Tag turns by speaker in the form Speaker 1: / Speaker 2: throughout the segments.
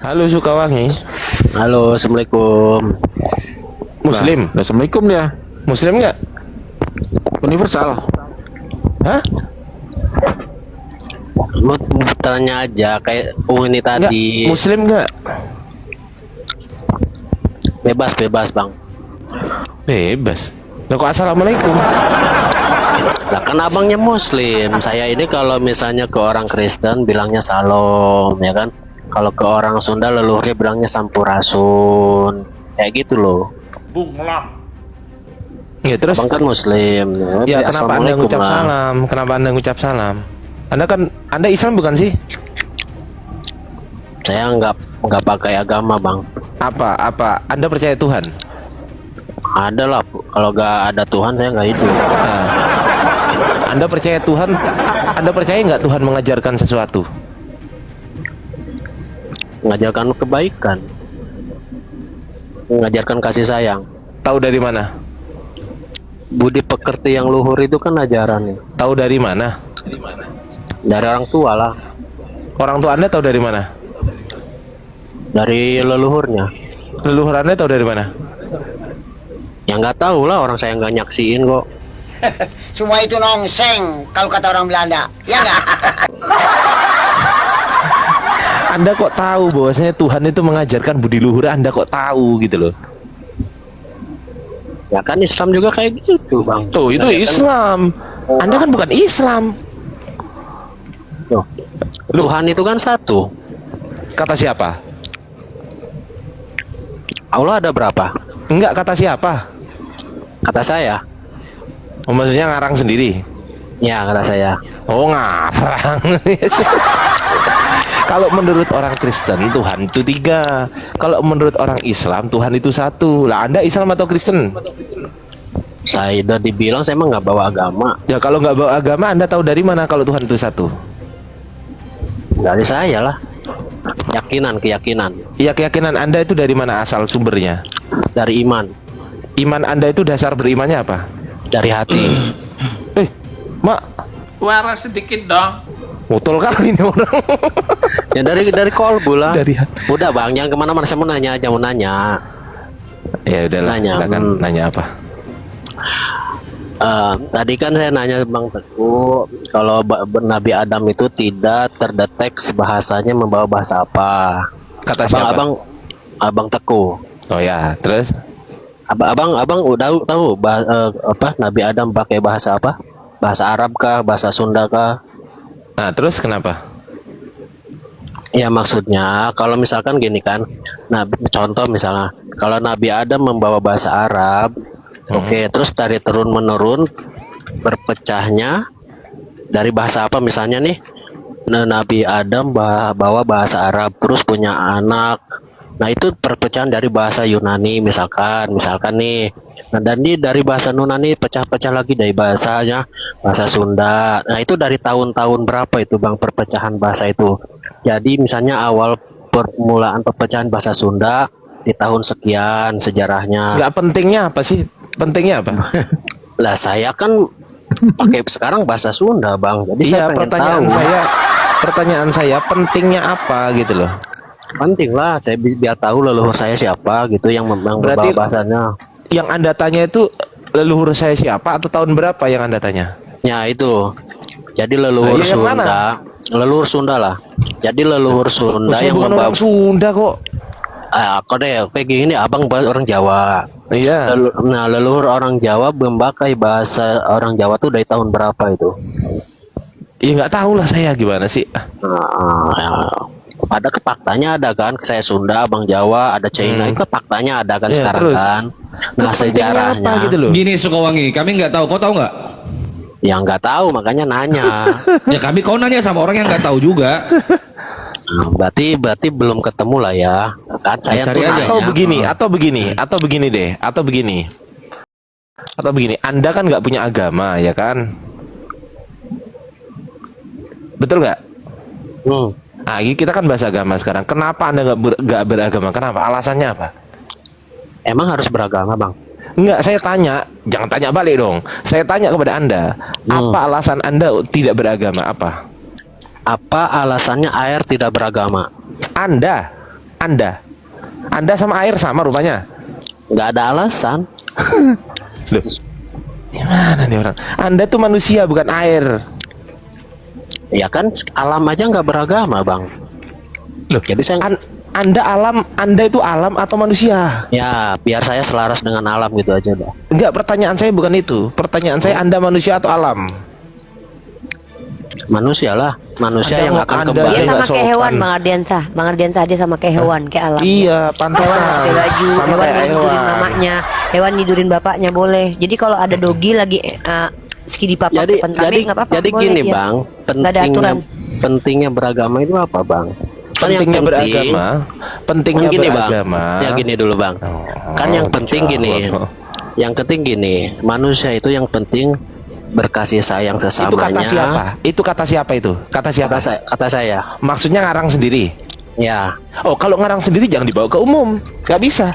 Speaker 1: Halo Sukawangi.
Speaker 2: Halo, assalamualaikum.
Speaker 1: Muslim?
Speaker 3: Nah, assalamualaikum dia.
Speaker 1: Muslim nggak?
Speaker 3: Universal.
Speaker 1: Hah?
Speaker 2: Mau tanya aja kayak ini
Speaker 1: Nggak.
Speaker 2: tadi.
Speaker 1: Muslim nggak?
Speaker 2: Bebas bang.
Speaker 1: Bebas. Lah kok assalamualaikum?
Speaker 2: Lah kan abangnya Muslim. Saya ini kalau misalnya ke orang Kristen bilangnya Salom, ya kan? Kalau ke orang Sunda leluhurnya bilangnya Sampurasun. Kayak gitu loh.
Speaker 1: Ya terus.
Speaker 2: Abang kan Muslim.
Speaker 1: Ya kenapa Anda
Speaker 2: Assalamualaikum
Speaker 1: ngucap
Speaker 2: lah.
Speaker 1: salam? Kenapa Anda ngucap salam? Anda Islam bukan sih?
Speaker 2: Saya nggak pakai agama bang.
Speaker 1: Apa? Anda percaya Tuhan?
Speaker 2: Ada lah. Kalau nggak ada Tuhan saya nggak hidup.
Speaker 1: Nah, Anda percaya Tuhan? Anda percaya nggak Tuhan mengajarkan sesuatu?
Speaker 2: Mengajarkan kebaikan. Mengajarkan kasih sayang.
Speaker 1: Tahu dari mana?
Speaker 2: Budi pekerti yang luhur itu kan ajarannya.
Speaker 1: Tahu dari mana?
Speaker 2: Dari orang tua lah.
Speaker 1: Orang tua Anda tahu dari mana?
Speaker 2: Dari leluhurnya.
Speaker 1: Leluhur Anda tahu dari mana?
Speaker 2: Ya nggak tahu lah, orang saya nggak nyaksiin kok.
Speaker 4: Semua itu nongseng kalau kata orang Belanda, ya nggak?
Speaker 1: Anda kok tahu bahwasanya Tuhan itu mengajarkan budi luhur? Anda kok tahu gitu loh?
Speaker 2: Ya kan Islam juga kayak gitu bang.
Speaker 1: Tuh itu
Speaker 2: Ya kan?
Speaker 1: Islam. Anda kan bukan Islam.
Speaker 2: Loh, Tuhan itu kan satu.
Speaker 1: Kata siapa?
Speaker 2: Allah ada berapa?
Speaker 1: Enggak, kata siapa?
Speaker 2: Kata saya.
Speaker 1: Oh, maksudnya ngarang sendiri.
Speaker 2: Ya kata saya.
Speaker 1: Oh, ngarang. Kalau menurut orang Kristen Tuhan itu 3. Kalau menurut orang Islam Tuhan itu 1. Lah Anda Islam atau Kristen?
Speaker 2: Saya udah dibilang saya emang nggak bawa agama.
Speaker 1: Ya kalau nggak bawa agama Anda tahu dari mana kalau Tuhan itu 1?
Speaker 2: Dari saya lah. Keyakinan.
Speaker 1: Iya, keyakinan Anda itu dari mana asal sumbernya?
Speaker 2: Dari iman.
Speaker 1: Iman Anda itu dasar berimannya apa?
Speaker 2: Dari hati.
Speaker 1: Mak,
Speaker 5: Waras sedikit dong.
Speaker 1: mutol kali ini orang.
Speaker 2: Ya dari kolbu lah.
Speaker 1: Dari
Speaker 2: Udah bang, jangan kemana-mana, saya mau nanya aja, mau nanya.
Speaker 1: Ya udahlah,
Speaker 2: Nanya,
Speaker 1: silakan nanya apa?
Speaker 2: Tadi kan saya nanya Bang Teguh, kalau Nabi Adam itu tidak terdeteksi bahasanya membawa bahasa apa?
Speaker 1: Kata siapa?
Speaker 2: Abang Teguh.
Speaker 1: Oh ya, terus?
Speaker 2: Abang udah tahu apa Nabi Adam pakai bahasa apa? Bahasa Arab kah? Bahasa Sunda kah?
Speaker 1: Nah, terus kenapa?
Speaker 2: Ya maksudnya kalau misalkan gini kan, nah contoh misalnya kalau Nabi Adam membawa bahasa Arab, oke, terus dari turun menurun berpecahnya dari bahasa apa misalnya nih? Nah, Nabi Adam bawa bahasa Arab terus punya anak. Nah, itu perpecahan dari bahasa Yunani misalkan nih. Nah, dan dari bahasa Yunani pecah-pecah lagi dari bahasa Sunda. Nah, itu dari tahun-tahun berapa itu Bang perpecahan bahasa itu? Jadi misalnya awal permulaan perpecahan bahasa Sunda di tahun sekian sejarahnya.
Speaker 1: Nggak pentingnya apa sih? Pentingnya apa?
Speaker 2: Lah saya kan pakai sekarang bahasa Sunda Bang. Jadi
Speaker 1: Iya,
Speaker 2: saya pengen tahu.
Speaker 1: pertanyaan saya pentingnya apa gitu loh?
Speaker 2: Penting lah, saya biar tahu leluhur saya siapa gitu yang memang
Speaker 1: Berarti
Speaker 2: membawa bahasanya.
Speaker 1: Yang Anda tanya itu leluhur saya siapa atau tahun berapa yang Anda tanya?
Speaker 2: Ya itu. Jadi leluhur
Speaker 1: Nah, iya, yang
Speaker 2: Sunda,
Speaker 1: mana?
Speaker 2: leluhur Sunda lah. Jadi leluhur Sunda
Speaker 1: Saya
Speaker 2: yang
Speaker 1: bukan
Speaker 2: membawa.
Speaker 1: orang Sunda kok.
Speaker 2: Kok deh, kayak gini abang orang Jawa.
Speaker 1: Iya.
Speaker 2: Nah leluhur orang Jawa memakai bahasa orang Jawa tuh dari tahun berapa itu?
Speaker 1: Ya nggak tahu lah saya gimana sih.
Speaker 2: Ada faktanya ada kan, saya Sunda, abang Jawa, ada China, itu faktanya ada kan
Speaker 1: Ya,
Speaker 2: sekarang
Speaker 1: terus?
Speaker 2: kan. Nah
Speaker 1: Terus pentingnya
Speaker 2: sejarahnya.
Speaker 1: apa gitu loh?
Speaker 5: Gini Sukawangi, kami nggak tahu. Kau tahu nggak?
Speaker 2: Ya nggak tahu makanya nanya.
Speaker 5: Ya kau nanya sama orang yang nggak tahu juga.
Speaker 2: Nah, berarti belum ketemu lah ya. Kan saya
Speaker 5: Cari
Speaker 2: tuh
Speaker 5: aja.
Speaker 2: nanya.
Speaker 1: Atau begini. Anda kan nggak punya agama ya kan? Betul nggak? Nah, kita kan bahas agama sekarang. Kenapa Anda nggak beragama? Kenapa? Alasannya apa?
Speaker 2: Emang harus beragama bang?
Speaker 1: Enggak, saya tanya. Jangan tanya balik dong. Saya tanya kepada Anda. Apa alasan Anda tidak beragama? Apa?
Speaker 2: Apa alasannya air tidak beragama?
Speaker 1: Anda. Anda sama air sama rupanya.
Speaker 2: Nggak ada alasan.
Speaker 1: Loh, gimana nih orang? Anda tuh manusia bukan air.
Speaker 2: Ya kan alam aja nggak beragama, Bang.
Speaker 1: Loh,
Speaker 2: Jadi saya
Speaker 1: Anda alam, Anda itu alam atau manusia?
Speaker 2: ya biar saya selaras dengan alam gitu aja dah.
Speaker 1: Enggak, pertanyaan saya bukan itu. Pertanyaan saya, Anda manusia atau alam?
Speaker 2: Manusia lah, manusia
Speaker 1: Anda
Speaker 2: yang
Speaker 1: mau-
Speaker 2: akan
Speaker 1: Anda
Speaker 2: kembali.
Speaker 1: aja
Speaker 6: Dia sama
Speaker 1: nggak
Speaker 6: kayak
Speaker 1: sopan.
Speaker 6: hewan, Bang Ardiansah. Bang Ardiansah dia sama kayak hewan, kayak alam.
Speaker 1: Iya,
Speaker 6: Hewan
Speaker 1: pantesan.
Speaker 6: pakai baju,
Speaker 1: Sama
Speaker 6: hewan
Speaker 1: kayak
Speaker 6: nidurin
Speaker 1: hewan.
Speaker 6: mamanya, hewan nidurin bapaknya boleh. Jadi kalau ada dogi lagi skidi papa
Speaker 2: Jadi
Speaker 6: depan kami nggak apa-apa.
Speaker 2: jadi
Speaker 6: boleh,
Speaker 2: gini,
Speaker 6: ya.
Speaker 2: Bang.
Speaker 6: Nggak ada aturan.
Speaker 2: Pentingnya beragama itu apa, Bang? Kan yang
Speaker 1: Pentingnya
Speaker 2: penting-
Speaker 1: beragama, pentingnya
Speaker 2: Kan gini,
Speaker 1: beragama.
Speaker 2: Bang. Ya gini dulu, Bang. Kan yang penting gini. Yang penting gini, manusia itu yang penting berkasih sayang sesamanya.
Speaker 1: Itu kata siapa? Itu kata siapa itu? Kata siapa?
Speaker 2: Kata saya.
Speaker 1: Maksudnya ngarang sendiri.
Speaker 2: Ya.
Speaker 1: Oh, kalau ngarang sendiri jangan dibawa ke umum. Gak bisa.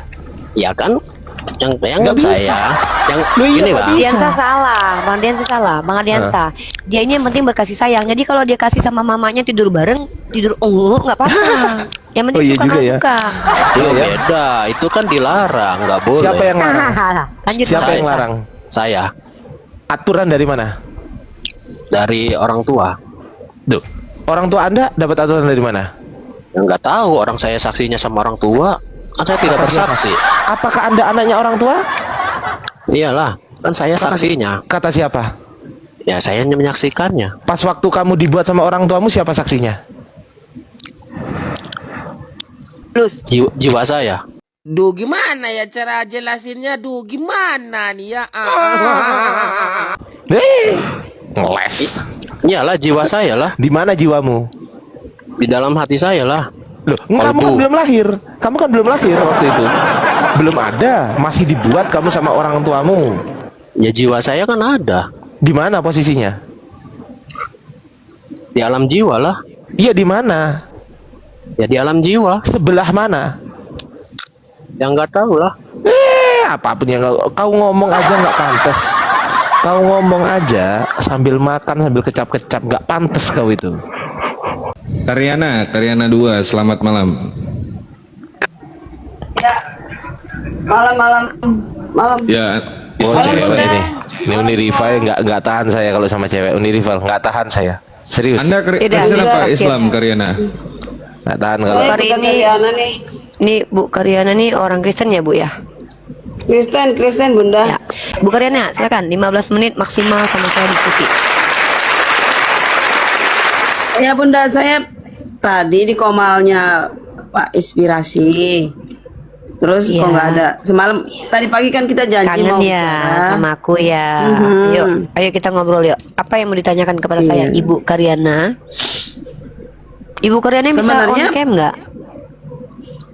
Speaker 2: Ya kan yang
Speaker 1: Nggak bisa.
Speaker 2: saya yang
Speaker 1: Loh, iya,
Speaker 2: gini,
Speaker 1: nggak
Speaker 2: Bang.
Speaker 1: bisa.
Speaker 6: Ardiansah salah, Bang Ardiansah salah, Bang Ardiansah. Dia ini yang penting berkasih sayang. Jadi kalau dia kasih sama mamanya tidur bareng, tidur nggak apa-apa. Yang penting
Speaker 1: Oh, iya
Speaker 6: suka
Speaker 1: juga ya.
Speaker 6: suka.
Speaker 2: Iya,
Speaker 1: Iya.
Speaker 2: beda. Itu kan dilarang, nggak boleh.
Speaker 1: Siapa yang larang?
Speaker 6: Lanjut.
Speaker 1: Siapa
Speaker 6: Bang
Speaker 1: yang
Speaker 6: Ardiansah.
Speaker 1: larang?
Speaker 2: Saya
Speaker 1: Aturan dari mana?
Speaker 2: dari orang tua.
Speaker 1: Duh. Orang tua Anda dapat aturan dari mana?
Speaker 2: Ya, nggak tahu, orang saya saksinya sama orang tua. Kan saya tidak
Speaker 1: Kata siapa?
Speaker 2: bersaksi.
Speaker 1: Apakah Anda anaknya orang tua?
Speaker 2: Iyalah, kan saya saksinya.
Speaker 1: Kata siapa?
Speaker 2: Ya saya hanya menyaksikannya.
Speaker 1: Pas waktu kamu dibuat sama orang tuamu, siapa saksinya?
Speaker 6: Plus.
Speaker 2: Jiwa saya.
Speaker 7: Duh gimana ya cara jelasinnya? Duh gimana nih ya?
Speaker 1: Ngeles.
Speaker 2: Iyalah, jiwa saya lah.
Speaker 1: Di mana jiwamu?
Speaker 2: Di dalam hati saya lah.
Speaker 1: Loh, kamu kan
Speaker 2: Kalbu.
Speaker 1: belum lahir. Kamu kan belum lahir waktu itu. Belum ada. Masih dibuat kamu sama orang tuamu.
Speaker 2: Ya jiwa saya kan ada.
Speaker 1: Di mana posisinya?
Speaker 2: Di alam jiwa lah.
Speaker 1: Iya, di mana?
Speaker 2: Ya di alam jiwa.
Speaker 1: Sebelah mana?
Speaker 2: Yang nggak tahu lah.
Speaker 1: Apapun yang kau ngomong aja nggak pantas. Kau ngomong aja sambil makan sambil kecap-kecap, nggak pantas kau itu.
Speaker 5: Karyana 2, selamat malam.
Speaker 8: Malam.
Speaker 5: Ya,
Speaker 1: Oh,
Speaker 5: Islam.
Speaker 1: cewek ini. Ini Unirival nggak tahan saya kalau sama cewek. Unirival nggak tahan saya. Serius.
Speaker 5: Anda
Speaker 6: Tidak,
Speaker 5: Kristen
Speaker 6: tidak,
Speaker 5: apa
Speaker 6: oke.
Speaker 5: Islam, Karyana?
Speaker 1: Nggak tahan kalau.
Speaker 8: Saya
Speaker 6: Hari
Speaker 8: bukan
Speaker 6: ini-
Speaker 8: Karyana nih.
Speaker 6: Ini Bu Karyana nih orang Kristen ya, Bu ya?
Speaker 8: Kristen Bunda.
Speaker 6: Ya. Bu Karyana, silakan 15 menit maksimal sama saya diskusi.
Speaker 8: Ya Bunda, saya tadi di komalnya Pak Inspirasi. Terus
Speaker 6: Iya.
Speaker 8: kok nggak ada. Semalam tadi pagi kan kita janji
Speaker 6: Kangen
Speaker 8: mau
Speaker 6: ya
Speaker 8: bicara.
Speaker 6: sama aku ya.
Speaker 8: Mhm.
Speaker 6: Yuk, ayo kita ngobrol yuk. Apa yang mau ditanyakan kepada saya,
Speaker 8: Iya.
Speaker 6: Ibu Karyana? Ibu Karyana bisa
Speaker 8: Sebenarnya-
Speaker 6: on cam nggak?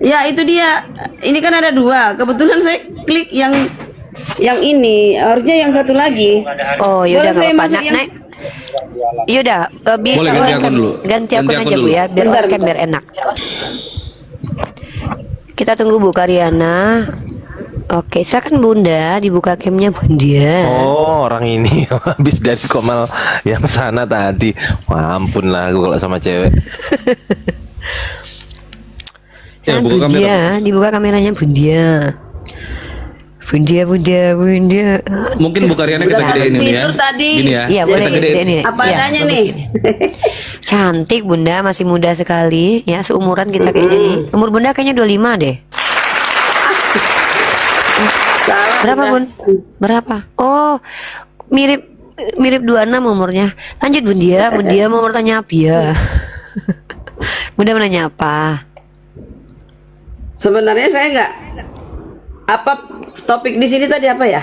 Speaker 8: Ya itu dia. Ini kan ada dua. Kebetulan saya klik yang ini. Harusnya yang satu lagi.
Speaker 6: Oh, yaudah
Speaker 8: Boleh saya
Speaker 6: nggak apa-apa.
Speaker 8: masuk yang-
Speaker 6: Naik. Yaudah, biar
Speaker 5: Boleh, ganti akun dulu.
Speaker 6: Ganti akun
Speaker 5: Ganti
Speaker 6: aja
Speaker 5: akun
Speaker 6: Bu
Speaker 5: dulu.
Speaker 6: ya, biar
Speaker 8: Bentar,
Speaker 6: on cam
Speaker 8: bentar.
Speaker 6: biar enak. Kita tunggu Bu Karyana. Oke, silakan Bunda, dibuka camnya Bunda.
Speaker 1: Oh, orang ini habis dari komal yang sana tadi. Wah, ampun lah aku kalau sama cewek.
Speaker 5: Ya,
Speaker 6: Kan
Speaker 5: buka kamera.
Speaker 6: Bunda, dibuka kameranya Bunda. Bunda.
Speaker 5: Mungkin Bu Karyana kita
Speaker 8: Udah
Speaker 5: gedein ini ya.
Speaker 8: tidur tadi.
Speaker 5: Gini ya.
Speaker 6: Iya, boleh
Speaker 5: Kita gedein.
Speaker 6: gedein ini.
Speaker 8: Apa
Speaker 6: Iya,
Speaker 8: adanya
Speaker 6: bagus
Speaker 8: nih?
Speaker 6: ini. Cantik Bunda, masih muda sekali ya, seumuran kita kayaknya nih. Umur Bunda kayaknya 25 deh.
Speaker 8: Salah,
Speaker 6: Berapa
Speaker 8: Bunda.
Speaker 6: Bun? Berapa? Oh, mirip 26 umurnya. Lanjut Bunda mau bertanya apa ya? Bunda mau nanya apa?
Speaker 8: Sebenarnya saya nggak. Apa topik di sini tadi apa ya?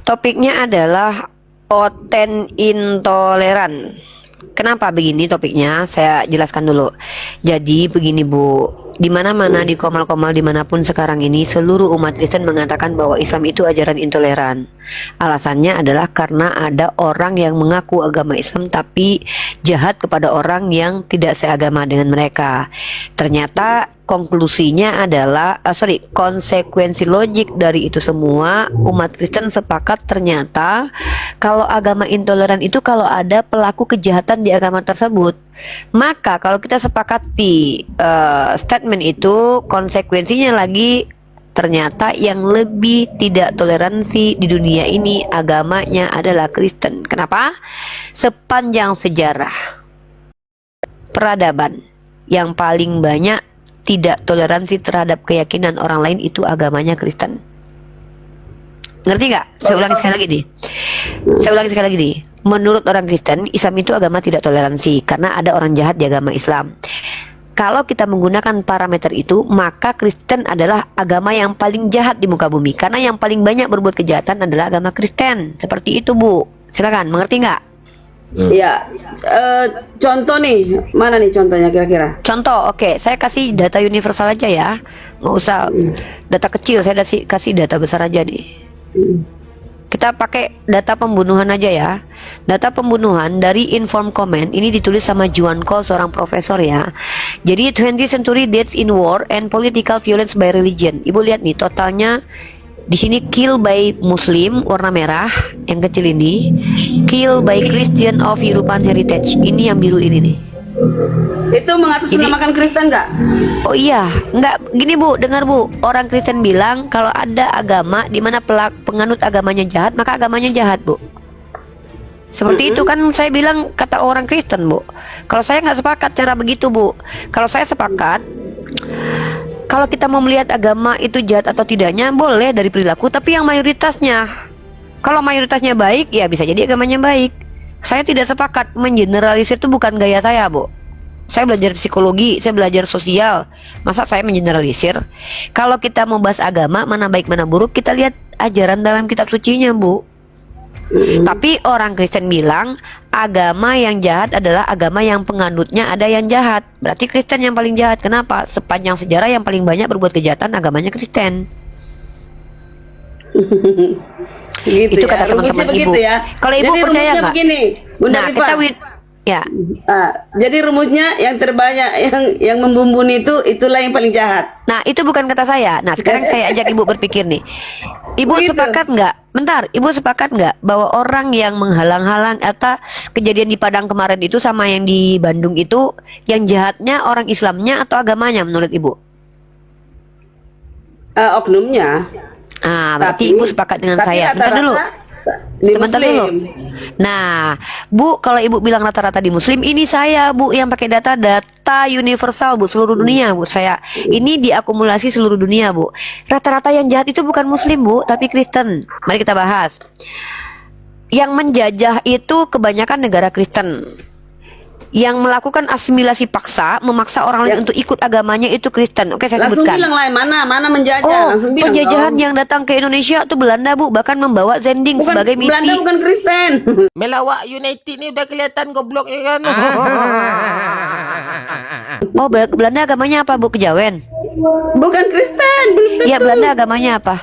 Speaker 6: Topiknya adalah oten intoleran. Kenapa begini topiknya? Saya jelaskan dulu. Jadi begini Bu, di mana-mana di komal-komal dimanapun sekarang ini seluruh umat Kristen mengatakan bahwa Islam itu ajaran intoleran. Alasannya adalah karena ada orang yang mengaku agama Islam tapi jahat kepada orang yang tidak seagama dengan mereka. Ternyata konklusinya adalah konsekuensi logik dari itu semua umat Kristen sepakat ternyata kalau agama intoleran itu kalau ada pelaku kejahatan di agama tersebut. Maka kalau kita sepakati statement itu, konsekuensinya lagi ternyata yang lebih tidak toleransi di dunia ini agamanya adalah Kristen. Kenapa? Sepanjang sejarah peradaban yang paling banyak tidak toleransi terhadap keyakinan orang lain itu agamanya Kristen. Ngerti nggak? Saya ulangi sekali lagi nih. Menurut orang Kristen, Islam itu agama tidak toleransi karena ada orang jahat di agama Islam. Kalau kita menggunakan parameter itu, maka Kristen adalah agama yang paling jahat di muka bumi karena yang paling banyak berbuat kejahatan adalah agama Kristen. Seperti itu, Bu. Silakan, mengerti nggak?
Speaker 8: Ya, contoh nih, mana nih contohnya kira-kira?
Speaker 6: Contoh, oke, saya kasih data universal aja ya, nggak usah data kecil, saya kasih data besar aja nih. Kita pakai data pembunuhan aja ya. Data pembunuhan dari Inform Comment ini ditulis sama Juan Cole, seorang profesor ya. Jadi 20th century deaths in war and political violence by religion. Ibu lihat nih totalnya. Di sini kill by Muslim warna merah yang kecil ini, kill by Christian of European heritage. Ini yang biru ini nih.
Speaker 8: Itu mengatasnamakan Kristen nggak?
Speaker 6: Oh iya, nggak gini Bu, dengar Bu. Orang Kristen bilang kalau ada agama di mana penganut agamanya jahat, maka agamanya jahat, Bu. Seperti itu kan saya bilang kata orang Kristen, Bu. Kalau saya nggak sepakat cara begitu, Bu. Kalau saya sepakat, kalau kita mau melihat agama itu jahat atau tidaknya boleh dari perilaku, tapi yang mayoritasnya. Kalau mayoritasnya baik, ya bisa jadi agamanya baik. Saya tidak sepakat mengeneralisir, itu bukan gaya saya, Bu. Saya belajar psikologi, saya belajar sosial. Masa saya mengeneralisir? Kalau kita mau bahas agama, mana baik mana buruk, kita lihat ajaran dalam kitab sucinya, Bu. Tapi orang Kristen bilang agama yang jahat adalah agama yang penganutnya ada yang jahat. Berarti Kristen yang paling jahat. Kenapa? Sepanjang sejarah yang paling banyak berbuat kejahatan agamanya Kristen.
Speaker 8: Gitu
Speaker 6: Itu
Speaker 8: ya.
Speaker 6: kata teman-teman
Speaker 8: Begitu
Speaker 6: Ibu.
Speaker 8: Ya.
Speaker 6: Kalau Ibu
Speaker 8: Jadi
Speaker 6: percaya
Speaker 8: rumusnya
Speaker 6: nggak?
Speaker 8: begini, Bunda
Speaker 6: Nah,
Speaker 8: Rifa.
Speaker 6: ya.
Speaker 8: Jadi rumusnya yang terbanyak yang membumbun itulah yang paling jahat.
Speaker 6: Nah, itu bukan kata saya. Nah, sekarang saya ajak Ibu berpikir nih. Ibu
Speaker 8: Begitu.
Speaker 6: sepakat nggak? Bentar, Ibu sepakat nggak bahwa orang yang menghalang-halang atau kejadian di Padang kemarin itu sama yang di Bandung itu, yang jahatnya orang Islamnya atau agamanya menurut Ibu?
Speaker 8: Oknumnya.
Speaker 6: Ah, berarti
Speaker 8: Tapi-
Speaker 6: Ibu sepakat dengan
Speaker 8: tapi
Speaker 6: saya. Bentar dulu.
Speaker 8: rata-rata di
Speaker 6: Sebentar
Speaker 8: Muslim.
Speaker 6: dulu. Nah, Bu, kalau Ibu bilang rata-rata di Muslim, ini saya, Bu, yang pakai data universal, Bu, seluruh dunia, Bu. Saya ini diakumulasi seluruh dunia, Bu. Rata-rata yang jahat itu bukan Muslim, Bu, tapi Kristen. Mari kita bahas. Yang menjajah itu kebanyakan negara Kristen. Yang melakukan asimilasi paksa, memaksa orang lain untuk ikut agamanya itu Kristen. Oke, saya
Speaker 8: Langsung
Speaker 6: sebutkan.
Speaker 8: bilang lah mana menjajah.
Speaker 6: Oh,
Speaker 8: Langsung bilang
Speaker 6: penjajahan
Speaker 8: dong.
Speaker 6: yang datang ke Indonesia itu Belanda, Bu, bahkan membawa Zending
Speaker 8: Bukan,
Speaker 6: sebagai misi.
Speaker 8: Belanda bukan Kristen.
Speaker 7: Melawak United ni udah kelihatan goblok ya kan?
Speaker 6: Oh, Belanda agamanya apa, Bu? Kejawen?
Speaker 8: Bukan Kristen, belum tentu.
Speaker 6: Iya, Belanda agamanya apa?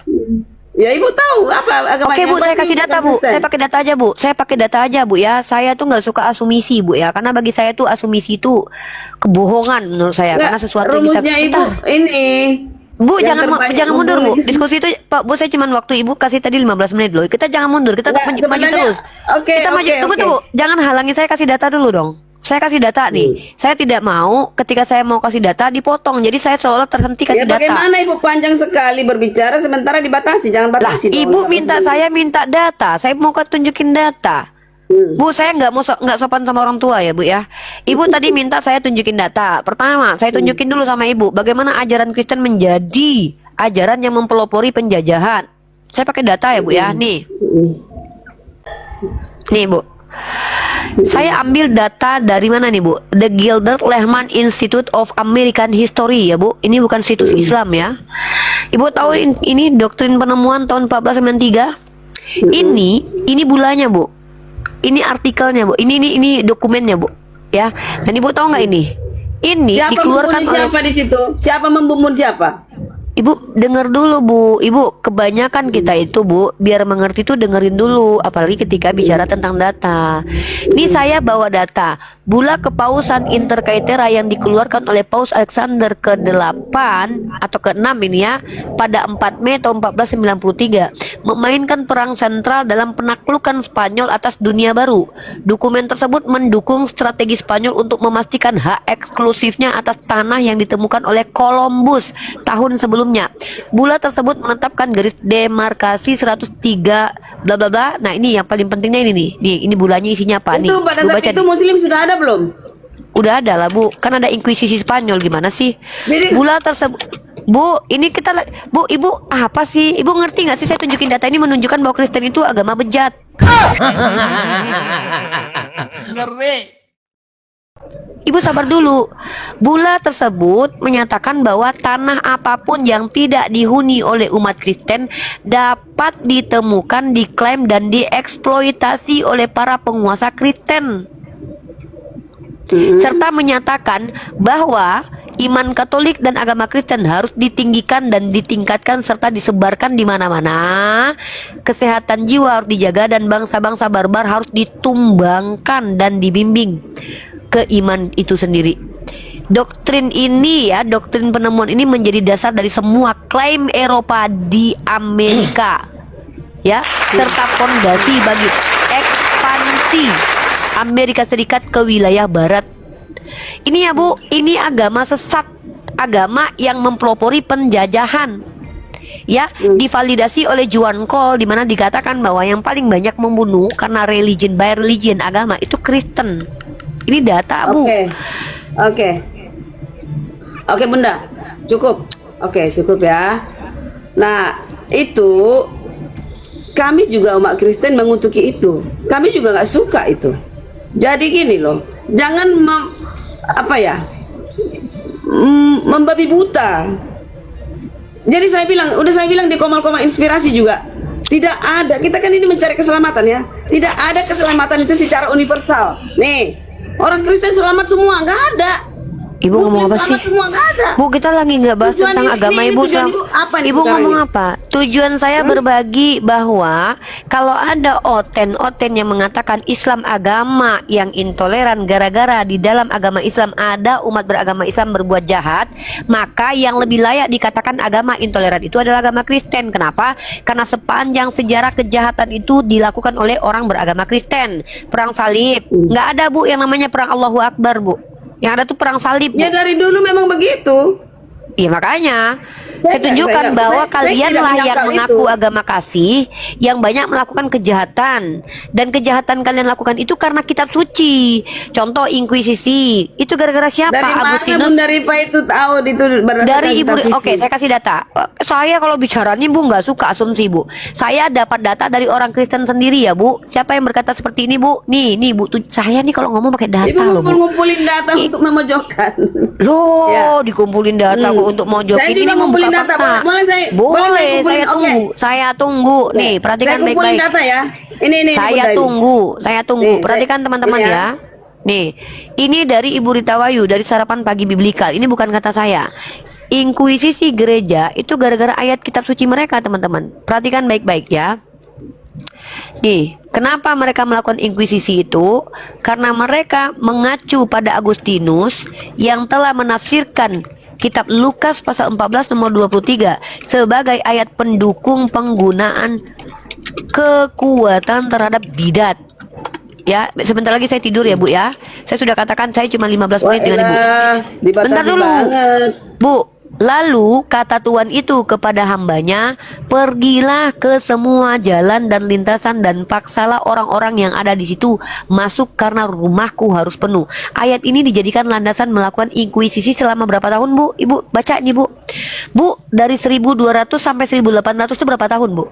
Speaker 8: Ya Ibu tahu apa agamanya?
Speaker 6: Oke, Bu,
Speaker 8: Pasti
Speaker 6: saya kasih
Speaker 8: bukan
Speaker 6: data, Bu.
Speaker 8: Kristen.
Speaker 6: Saya pakai data aja, Bu. Saya pakai data aja, Bu, ya. Saya tuh nggak suka asumsi, Bu, ya. Karena bagi saya tuh asumsi itu kebohongan menurut saya.
Speaker 8: Nggak,
Speaker 6: Karena sesuatu yang kita...
Speaker 8: rumusnya Ibu
Speaker 6: Bentar.
Speaker 8: ini.
Speaker 6: Bu,
Speaker 8: yang
Speaker 6: jangan
Speaker 8: terbanyak
Speaker 6: jangan mundur, Bu.
Speaker 8: membunuh.
Speaker 6: Diskusi itu, Pak, Bu, saya cuman waktu Ibu kasih tadi 15 menit loh. Kita jangan mundur, kita
Speaker 8: Nggak,
Speaker 6: maju
Speaker 8: sebenarnya-
Speaker 6: terus.
Speaker 8: Oke,
Speaker 6: Kita maju,
Speaker 8: oke,
Speaker 6: tunggu. Jangan halangi saya kasih data dulu dong. Saya kasih data nih. Saya tidak mau ketika saya mau kasih data dipotong. Jadi saya seolah terhenti
Speaker 8: Ya
Speaker 6: kasih data.
Speaker 8: bagaimana Ibu panjang sekali berbicara sementara dibatasi, jangan
Speaker 6: Lah,
Speaker 8: batasi. dong,
Speaker 6: Ibu
Speaker 8: nggak
Speaker 6: minta
Speaker 8: maksudnya.
Speaker 6: saya minta data. Saya mau tunjukin data. Bu, saya nggak sopan sama orang tua ya, Bu, ya. Ibu tadi minta saya tunjukin data. Pertama, saya tunjukin dulu sama Ibu bagaimana ajaran Kristen menjadi ajaran yang mempelopori penjajahan. Saya pakai data ya, Bu, ya. Nih. Nih, Bu. Saya ambil data dari mana nih, Bu? The Gilbert Lehman Institute of American History ya, Bu. Ini bukan situs Islam ya. Ibu tahu ini doktrin penemuan tahun 1493. Ini bulannya, Bu. Ini artikelnya, Bu. Ini dokumennya, Bu. Ya. Dan Ibu tahu nggak ini? Ini
Speaker 8: Siapa
Speaker 6: dikeluarkan
Speaker 8: membunuh
Speaker 6: oleh
Speaker 8: siapa di situ? Siapa membunuh siapa?
Speaker 6: Ibu dengar dulu Bu, Ibu kebanyakan kita itu Bu, biar mengerti itu dengerin dulu, apalagi ketika bicara tentang data. Ini saya bawa data, Bula Kepausan Interkaitera yang dikeluarkan oleh Paus Alexander ke-8 atau ke-6 ini ya, pada 4 Mei tahun 1493, memainkan peran sentral dalam penaklukan Spanyol atas dunia baru. Dokumen tersebut mendukung strategi Spanyol untuk memastikan hak eksklusifnya atas tanah yang ditemukan oleh Columbus tahun sebelumnya. Bula tersebut menetapkan garis demarkasi 103 bla bla bla. Nah, ini yang paling pentingnya ini nih. Nih, ini bulanya isinya apa nih?
Speaker 8: Itu pada
Speaker 6: Bu,
Speaker 8: saat
Speaker 6: baca
Speaker 8: itu
Speaker 6: nih.
Speaker 8: Muslim sudah ada belum?
Speaker 6: Udah ada lah Bu, kan ada inkuisisi Spanyol, gimana sih?
Speaker 8: Jadi-
Speaker 6: Bula tersebut Bu, ini kita Bu, Ibu apa sih? Ibu ngerti nggak sih, saya tunjukin data ini menunjukkan bahwa Kristen itu agama bejat. Ibu sabar dulu. Bula tersebut menyatakan bahwa tanah apapun yang tidak dihuni oleh umat Kristen dapat ditemukan, diklaim dan dieksploitasi oleh para penguasa Kristen. Serta menyatakan bahwa iman Katolik dan agama Kristen harus ditinggikan dan ditingkatkan serta disebarkan di mana-mana. Kesehatan jiwa harus dijaga dan bangsa-bangsa barbar harus ditumbangkan dan dibimbing ke iman itu sendiri. Doktrin ini ya, doktrin penemuan ini menjadi dasar dari semua klaim Eropa di Amerika ya, serta fondasi bagi ekspansi Amerika Serikat ke wilayah barat. Ini ya Bu, ini agama sesat, agama yang mempelopori penjajahan. Ya, divalidasi oleh Juan Cole, di mana dikatakan bahwa yang paling banyak membunuh karena religion by religion, agama itu Kristen. Ini data Bu.
Speaker 8: Oke Bunda, cukup. Oke, cukup ya. Nah, itu kami juga umat Kristen mengutuki itu. Kami juga nggak suka itu. Jadi gini loh, jangan membabi buta. Jadi saya bilang di Komal-Komal Inspirasi juga, tidak ada, kita kan ini mencari keselamatan ya. Tidak ada keselamatan itu secara universal. Nih, orang Kristen selamat semua, nggak ada.
Speaker 6: Ibu ngomong apa sih?
Speaker 8: Selamat semua, nggak ada.
Speaker 6: Bu, kita lagi nggak bahas
Speaker 8: Tujuan
Speaker 6: tentang
Speaker 8: ini-
Speaker 6: agama
Speaker 8: ini
Speaker 6: Ibu.
Speaker 8: tujuan Ibu apa nih
Speaker 6: Ibu
Speaker 8: sekarang
Speaker 6: ngomong
Speaker 8: ini?
Speaker 6: apa? Tujuan saya berbagi bahwa kalau ada oten yang mengatakan Islam agama yang intoleran gara-gara di dalam agama Islam ada umat beragama Islam berbuat jahat, maka yang lebih layak dikatakan agama intoleran itu adalah agama Kristen. Kenapa? Karena sepanjang sejarah kejahatan itu dilakukan oleh orang beragama Kristen. Perang salib, nggak ada Bu yang namanya perang Allahu Akbar Bu. Yang ada tuh perang salib Bu.
Speaker 8: Ya dari dulu memang begitu.
Speaker 6: Iya makanya saya
Speaker 8: Saya
Speaker 6: tunjukkan
Speaker 8: nggak-
Speaker 6: bahwa
Speaker 8: saya
Speaker 6: kalian
Speaker 8: tidak
Speaker 6: lah yang
Speaker 8: menyangkal
Speaker 6: mengaku
Speaker 8: itu.
Speaker 6: agama kasih yang banyak melakukan kejahatan, dan kejahatan kalian lakukan itu karena kitab suci. Contoh inkuisisi itu gara-gara siapa?
Speaker 8: Dari mana
Speaker 6: Agustinus.
Speaker 8: Bunda Ripa itu tahu itu berdasarkan
Speaker 6: Dari Ibu,
Speaker 8: kitab suci?
Speaker 6: oke, saya kasih data. Saya kalau bicara nih Bu nggak suka asumsi Bu. Saya dapat data dari orang Kristen sendiri ya Bu. Siapa yang berkata seperti ini Bu? Nih Bu, saya nih kalau ngomong pakai data
Speaker 8: Ibu
Speaker 6: loh Bu.
Speaker 8: ngumpulin data untuk memojokkan.
Speaker 6: Loh,
Speaker 8: Ya.
Speaker 6: dikumpulin data kok untuk mau
Speaker 8: Saya juga
Speaker 6: ini
Speaker 8: ngumpulin
Speaker 6: membuka
Speaker 8: data.
Speaker 6: fakta.
Speaker 8: Boleh saya
Speaker 6: Boleh,
Speaker 8: kumpulin?
Speaker 6: saya
Speaker 8: Oke.
Speaker 6: tunggu. Saya tunggu. Nih, perhatikan
Speaker 8: Saya kumpulin
Speaker 6: baik-baik.
Speaker 8: data ya. Ini
Speaker 6: Saya
Speaker 8: Bunda, ini.
Speaker 6: tunggu. Saya tunggu.
Speaker 8: Nih,
Speaker 6: Perhatikan teman-teman
Speaker 8: ini
Speaker 6: ya. Nih, ini dari Ibu Rita Wayu dari Sarapan Pagi Biblikal. Ini bukan kata saya. Inkuisisi gereja itu gara-gara ayat kitab suci mereka, teman-teman. Perhatikan baik-baik ya. Nih, kenapa mereka melakukan inkuisisi itu? Karena mereka mengacu pada Agustinus yang telah menafsirkan kitab Lukas pasal 14 nomor 23 sebagai ayat pendukung penggunaan kekuatan terhadap bidat. Ya, sebentar lagi saya tidur ya Bu ya. Saya sudah katakan saya cuma 15 menit dengan Ibu.
Speaker 8: Dibatasi
Speaker 6: Bentar dulu.
Speaker 8: banget.
Speaker 6: Bu, lalu kata Tuhan itu kepada hambanya, pergilah ke semua jalan dan lintasan dan paksalah orang-orang yang ada di situ masuk karena rumahku harus penuh. Ayat ini dijadikan landasan melakukan inkuisisi selama berapa tahun Bu? Ibu baca nih Bu. Bu, dari 1200 sampai 1800 itu berapa tahun Bu?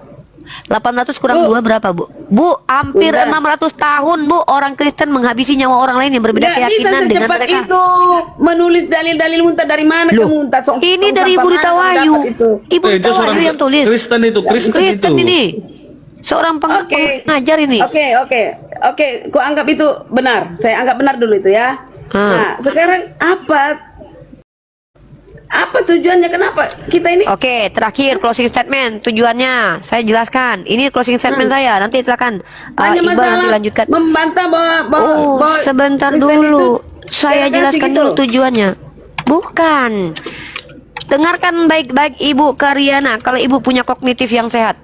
Speaker 6: 800 kurang 2 berapa Bu? Bu, hampir
Speaker 8: Udah.
Speaker 6: 600 tahun Bu orang Kristen menghabisi nyawa orang lain yang berbeda
Speaker 8: Nggak bisa
Speaker 6: keyakinan dengan
Speaker 8: secepat
Speaker 6: mereka.
Speaker 8: itu menulis dalil-dalil muntah dari mana
Speaker 6: Loh,
Speaker 8: kamu muntah
Speaker 6: ini dari Ibu Rita Wayu. Ibu
Speaker 5: itu
Speaker 6: Rita Wayu
Speaker 5: seorang
Speaker 6: yang tulis.
Speaker 5: Kristen itu, Kristen itu.
Speaker 6: ini. Seorang
Speaker 8: Oke.
Speaker 6: pengajar ini.
Speaker 8: Oke, ku anggap itu benar. Saya anggap benar dulu itu ya.
Speaker 6: Ah.
Speaker 8: Nah, sekarang apa Apa tujuannya? Kenapa kita ini?
Speaker 6: Oke, terakhir closing statement tujuannya saya jelaskan. Ini closing statement saya. Nanti silakan
Speaker 8: Hanya
Speaker 6: Iqbal
Speaker 8: masalah
Speaker 6: nanti lanjutkan.
Speaker 8: membantah bahwa
Speaker 6: Oh, sebentar
Speaker 8: Kristen
Speaker 6: dulu.
Speaker 8: itu
Speaker 6: Saya
Speaker 8: segregasi
Speaker 6: jelaskan
Speaker 8: gitu
Speaker 6: dulu
Speaker 8: loh.
Speaker 6: tujuannya. Bukan. Dengarkan baik-baik Ibu Karyana kalau Ibu punya kognitif yang sehat.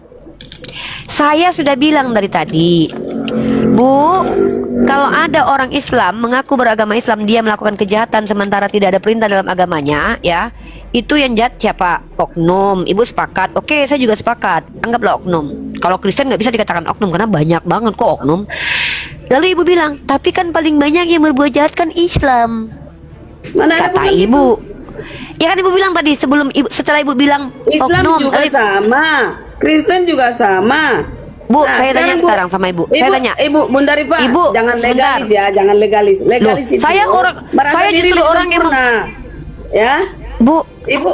Speaker 6: Saya sudah bilang dari tadi, Bu, kalau ada orang Islam mengaku beragama Islam, dia melakukan kejahatan sementara tidak ada perintah dalam agamanya, ya, itu yang jahat siapa? Oknum. Ibu sepakat? Oke, saya juga sepakat. Anggaplah oknum. Kalau Kristen nggak bisa dikatakan oknum karena banyak banget kok oknum. Lalu ibu bilang, tapi kan paling banyak yang berbuat jahat kan Islam.
Speaker 8: Mana ada
Speaker 6: Kata
Speaker 8: bilang gitu?
Speaker 6: ibu. Ya kan ibu bilang tadi sebelum ibu, setelah ibu bilang
Speaker 8: Islam
Speaker 6: oknum,
Speaker 8: juga sama, Kristen juga sama.
Speaker 6: Bu, saya tanya
Speaker 8: Bu,
Speaker 6: sekarang sama ibu. Saya tanya.
Speaker 8: Ibu Bunda Rifa,
Speaker 6: Ibu,
Speaker 8: jangan
Speaker 6: sebentar.
Speaker 8: legalis ya, jangan legalis. Legalis
Speaker 6: Loh,
Speaker 8: itu
Speaker 6: saya orang-
Speaker 8: merasa
Speaker 6: saya
Speaker 8: diri
Speaker 6: justru
Speaker 8: lebih
Speaker 6: orang yang
Speaker 8: sempurna. Ya,
Speaker 6: Bu,
Speaker 8: ibu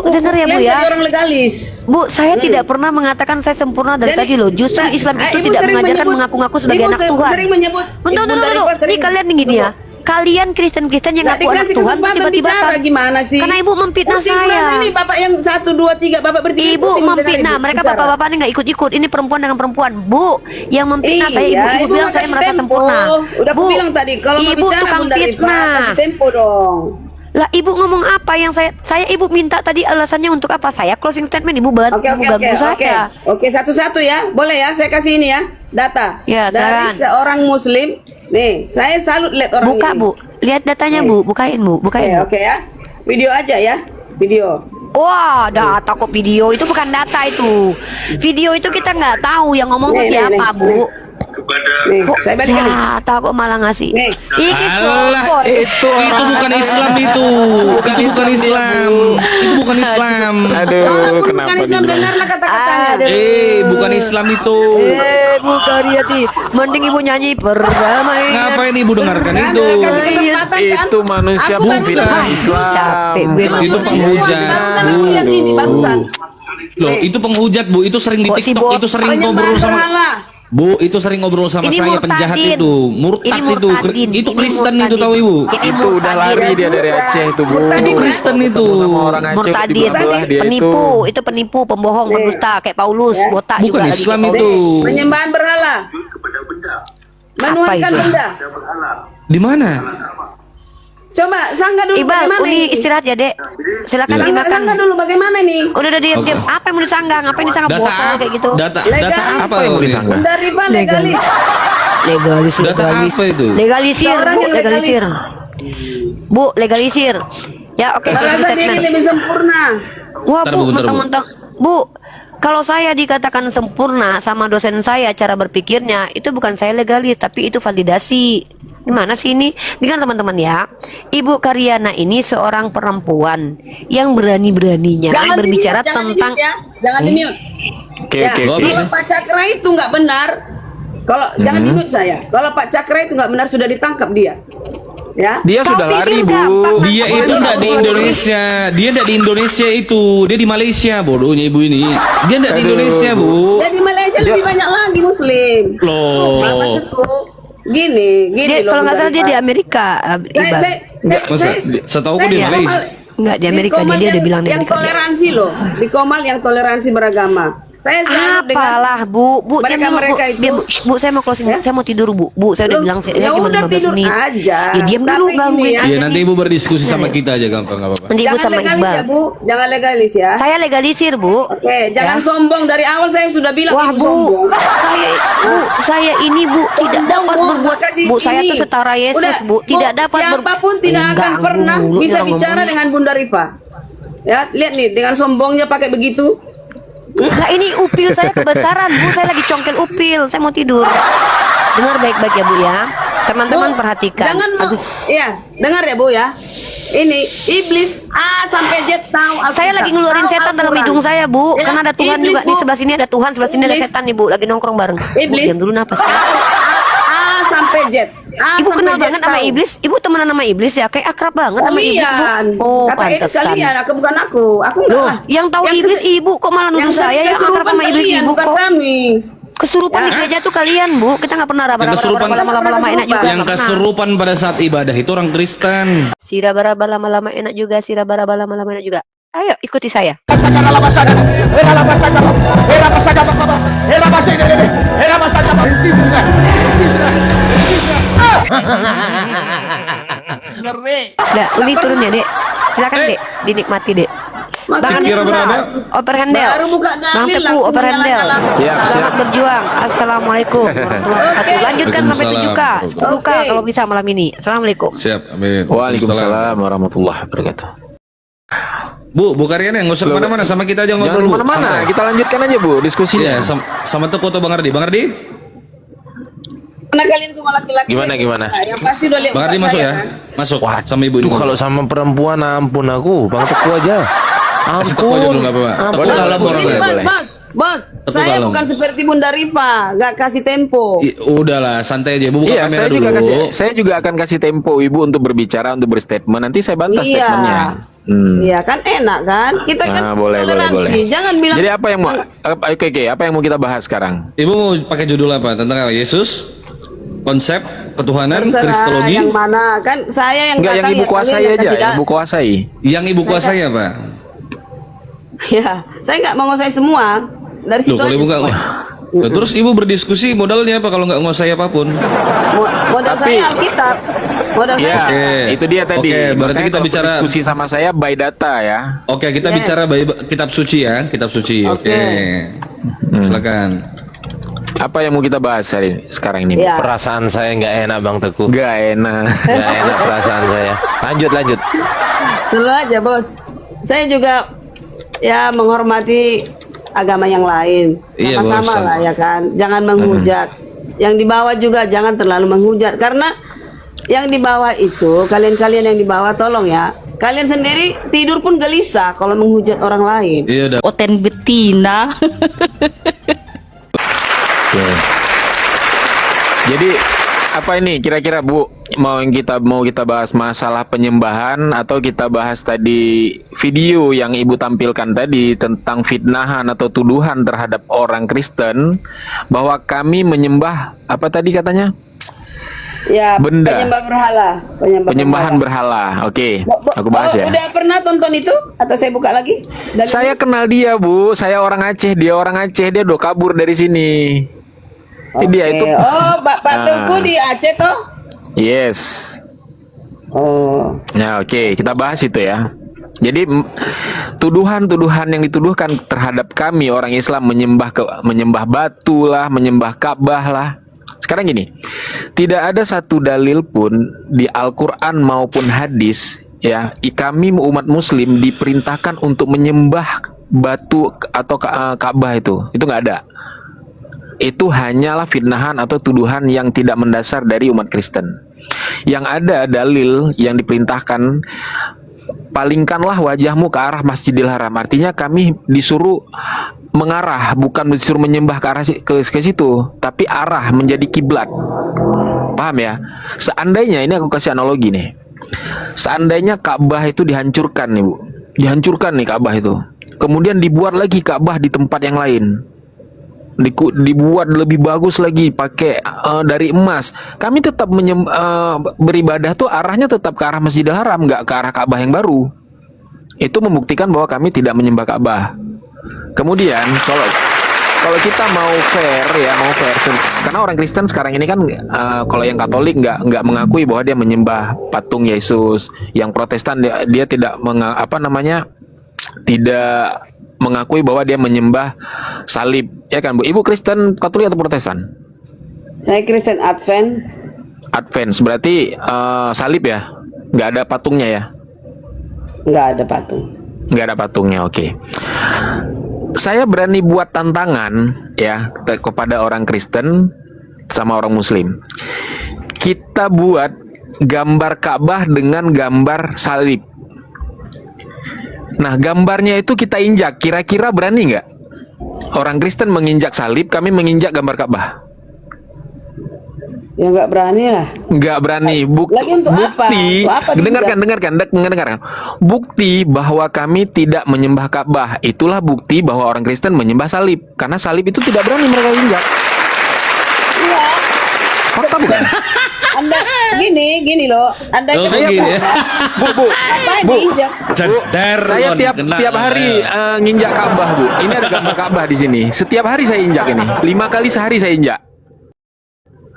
Speaker 6: dengar ya Bu
Speaker 8: klaim
Speaker 6: ya.
Speaker 8: jadi orang legalis.
Speaker 6: Bu, saya tidak pernah mengatakan saya sempurna dari
Speaker 8: Jadi,
Speaker 6: tadi loh. Justru Islam itu
Speaker 8: ibu
Speaker 6: tidak
Speaker 8: sering
Speaker 6: mengajarkan
Speaker 8: menyebut-
Speaker 6: mengaku-ngaku sebagai
Speaker 8: ibu
Speaker 6: anak Tuhan.
Speaker 8: sering menyebut
Speaker 6: Untuk,
Speaker 8: Bunda Rifa
Speaker 6: Nih
Speaker 8: sering-
Speaker 6: kalian nih gini ya. Kalian Kristen-Kristen yang
Speaker 8: Nggak
Speaker 6: ngaku anak
Speaker 8: dikasih
Speaker 6: Tuhan
Speaker 8: kesempatan
Speaker 6: tiba-tiba
Speaker 8: bicara
Speaker 6: kan?
Speaker 8: gimana sih?
Speaker 6: Karena ibu memfitnah
Speaker 8: Pusing
Speaker 6: saya.
Speaker 8: berasa ini bapak yang 1, 2, 3 bapak bertiga.
Speaker 6: Ibu
Speaker 8: pusing mendengar
Speaker 6: memfitnah,
Speaker 8: ibu
Speaker 6: mereka
Speaker 8: bicara.
Speaker 6: bapak-bapak ini nggak ikut-ikut. Ini perempuan dengan perempuan. Bu, yang memfitnah saya
Speaker 8: Iya,
Speaker 6: ibu bilang
Speaker 8: nggak
Speaker 6: saya
Speaker 8: kasih
Speaker 6: merasa
Speaker 8: tempo.
Speaker 6: sempurna.
Speaker 8: Udah aku
Speaker 6: Bu,
Speaker 8: bilang tadi kalau mau
Speaker 6: ibu
Speaker 8: bicara
Speaker 6: tukang
Speaker 8: Bunda Rifa,
Speaker 6: fitnah.
Speaker 8: kasih tempo dong.
Speaker 6: Lah ibu ngomong apa yang saya ibu minta tadi alasannya untuk apa? Saya closing statement ibu bantu
Speaker 8: Oke,
Speaker 6: ganggu saya.
Speaker 8: Oke, satu-satu ya. Boleh ya, saya kasih ini ya. Data.
Speaker 6: Ya,
Speaker 8: dari
Speaker 6: silakan.
Speaker 8: seorang muslim. Nih, saya salut lihat orang
Speaker 6: Buka
Speaker 8: ini.
Speaker 6: Bu, lihat datanya Bu, bukain Bu, bukain.
Speaker 8: Oke, oke ya. Video aja ya. Video.
Speaker 6: Wah, data kok video itu bukan data itu. Video itu kita nggak tahu yang ngomong tuh
Speaker 8: Nih, nih,
Speaker 6: siapa
Speaker 8: nih,
Speaker 6: Bu.
Speaker 8: Nih, saya balikin nih.
Speaker 6: Data kok malah ngasih.
Speaker 8: Nih.
Speaker 6: Iki
Speaker 5: Alah,
Speaker 6: sopor.
Speaker 5: itu bukan Islam itu. Itu bukan Islam. Itu bukan Islam.
Speaker 3: Aduh,
Speaker 8: Walaupun
Speaker 3: kenapa
Speaker 8: bukan Islam,
Speaker 3: dibilang?
Speaker 8: dengarlah kata-katanya.
Speaker 6: Aduh.
Speaker 5: Bukan Islam itu.
Speaker 6: Bu Karyati, mending ibu nyanyi perdamaian.
Speaker 5: Ngapain ibu dengarkan
Speaker 8: Kan,
Speaker 5: itu?
Speaker 8: kasih kesempatan, kan?
Speaker 3: Itu manusia
Speaker 8: Aku baru
Speaker 3: pembina
Speaker 8: dengar.
Speaker 3: Islam.
Speaker 6: Capek gue
Speaker 5: Itu
Speaker 6: nonton.
Speaker 5: penghujat.
Speaker 8: Barusan aku lihat ini, barusan.
Speaker 5: Loh, itu penghujat Bu. Itu sering di
Speaker 6: Kok si
Speaker 5: TikTok.
Speaker 6: Bob?
Speaker 5: Itu sering
Speaker 8: Penyembahan
Speaker 5: ngobrol sama.
Speaker 8: berhala.
Speaker 5: Bu, itu sering ngobrol sama
Speaker 6: Ini
Speaker 5: saya penjahat
Speaker 6: murtadin.
Speaker 5: itu. Murtad
Speaker 6: Ini
Speaker 5: itu.
Speaker 6: murtadin.
Speaker 5: Itu
Speaker 6: Ini
Speaker 5: Kristen
Speaker 6: murtadin.
Speaker 5: itu tahu Ibu.
Speaker 6: Ini
Speaker 3: Itu udah
Speaker 6: murtadin.
Speaker 3: lari dia dari Aceh itu Bu.
Speaker 5: Itu Kristen itu.
Speaker 3: Ketemu sama orang Aceh
Speaker 6: Murtadin,
Speaker 3: dibelah dia
Speaker 6: penipu, itu penipu, pembohong, pendusta kayak Paulus, botak
Speaker 5: Bukan
Speaker 6: juga
Speaker 5: Islam
Speaker 6: lagi.
Speaker 5: itu.
Speaker 8: Penyembahan berhala. Menuhankan
Speaker 6: itu?
Speaker 8: benda.
Speaker 5: Di mana?
Speaker 8: Coba sangga dulu
Speaker 6: Iqbal,
Speaker 8: bagaimana
Speaker 6: Uni
Speaker 8: ini?
Speaker 6: istirahat ya dek. Silakan
Speaker 8: Sangga,
Speaker 6: dimakan.
Speaker 8: sangga dulu bagaimana nih?
Speaker 6: Udah diam-diam.
Speaker 5: Oke.
Speaker 6: Apa yang mau disanggah? Ngapain disanggah
Speaker 5: Data
Speaker 6: botol
Speaker 5: apa?
Speaker 6: kayak gitu?
Speaker 5: Data
Speaker 8: Legal.
Speaker 5: apa
Speaker 3: yang mau
Speaker 5: ini?
Speaker 3: disanggah?
Speaker 8: Bunda Rifa legalis.
Speaker 6: Legalis,
Speaker 5: Data apa itu?
Speaker 6: Legalisir,
Speaker 8: Seorang
Speaker 6: Bu,
Speaker 8: yang
Speaker 6: legalisir. Bu, legalisir. Ya, oke, closing
Speaker 8: Merasa diri
Speaker 6: statement.
Speaker 8: lebih sempurna.
Speaker 6: Wah,
Speaker 5: Bentar,
Speaker 6: Bu,
Speaker 5: Bu, bentar, Bu.
Speaker 6: mentang-mentang. Bu, kalau saya dikatakan sempurna sama dosen saya cara berpikirnya, itu bukan saya legalis, tapi itu validasi. Gimana sih ini? Dengar teman-teman ya. Ibu Karyana ini seorang perempuan yang berani-beraninya
Speaker 8: Jangan
Speaker 6: berbicara
Speaker 8: di-mute, jangan
Speaker 6: tentang
Speaker 8: di-mute ya. Jangan di-mute.
Speaker 3: Oke,
Speaker 8: Ya,
Speaker 3: oke,
Speaker 5: Nggak
Speaker 3: oke.
Speaker 5: bisa.
Speaker 8: kalau Pak Cakra itu nggak benar, kalau jangan di-mute saya. Kalau Pak Cakra itu nggak benar sudah ditangkap dia. Ya.
Speaker 3: Dia sudah
Speaker 6: Kau
Speaker 3: lari
Speaker 6: pikir
Speaker 3: Bu.
Speaker 6: gampang,
Speaker 5: Dia itu enggak di Indonesia. Dia enggak di Indonesia itu. Dia di Malaysia bodohnya ibu ini. Dia enggak di
Speaker 3: Aduh,
Speaker 5: Indonesia, Bu.
Speaker 8: Ya di Malaysia lebih banyak lagi Muslim.
Speaker 5: Loh.
Speaker 8: Maksudku gini
Speaker 6: dia,
Speaker 8: loh.
Speaker 6: kalau nggak salah dia di
Speaker 8: Bunda
Speaker 6: Amerika,
Speaker 8: Rifa.
Speaker 6: Iqbal.
Speaker 5: Enggak, masa? Setahu aku
Speaker 8: saya
Speaker 5: di
Speaker 8: di
Speaker 5: Malaysia.
Speaker 8: Komal-
Speaker 6: Enggak, di Amerika
Speaker 8: Komal
Speaker 6: dia udah bilang di
Speaker 8: yang
Speaker 6: Amerika.
Speaker 8: toleransi loh. Di Komal yang toleransi beragama. Saya selalu dengan
Speaker 6: Apalah Bu, diam dulu,
Speaker 8: mereka itu.
Speaker 6: Biar, Bu, saya mau closing,
Speaker 8: Ya?
Speaker 6: saya mau tidur Bu, saya udah
Speaker 8: Lu-
Speaker 6: bilang saya
Speaker 8: ya
Speaker 6: cuma
Speaker 8: udah
Speaker 6: 15
Speaker 8: tidur
Speaker 6: menit.
Speaker 8: aja.
Speaker 6: Ya diam
Speaker 8: Tapi
Speaker 6: dulu
Speaker 8: gini
Speaker 6: gangguin
Speaker 8: ya.
Speaker 6: aja
Speaker 5: Iya, nanti
Speaker 6: nih.
Speaker 5: Ibu berdiskusi sama kita aja gampang enggak apa-apa.
Speaker 6: Nanti Ibu
Speaker 8: Jangan
Speaker 6: sama
Speaker 8: legalis
Speaker 6: Iqbal.
Speaker 8: ya Bu, jangan legalis ya.
Speaker 6: Saya legalisir Bu.
Speaker 8: Oke, jangan
Speaker 6: Ya.
Speaker 8: sombong dari awal saya sudah bilang
Speaker 6: Wah
Speaker 8: ibu
Speaker 6: Bu,
Speaker 8: sombong.
Speaker 6: saya ini Bu tidak
Speaker 8: Sombong,
Speaker 6: dapat
Speaker 8: Bu,
Speaker 6: berbuat.
Speaker 8: kasih
Speaker 6: Bu, saya
Speaker 8: ini.
Speaker 6: tuh setara Yesus
Speaker 8: Udah,
Speaker 6: Bu, tidak dapat
Speaker 8: siapapun tidak akan
Speaker 6: Ganggu
Speaker 8: pernah
Speaker 6: mulu
Speaker 8: bisa
Speaker 6: dia
Speaker 8: bicara
Speaker 6: ngomongnya.
Speaker 8: dengan Bunda Rifa. Ya, lihat nih dengan sombongnya pakai begitu.
Speaker 6: Lah ini upil saya kebesaran Bu, saya lagi congkel upil, saya mau tidur. Dengar baik-baik ya Bu ya. Teman-teman
Speaker 8: Bu,
Speaker 6: perhatikan.
Speaker 8: Jangan mau,
Speaker 6: Aduh,
Speaker 8: ya, dengar ya Bu ya. Ini iblis A sampai Z tahu Alkitab,
Speaker 6: saya lagi ngeluarin
Speaker 8: tahu
Speaker 6: setan dalam
Speaker 8: Al-Quran.
Speaker 6: hidung saya Bu,
Speaker 8: Ya,
Speaker 6: karena ada Tuhan
Speaker 8: iblis,
Speaker 6: juga nih,
Speaker 8: Bu.
Speaker 6: sebelah sini ada Tuhan, sebelah sini ada
Speaker 8: Iblis.
Speaker 6: setan nih Bu, lagi nongkrong bareng. Bu,
Speaker 8: Iblis.
Speaker 6: diam dulu napas.
Speaker 8: A sampai Z. A
Speaker 6: Ibu
Speaker 8: sampai
Speaker 6: kenal
Speaker 8: Z
Speaker 6: banget sama
Speaker 8: tahu.
Speaker 6: iblis? Ibu temenan sama iblis ya? Kayak akrab banget sama iblis
Speaker 8: Kalian.
Speaker 6: Bu. Oh,
Speaker 8: Kata Elis
Speaker 6: pantesan.
Speaker 8: kalian, aku bukan aku. Aku enggak
Speaker 6: Loh,
Speaker 8: lah.
Speaker 6: yang tahu iblis ibu kok malah nuduh
Speaker 8: yang
Speaker 6: saya yang akrab
Speaker 8: kesurupan
Speaker 6: sama iblis
Speaker 8: kalian,
Speaker 6: ibu
Speaker 8: bukan
Speaker 6: kok.
Speaker 8: kami.
Speaker 6: Kesurupan di gereja tuh kalian, Bu. Kita nggak pernah
Speaker 5: Yang kesurupan
Speaker 6: lama-lama enak juga.
Speaker 5: yang
Speaker 6: nggak pernah.
Speaker 5: kesurupan pada saat ibadah itu orang Kristen.
Speaker 6: Si raba-raba lama-lama enak juga, si raba-raba lama-lama enak juga. Ayo ikuti saya. Udah, Uli turun ya, Dek. Silakan, Dek. Dinikmati, Dek. Bang
Speaker 8: Maksudnya
Speaker 5: Kira berapa?
Speaker 6: Oper handel.
Speaker 8: Baru buka
Speaker 6: Bang
Speaker 8: dalil
Speaker 6: Teguh
Speaker 8: langsung
Speaker 6: oper handel.
Speaker 8: menyalahkan.
Speaker 3: Siap,
Speaker 6: Selamat
Speaker 3: siap.
Speaker 6: berjuang. Assalamualaikum warahmatullahi wabarakatuh. Lanjutkan sampai
Speaker 5: Waalaikumsalam.
Speaker 6: 7K, 10K
Speaker 8: Oke.
Speaker 6: kalau bisa malam ini. Assalamualaikum.
Speaker 5: Siap, amin.
Speaker 3: Waalaikumsalam warahmatullahi wabarakatuh.
Speaker 5: Bu Karyana nggak usah kemana-mana, sama kita aja
Speaker 3: Jangan
Speaker 5: ngobrol. Bu.
Speaker 3: kemana-mana,
Speaker 5: Santai.
Speaker 3: kita lanjutkan aja Bu diskusinya.
Speaker 5: Iya, sama Teko atau Bang Ardi. Bang Ardi?
Speaker 8: Karena kalian semua laki-laki.
Speaker 1: Gimana,
Speaker 8: saya-
Speaker 1: gimana?
Speaker 8: Nah, yang pasti udah lihat
Speaker 5: Bang Ardi
Speaker 8: muka
Speaker 5: masuk
Speaker 8: saya,
Speaker 5: ya?
Speaker 8: kan?
Speaker 5: Masuk. Sama ibu ini.
Speaker 1: Tuh kalau sama perempuan ampun aku, Bang Teguh aja.
Speaker 5: Kasih Teko aja dulu nggak apa-apa.
Speaker 1: Ampun.
Speaker 5: Teko dalam orang
Speaker 8: Ini
Speaker 5: ya.
Speaker 8: bos,
Speaker 3: boleh.
Speaker 8: bos,
Speaker 5: Teguh
Speaker 8: saya
Speaker 5: kalem.
Speaker 8: bukan seperti Bunda Rifa, gak kasih tempo.
Speaker 5: Udahlah, santai aja. Bu buka
Speaker 3: Iya,
Speaker 5: kamera
Speaker 3: saya
Speaker 5: dulu.
Speaker 3: juga saya juga akan kasih tempo Ibu untuk berbicara, untuk berstatement. Nanti saya bantah
Speaker 8: Iya.
Speaker 3: statementnya.
Speaker 8: Iya kan enak kan? Kita kan
Speaker 3: Nah, boleh,
Speaker 8: toleransi.
Speaker 3: boleh.
Speaker 8: Jangan bilang.
Speaker 3: Jadi apa yang mau oke, apa yang mau kita bahas sekarang?
Speaker 5: Ibu mau pakai judul apa? Tentang apa? Yesus? Konsep ketuhanan,
Speaker 8: Terserah
Speaker 5: kristologi?
Speaker 8: yang mana kan saya yang
Speaker 3: Enggak, yang
Speaker 8: datang
Speaker 3: Ibu
Speaker 8: ya,
Speaker 3: kuasai
Speaker 8: kalian
Speaker 3: aja,
Speaker 8: kasih
Speaker 3: yang Ibu kuasai.
Speaker 5: Yang ibu kuasai apa?
Speaker 8: Ya, saya nggak mau nguasai semua dari situ
Speaker 5: Loh, kalau
Speaker 8: aja
Speaker 5: ibu nggak
Speaker 8: semua.
Speaker 5: Loh, terus ibu berdiskusi modalnya apa kalau nggak nguasai apapun?
Speaker 8: Modal
Speaker 3: Tapi-
Speaker 8: saya Alkitab. Modal saya.
Speaker 3: Ya,
Speaker 5: Oke.
Speaker 3: itu dia tadi.
Speaker 5: Oke, berarti
Speaker 3: Makanya
Speaker 5: kita
Speaker 3: kalau
Speaker 5: bicara-
Speaker 3: diskusi sama saya by data ya.
Speaker 5: Oke, kita
Speaker 8: Yes.
Speaker 5: bicara kitab suci ya, kitab suci. Oke.
Speaker 8: Oke.
Speaker 5: Silakan.
Speaker 3: Apa yang mau kita bahas hari sekarang ini? Bu?
Speaker 8: Ya.
Speaker 1: Perasaan saya nggak enak, Bang Teguh.
Speaker 3: Gak enak.
Speaker 1: Nggak enak perasaan saya. Lanjut.
Speaker 8: Selalu aja bos. Saya juga ya menghormati agama yang lain.
Speaker 5: Iya,
Speaker 8: Sama-sama
Speaker 5: Bos.
Speaker 8: lah ya kan. Jangan menghujat. Yang di bawah juga jangan terlalu menghujat karena yang di bawah itu kalian-kalian yang di bawah tolong ya. Kalian sendiri tidur pun gelisah kalau menghujat orang lain.
Speaker 5: Iya udah.
Speaker 9: Oten betina.
Speaker 3: Oke. Jadi apa ini kira-kira Bu mau kita bahas masalah penyembahan atau kita bahas tadi video yang Ibu tampilkan tadi tentang fitnahan atau tuduhan terhadap orang Kristen bahwa kami menyembah apa tadi katanya?
Speaker 8: Ya,
Speaker 3: Benda.
Speaker 8: penyembah berhala,
Speaker 3: Penyembahan berhala. Oke, aku bahas ya.
Speaker 8: Udah pernah tonton itu atau saya buka lagi? Dan
Speaker 3: Saya kenal dia, Bu. Saya orang Aceh, dia orang Aceh. Dia udah kabur dari sini. Dia itu.
Speaker 8: Oh, Pak
Speaker 3: Nah.
Speaker 8: Teguh di Aceh toh?
Speaker 3: Yes.
Speaker 8: Oh.
Speaker 3: Nah, oke, kita bahas itu ya. Jadi tuduhan-tuduhan yang dituduhkan terhadap kami orang Islam menyembah batu lah, menyembah Ka'bah lah. Sekarang gini, tidak ada satu dalil pun di Al-Qur'an maupun hadis ya, kami umat muslim diperintahkan untuk menyembah batu atau Ka'bah itu nggak ada. Itu hanyalah fitnahan atau tuduhan yang tidak mendasar dari umat Kristen. Yang ada dalil yang diperintahkan, palingkanlah wajahmu ke arah Masjidil Haram. Artinya kami disuruh mengarah, bukan disuruh menyembah ke arah ke situ, tapi arah menjadi kiblat. Paham ya? Seandainya, ini aku kasih analogi nih. Seandainya Ka'bah itu dihancurkan nih, Bu. Dihancurkan nih Ka'bah itu. Kemudian dibuat lagi Ka'bah di tempat yang lain. Dibuat lebih bagus lagi pakai dari emas. Kami tetap beribadah tuh arahnya tetap ke arah Masjidil Haram, nggak ke arah Ka'bah yang baru. Itu membuktikan bahwa kami tidak menyembah Ka'bah. Kemudian kalau kita mau fair ya, karena orang Kristen sekarang ini kan kalau yang Katolik nggak mengakui bahwa dia menyembah patung Yesus. Yang Protestan dia tidak tidak mengakui bahwa dia menyembah salib, ya kan Bu? Ibu Kristen Katolik atau Protestan?
Speaker 8: Saya Kristen Advent.
Speaker 3: Advent, berarti salib ya? Nggak ada patungnya ya?
Speaker 8: Nggak ada patung.
Speaker 3: Nggak ada patungnya, oke. Saya berani buat tantangan ya kepada orang Kristen sama orang Muslim. Kita buat gambar Ka'bah dengan gambar salib. Nah, gambarnya itu kita injak. Kira-kira berani nggak? Orang Kristen menginjak salib, kami menginjak gambar Ka'bah.
Speaker 8: Ya nggak berani lah.
Speaker 3: Nggak berani. Bukti,
Speaker 8: Lagi untuk apa? Untuk apa
Speaker 3: dengarkan. Bukti bahwa kami tidak menyembah Ka'bah. Itulah bukti bahwa orang Kristen menyembah salib. Karena salib itu tidak berani mereka injak.
Speaker 8: Iya.
Speaker 3: Fakta bukan?
Speaker 8: Anda gini loh. Anda
Speaker 5: Oh,
Speaker 8: kan
Speaker 5: begini ya.
Speaker 8: apa yang
Speaker 3: Bu.
Speaker 8: diinjak?
Speaker 5: Cadar,
Speaker 3: Saya
Speaker 5: Ron. Kena
Speaker 3: tiap
Speaker 5: lah.
Speaker 3: hari nginjak Ka'bah, Bu. Ini ada gambar Ka'bah di sini. Setiap hari saya injak ini. 5 kali sehari saya injak.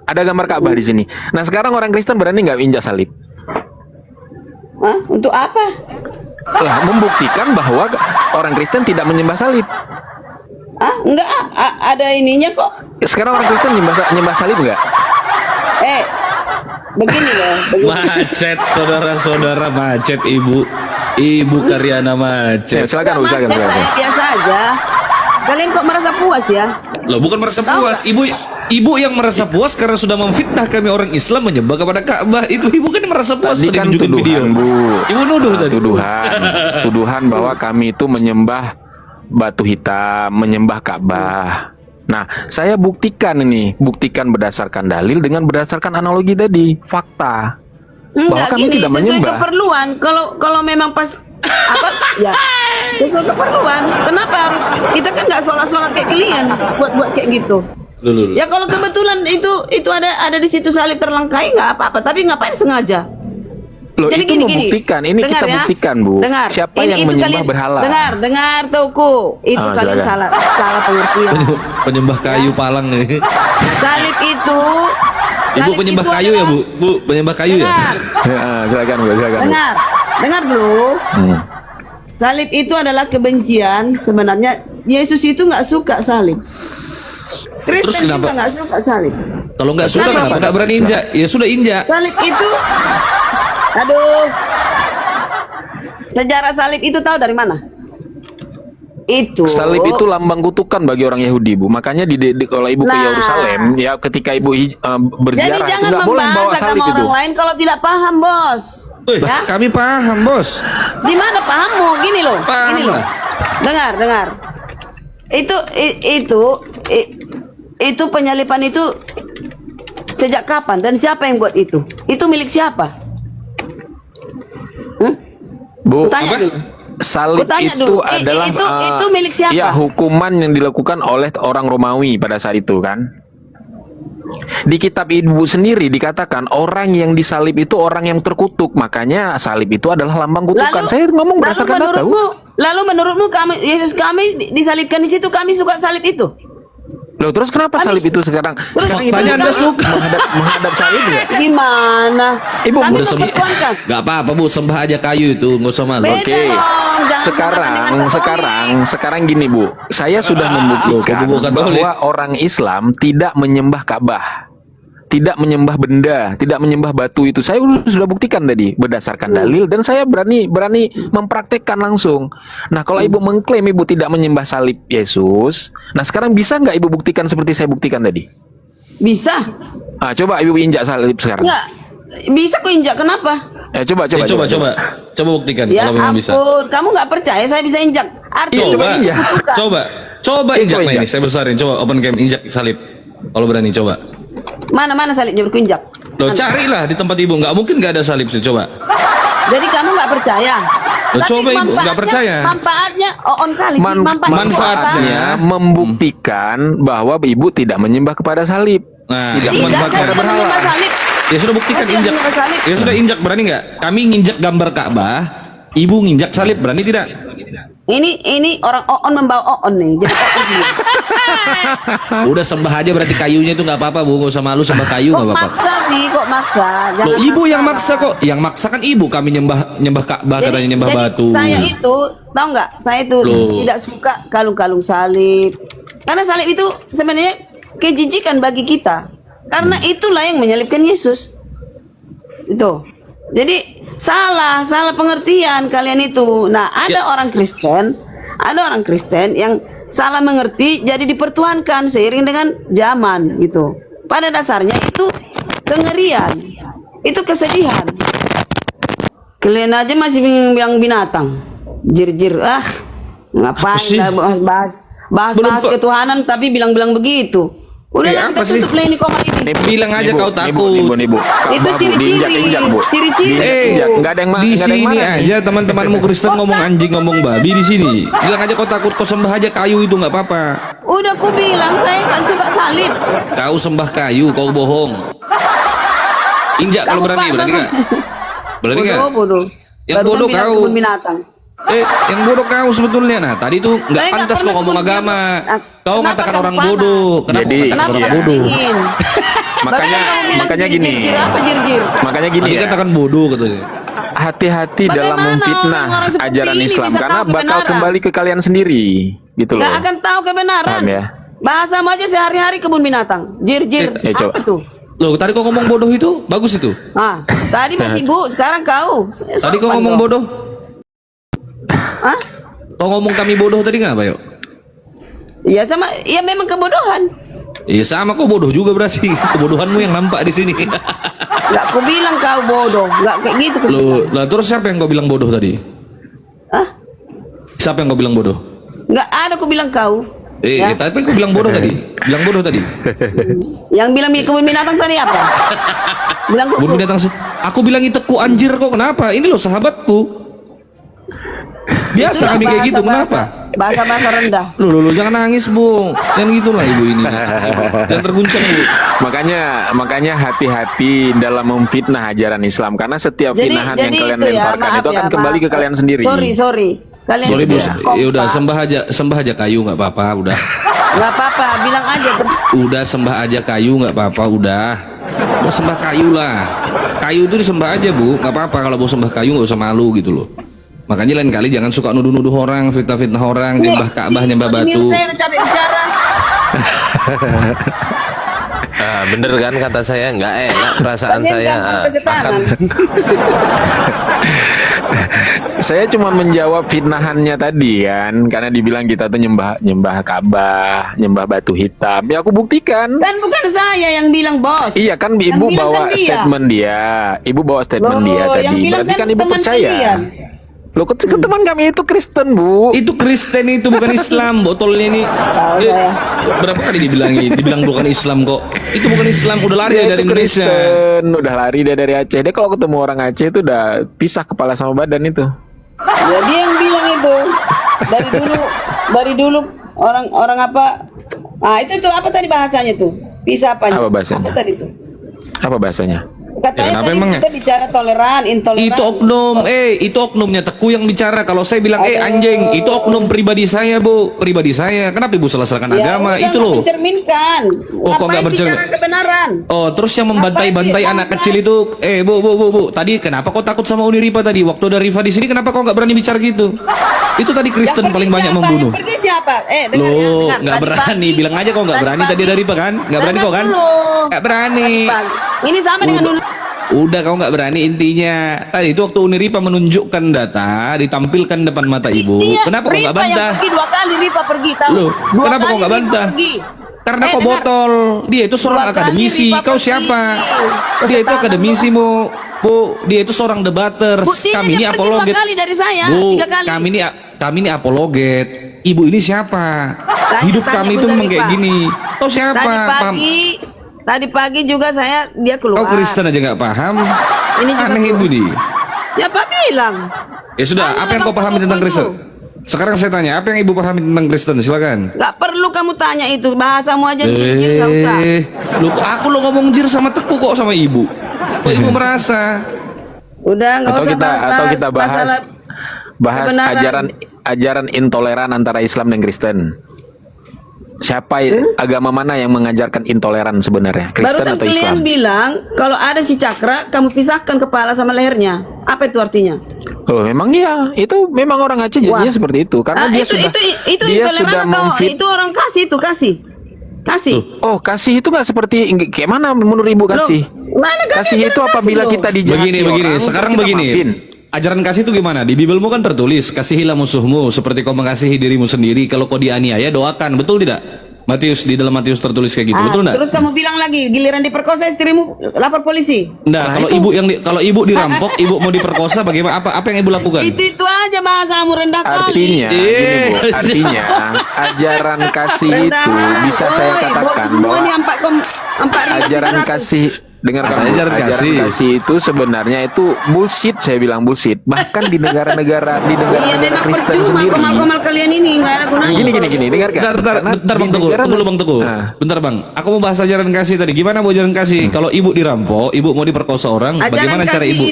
Speaker 3: Ada gambar Ka'bah di sini. Nah, sekarang orang Kristen berani nggak injak salib?
Speaker 8: Hah? Untuk apa?
Speaker 3: Lah, membuktikan bahwa orang Kristen tidak menyembah salib.
Speaker 8: Ah, enggak, ada ininya kok.
Speaker 3: Sekarang orang Kristen nyembah salib nggak?
Speaker 8: Begini loh. Begini.
Speaker 5: Macet, saudara-saudara, macet ibu. Ibu Karyana macet.
Speaker 3: Silakan, Bu, silakan.
Speaker 8: Macet, saya biasa aja. Kalian kok merasa puas ya?
Speaker 5: Loh, bukan merasa puas. Ibu yang merasa puas karena sudah memfitnah kami orang Islam menyembah kepada Ka'bah. Itu ibu kan merasa puas
Speaker 3: Tadi kan
Speaker 5: nunjukin video.
Speaker 3: tuduhan, Bu.
Speaker 5: Ibu nuduh tadi.
Speaker 3: Tuduhan bahwa kami itu menyembah batu hitam, menyembah Ka'bah. Nah, saya buktikan berdasarkan dalil dengan berdasarkan analogi tadi, fakta. Bahwa
Speaker 8: Enggak
Speaker 3: kami
Speaker 8: gini,
Speaker 3: tidak
Speaker 8: sesuai
Speaker 3: menyembah.
Speaker 8: keperluan. Kalau memang pas apa ya sesuai keperluan. Kenapa harus kita kan nggak sholat kayak kalian buat kayak gitu.
Speaker 5: Loh.
Speaker 8: Ya kalau kebetulan itu ada di situ salib terlangkai nggak apa-apa. Tapi ngapain sengaja?
Speaker 3: Loh,
Speaker 8: Jadi
Speaker 3: itu
Speaker 8: gini,
Speaker 3: membuktikan. Ini
Speaker 8: dengar
Speaker 3: kita
Speaker 8: ya.
Speaker 3: buktikan, Bu.
Speaker 8: Dengar.
Speaker 3: Siapa
Speaker 8: Ini-
Speaker 3: yang
Speaker 8: itu
Speaker 3: menyembah
Speaker 8: kalian-
Speaker 3: berhala?
Speaker 8: Dengar Tauku. Itu kalian
Speaker 3: silakan.
Speaker 8: salah pengertian.
Speaker 5: Penyembah kayu palang nih.
Speaker 8: Salib itu
Speaker 5: Ibu
Speaker 8: salib
Speaker 5: penyembah
Speaker 8: itu
Speaker 5: kayu ya,
Speaker 8: adalah-
Speaker 5: Bu? Bu, penyembah kayu ya?
Speaker 8: Dengar,
Speaker 3: Ya, silakan, Bu.
Speaker 8: dengar dulu.
Speaker 3: Hmm.
Speaker 8: Salib itu adalah kebencian. Sebenarnya Yesus itu nggak suka salib.
Speaker 5: Terus
Speaker 8: Kristen
Speaker 5: kenapa?
Speaker 8: juga nggak suka salib.
Speaker 5: Kalau nggak suka
Speaker 8: Kenapa?
Speaker 5: kenapa nggak berani injak? Ya sudah injak.
Speaker 8: Salib itu, aduh, sejarah salib itu tahu dari mana? Itu
Speaker 3: Salib itu lambang kutukan bagi orang Yahudi, Bu. Makanya kalau Ibu ke
Speaker 8: Nah.
Speaker 3: Yerusalem, ya ketika Ibu
Speaker 8: Jadi
Speaker 3: berziarah itu
Speaker 8: jangan
Speaker 3: nggak boleh bawa
Speaker 8: membahas
Speaker 3: salib
Speaker 8: agama
Speaker 3: itu.
Speaker 8: orang lain kalau tidak paham, bos.
Speaker 5: Wih,
Speaker 8: Ya?
Speaker 5: kami paham, Bos.
Speaker 8: Di mana pahammu? Gini loh,
Speaker 5: Paham
Speaker 8: gini loh.
Speaker 5: lah.
Speaker 8: Dengar. Itu penyalipan itu sejak kapan dan siapa yang buat itu? Itu milik siapa?
Speaker 3: Bu,
Speaker 8: Tanya
Speaker 5: Apa?
Speaker 8: dulu.
Speaker 3: salib
Speaker 8: Kutanya
Speaker 3: itu
Speaker 8: dulu,
Speaker 3: adalah
Speaker 8: itu milik siapa?
Speaker 3: Ya, hukuman yang dilakukan oleh orang Romawi pada saat itu kan. Di kitab Ibu sendiri dikatakan orang yang disalib itu orang yang terkutuk, makanya salib itu adalah lambang kutukan. Saya ngomong berdasarkan data. Bu.
Speaker 8: Lalu menurutmu Yesus kami disalibkan di situ, kami suka salib itu?
Speaker 3: Loh, terus kenapa salib itu sekarang itu
Speaker 5: faktanya Anda suka.
Speaker 3: menghadap salib ya?
Speaker 8: Gimana?
Speaker 3: Ibu,
Speaker 8: kami
Speaker 5: udah
Speaker 8: memperjuangkan.
Speaker 5: Nggak apa-apa, Bu, sembah aja kayu itu, nggak usah malu.
Speaker 8: Beda
Speaker 3: Oke,
Speaker 8: dong, jangan samakan dengan Katolik.
Speaker 3: sekarang gini, Bu. Saya sudah membuktikan
Speaker 5: Loh, kok Katolik?
Speaker 3: bahwa orang Islam tidak menyembah Ka'bah, tidak menyembah benda, tidak menyembah batu itu. Saya sudah buktikan tadi berdasarkan dalil dan saya berani mempraktekkan langsung. Nah, kalau Ibu mengklaim Ibu tidak menyembah salib Yesus, nah sekarang bisa nggak Ibu buktikan seperti saya buktikan tadi?
Speaker 8: Bisa?
Speaker 3: Ah, coba Ibu injak salib sekarang.
Speaker 8: Enggak. Bisa kok injak, kenapa?
Speaker 5: Coba buktikan
Speaker 8: Ya
Speaker 5: kalau memang bisa.
Speaker 8: ampun, kamu nggak percaya saya bisa injak. Artinya
Speaker 5: Coba,
Speaker 3: injak.
Speaker 5: coba injak
Speaker 3: injak.
Speaker 5: ini. Saya besarin, coba open cam injak salib. Kalau berani coba.
Speaker 8: Mana salibnya berkunjak?
Speaker 5: Loh, carilah di tempat ibu, nggak mungkin nggak ada salib sih, coba.
Speaker 8: Jadi kamu nggak percaya?
Speaker 5: Loh, coba ibu, nggak percaya.
Speaker 8: Manfaatnya on kali sih.
Speaker 3: Manfaatnya membuktikan bahwa Ibu tidak menyembah kepada salib.
Speaker 5: Nah,
Speaker 3: Tidak
Speaker 5: itu
Speaker 8: Tidak,
Speaker 3: menyembah
Speaker 8: saya
Speaker 3: kepada
Speaker 8: tidak
Speaker 3: berhala.
Speaker 8: menyembah salib.
Speaker 5: Ya sudah buktikan
Speaker 8: Saya tidak
Speaker 5: injak.
Speaker 8: menyembah salib.
Speaker 5: Ya sudah injak, berani nggak? Kami nginjak gambar Ka'bah, ibu nginjak salib, berani tidak?
Speaker 8: Ini orang on membawa on nih. Jadi
Speaker 5: Udah sembah aja berarti kayunya itu nggak apa-apa, Bu, nggak usah malu sembah kayu
Speaker 8: kok
Speaker 5: nggak apa-apa.
Speaker 8: maksa sih, kok maksa? Jangan
Speaker 5: Loh, ibu yang maksa kok. Yang maksa kan ibu, kami nyembah Ka'bah, katanya nyembah batu.
Speaker 8: Saya itu, tahu nggak? Saya itu
Speaker 5: Loh.
Speaker 8: tidak suka kalung-kalung salib. Karena salib itu sebenarnya kejijikan bagi kita. Karena itulah yang menyalibkan Yesus. Itu. Jadi salah pengertian kalian itu. Nah, ada orang Kristen yang salah mengerti jadi dipertuhankan seiring dengan zaman gitu. Pada dasarnya itu kengerian. Itu kesedihan. Kalian aja masih bilang binatang. Jir-jir. Ngapain
Speaker 5: sih?
Speaker 8: lah bahas
Speaker 5: Belum kok.
Speaker 8: ketuhanan tapi bilang-bilang begitu. Udah lah,
Speaker 5: apa
Speaker 8: kita
Speaker 5: sih?
Speaker 8: tutup lah ini komal ini.
Speaker 5: Bilang aja kau takut.
Speaker 3: Ibu.
Speaker 8: Itu ciri-ciri. Ciri-ciri.
Speaker 3: Nggak ada yang
Speaker 5: Di
Speaker 3: nggak ada yang
Speaker 5: sini
Speaker 3: marah.
Speaker 5: aja teman-temanmu Kristen ngomong anjing ngomong babi di sini. Bilang aja kau takut, kau sembah aja kayu itu nggak apa-apa.
Speaker 8: Udah aku bilang saya nggak suka salib.
Speaker 5: Kau sembah kayu, kau bohong. Injak kalau
Speaker 8: Kamu
Speaker 5: berani,
Speaker 8: paksa
Speaker 5: berani nggak? Berani nggak?
Speaker 8: Bodoh.
Speaker 5: Yang
Speaker 8: Barusan
Speaker 5: bodoh
Speaker 8: bilang
Speaker 5: kau.
Speaker 8: kebun binatang.
Speaker 5: Yang bodoh kau sebetulnya. Nah, tadi tuh nggak
Speaker 8: Saya nggak
Speaker 5: pantas kau
Speaker 8: pernah
Speaker 5: ngomong
Speaker 8: kebun
Speaker 5: agama.
Speaker 8: binatang.
Speaker 5: Kau
Speaker 8: Kenapa
Speaker 5: ngatakan
Speaker 8: kamu
Speaker 5: orang
Speaker 8: panas?
Speaker 5: bodoh. Kenapa
Speaker 3: Jadi,
Speaker 5: kau katakan
Speaker 8: Kenapa
Speaker 5: orang
Speaker 8: kamu
Speaker 5: bodoh?
Speaker 8: dingin?
Speaker 3: Makanya
Speaker 8: Barusan kamu bilang
Speaker 3: makanya gini.
Speaker 8: Jir-jir apa jir-jir?
Speaker 3: Makanya gini
Speaker 5: Tadi
Speaker 3: ya.
Speaker 5: katakan bodoh katanya.
Speaker 3: Hati-hati dalam
Speaker 8: Bagaimana
Speaker 3: memfitnah
Speaker 8: orang-orang seperti
Speaker 3: ajaran
Speaker 8: ini
Speaker 3: Islam
Speaker 8: bisa
Speaker 3: karena
Speaker 8: tahu
Speaker 3: bakal
Speaker 8: kebenaran?
Speaker 3: kembali ke kalian sendiri, gitu loh.
Speaker 8: Nggak akan tahu kebenaran.
Speaker 3: Paham ya?
Speaker 8: Bahasamu aja sehari-hari kebun binatang. Jir-jir.
Speaker 3: coba.
Speaker 8: Apa tuh?
Speaker 5: Loh, tadi kau ngomong bodoh itu bagus itu.
Speaker 8: Ah, tadi masih bu, sekarang kau.
Speaker 5: Tadi kau ngomong bodoh.
Speaker 8: Hah?
Speaker 5: Kau ngomong kami bodoh tadi nggak, Pak?
Speaker 8: Ya sama, ya memang kebodohan.
Speaker 5: Iya sama, kau bodoh juga berarti. Kebodohanmu yang nampak di sini.
Speaker 8: Nggak aku bilang kau bodoh, nggak kayak gitu. Aku
Speaker 5: Loh,
Speaker 8: bilang.
Speaker 5: lah terus siapa yang kau bilang bodoh tadi?
Speaker 8: Hah?
Speaker 5: Siapa yang kau bilang bodoh?
Speaker 8: Nggak ada aku bilang kau. Ya.
Speaker 5: Tapi kau bilang bodoh tadi. Bilang bodoh tadi.
Speaker 8: Yang bilang kebun binatang tadi apa? Bilang
Speaker 5: Kebun
Speaker 8: kok.
Speaker 5: binatang. Aku bilang itu ku anjir kok, kenapa? Ini loh sahabatku. Biasa kami kayak gitu, kenapa?
Speaker 8: Bahasa-bahasa rendah.
Speaker 5: Loh, jangan nangis, Bu. Jangan gitulah ibu ini. Jangan terguncang, Bu.
Speaker 3: Makanya hati-hati dalam memfitnah ajaran Islam karena setiap fitnahan yang kalian lemparkan itu akan kembali ke kalian sendiri.
Speaker 8: Sorry. Kalian
Speaker 5: Sorry, Bu.
Speaker 8: itu
Speaker 5: Ya udah
Speaker 8: kompak.
Speaker 5: sembah aja kayu nggak apa-apa, udah.
Speaker 8: Nggak apa-apa, bilang aja.
Speaker 5: Udah sembah aja kayu nggak apa-apa, udah. Udah sembah kayu lah. Kayu itu disembah aja, Bu. Nggak apa-apa kalau mau sembah kayu nggak usah malu gitu loh. Makanya lain kali jangan suka nuduh-nuduh orang, fitnah-fitnah orang, nyembah Ka'bah, nyembah batu.
Speaker 8: Ini saya udah capek bicara.
Speaker 1: Bener kan kata saya, nggak enak perasaan
Speaker 8: Kalian
Speaker 1: saya.
Speaker 8: gampang kesetanan.
Speaker 3: Saya cuma menjawab fitnahannya tadi kan karena dibilang kita tuh nyembah Ka'bah, nyembah batu hitam. Ya aku buktikan.
Speaker 8: Kan bukan saya yang bilang, bos.
Speaker 3: Iya kan
Speaker 8: Yang
Speaker 3: ibu
Speaker 8: bilang
Speaker 3: bawa
Speaker 8: kan dia.
Speaker 3: statement dia. Ibu bawa statement
Speaker 8: Loh,
Speaker 3: dia
Speaker 8: yang
Speaker 3: tadi.
Speaker 8: bilang
Speaker 3: Berarti
Speaker 8: kan
Speaker 3: kan ibu
Speaker 8: teman
Speaker 3: percaya.
Speaker 8: kalian.
Speaker 3: Loh, teman kami itu Kristen, Bu.
Speaker 5: Itu Kristen itu bukan Islam, botolnya ini.
Speaker 8: Tahu
Speaker 5: Eh,
Speaker 8: saya.
Speaker 5: berapa kali dibilang bukan Islam kok. Itu bukan Islam, udah lari
Speaker 3: Dia
Speaker 5: dari
Speaker 3: itu
Speaker 5: Indonesia.
Speaker 3: Kristen, udah lari dia dari Aceh. Dia kalau ketemu orang Aceh itu udah pisah kepala sama badan itu.
Speaker 8: Ya dia yang bilang itu. Dari dulu orang apa? Ah, itu tuh apa tadi bahasanya tuh? Bisa apa?
Speaker 3: Apa bahasanya?
Speaker 8: Apa tadi tuh?
Speaker 3: Apa bahasanya?
Speaker 8: Katanya
Speaker 5: kenapa
Speaker 8: tadi
Speaker 5: emang ya?
Speaker 8: kita bicara toleran, intoleran.
Speaker 5: Itu oknum, itu oknumnya Teku yang bicara. Kalau saya bilang, anjing, itu oknum pribadi saya, Bu. Pribadi saya. Kenapa Ibu salah-salahkan agama?
Speaker 8: udah,
Speaker 5: Itu
Speaker 8: nggak
Speaker 5: loh.
Speaker 8: mencerminkan.
Speaker 5: Oh, kok nggak
Speaker 8: Ngapain
Speaker 5: bercermin?
Speaker 8: bicara kebenaran?
Speaker 5: Oh, terus yang membantai-bantai
Speaker 8: Ngapain
Speaker 5: anak
Speaker 8: sih?
Speaker 5: kecil itu, Bu. Tadi kenapa kau takut sama Uni Rifa tadi? Waktu ada Rifa di sini, kenapa kau nggak berani bicara gitu? Itu tadi Kristen
Speaker 8: Yang
Speaker 5: paling
Speaker 8: pergi
Speaker 5: banyak
Speaker 8: siapa?
Speaker 5: membunuh.
Speaker 8: Yang pergi siapa? Dengar ya,
Speaker 5: Loh,
Speaker 8: dengar.
Speaker 5: nggak
Speaker 8: Tadi
Speaker 5: berani.
Speaker 8: pagi-
Speaker 5: Bilang aja kau nggak berani tadi
Speaker 8: pagi-
Speaker 5: ada Rifa kan? Nggak berani
Speaker 8: Dengar
Speaker 5: kau kan?
Speaker 8: dulu.
Speaker 5: Nggak berani.
Speaker 8: Tadi pagi. Ini sama dengan dulu.
Speaker 5: Udah kau nggak berani intinya. Tadi itu waktu Uniripa menunjukkan data, ditampilkan depan mata ibu.
Speaker 8: Iya,
Speaker 5: Kenapa kau nggak
Speaker 8: Rifa
Speaker 5: bantah?
Speaker 8: yang pergi 2 kali, Rifa pergi tahu.
Speaker 5: Loh,
Speaker 8: 2
Speaker 5: kenapa kau
Speaker 8: kali
Speaker 5: nggak
Speaker 8: Rifa
Speaker 5: bantah?
Speaker 8: pergi.
Speaker 5: Karena kau
Speaker 8: dengar.
Speaker 5: botol. Dia itu seorang
Speaker 8: 2 kali
Speaker 5: akademisi.
Speaker 8: Rifa
Speaker 5: Kau
Speaker 8: pergi.
Speaker 5: siapa? Dia itu
Speaker 8: Kesetanan
Speaker 5: akademisi, Bu. Dia itu seorang debater.
Speaker 8: Buktinya
Speaker 5: Kami ini
Speaker 8: dia pergi 2
Speaker 5: apologet.
Speaker 8: kali dari saya,
Speaker 5: Bu,
Speaker 8: 3 kali.
Speaker 5: kami ini apologet. Ibu ini siapa? Hidup
Speaker 8: Tanya
Speaker 5: kami itu
Speaker 8: Bunda
Speaker 5: memang kayak
Speaker 8: Rifa.
Speaker 5: gini. Kau siapa?
Speaker 8: Tadi pagi juga dia keluar.
Speaker 5: Kau Kristen aja nggak paham.
Speaker 8: Ini juga
Speaker 5: Aneh
Speaker 8: keluar.
Speaker 5: ibu nih.
Speaker 8: Siapa bilang?
Speaker 5: Ya sudah,
Speaker 8: Tanya
Speaker 5: apa yang kau
Speaker 8: Bapak
Speaker 5: pahami tentang
Speaker 8: Bapak
Speaker 5: Kristen? Sekarang saya tanya, apa yang ibu pahami tentang Kristen? Silakan.
Speaker 8: Gak perlu kamu tanya itu, bahasamu aja jir-jir, gak usah.
Speaker 5: Lu, aku lo ngomong jir sama Teku kok sama ibu. Kok ibu merasa?
Speaker 8: Udah nggak
Speaker 3: Atau
Speaker 8: usah
Speaker 3: kita bahas
Speaker 8: masalah kebenaran.
Speaker 3: ajaran intoleran antara Islam dan Kristen. Siapa agama mana yang mengajarkan intoleran sebenarnya? Kristen
Speaker 8: Barusan
Speaker 3: atau
Speaker 8: kalian
Speaker 3: Islam?
Speaker 8: bilang kalau ada si cakra, kamu pisahkan kepala sama lehernya. Apa itu artinya?
Speaker 3: Oh, memang iya. Itu memang orang Aceh jadinya
Speaker 8: Wah.
Speaker 3: seperti itu karena dia
Speaker 8: itu,
Speaker 3: sudah
Speaker 8: itu
Speaker 3: dia
Speaker 8: intoleran
Speaker 3: sudah
Speaker 8: atau
Speaker 3: memfit.
Speaker 8: itu orang kasih itu kasih.
Speaker 3: Oh, kasih itu nggak seperti kayak mana menurut ibu kasih?
Speaker 8: Loh, mana
Speaker 3: Kasih itu apabila kita dijahati
Speaker 5: Begini,
Speaker 3: orang,
Speaker 5: sekarang
Speaker 3: kita
Speaker 5: begini.
Speaker 3: maafin.
Speaker 5: Ajaran kasih itu gimana? Di Bibelmu kan tertulis, kasihilah musuhmu seperti kau mengasihi dirimu sendiri. Kalau kau dianiaya, doakan. Betul tidak? Matius, di dalam Matius tertulis kayak gitu, betul enggak?
Speaker 8: Terus kamu bilang lagi, giliran diperkosa istrimu lapor polisi.
Speaker 5: Nah, kalau ibu dirampok, ibu mau diperkosa, bagaimana? Apa yang ibu lakukan?
Speaker 8: Itu aja bahasamu rendah kali.
Speaker 3: Artinya, gini Bu, artinya ajaran kasih itu bisa saya katakan bahwa ajaran kasih, dengarkan Bu,
Speaker 5: Ajaran kasih.
Speaker 3: itu sebenarnya itu bullshit, saya bilang bullshit. Bahkan di negara-negara
Speaker 8: Iya, memang
Speaker 3: Kristen
Speaker 8: percuma
Speaker 3: sendiri.
Speaker 8: komal-komal kalian ini nggak ada gunanya.
Speaker 3: Gini, dengarkan.
Speaker 5: Bentar,
Speaker 3: Karena
Speaker 5: Bang
Speaker 3: di
Speaker 5: Teguh,
Speaker 3: negara-
Speaker 5: tunggu dulu Bang Teguh.
Speaker 3: Ah.
Speaker 5: Bentar Bang, aku mau bahas ajaran kasih tadi. Gimana bu ajaran kasih? Kalau ibu dirampok, ibu mau diperkosa orang,
Speaker 8: Ajaran
Speaker 5: bagaimana cara
Speaker 8: kasih
Speaker 5: ibu?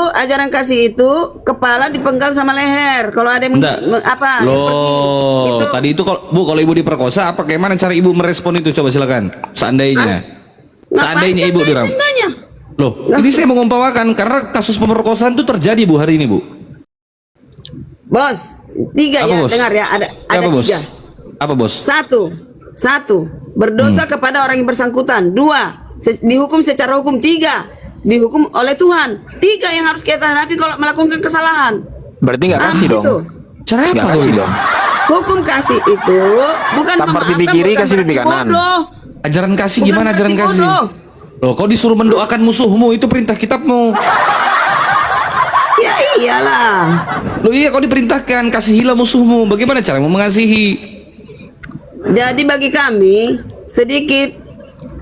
Speaker 8: ajaran kasih itu kepala dipenggal sama leher. Kalau ada yang
Speaker 5: Enggak.
Speaker 8: apa? yang
Speaker 5: Loh,
Speaker 8: pergi,
Speaker 5: tadi itu kalau ibu diperkosa, apa bagaimana cara ibu merespon itu? Coba silakan. Seandainya
Speaker 8: ngapain
Speaker 5: ibu
Speaker 8: sih
Speaker 5: dirampok.
Speaker 8: seandainya?
Speaker 5: Loh, ini saya mengumpamakan karena kasus pemerkosaan itu terjadi Bu hari ini, Bu.
Speaker 8: Bos, 3
Speaker 5: Apa,
Speaker 8: ya,
Speaker 5: Bos?
Speaker 8: dengar ya, ada
Speaker 5: Apa, Bos?
Speaker 8: 3.
Speaker 5: Apa, Bos?
Speaker 8: Satu, berdosa kepada orang yang bersangkutan. 2, dihukum secara hukum. 3, dihukum oleh Tuhan. 3 yang harus kita hadapi kalau melakukan kesalahan.
Speaker 3: Berarti nggak kasih
Speaker 8: Habis
Speaker 3: dong.
Speaker 8: itu,
Speaker 5: Cara
Speaker 3: Nggak
Speaker 5: apa
Speaker 3: kasih
Speaker 5: Bu?
Speaker 3: dong.
Speaker 8: hukum kasih itu bukan
Speaker 3: Tampar pipi
Speaker 8: memaafkan,
Speaker 3: kiri,
Speaker 8: bukan
Speaker 3: kasih pipi
Speaker 8: berarti
Speaker 3: kanan.
Speaker 8: bodoh.
Speaker 5: Ajaran kasih
Speaker 8: Bukan
Speaker 5: gimana ajaran
Speaker 8: berarti
Speaker 5: kasih?
Speaker 8: bodoh.
Speaker 5: Loh, kau disuruh mendoakan musuhmu, itu perintah kitabmu.
Speaker 8: Ya iyalah.
Speaker 5: Loh iya, kau diperintahkan kasihilah musuhmu. Bagaimana caramu mengasihi?
Speaker 8: Jadi bagi kami sedikit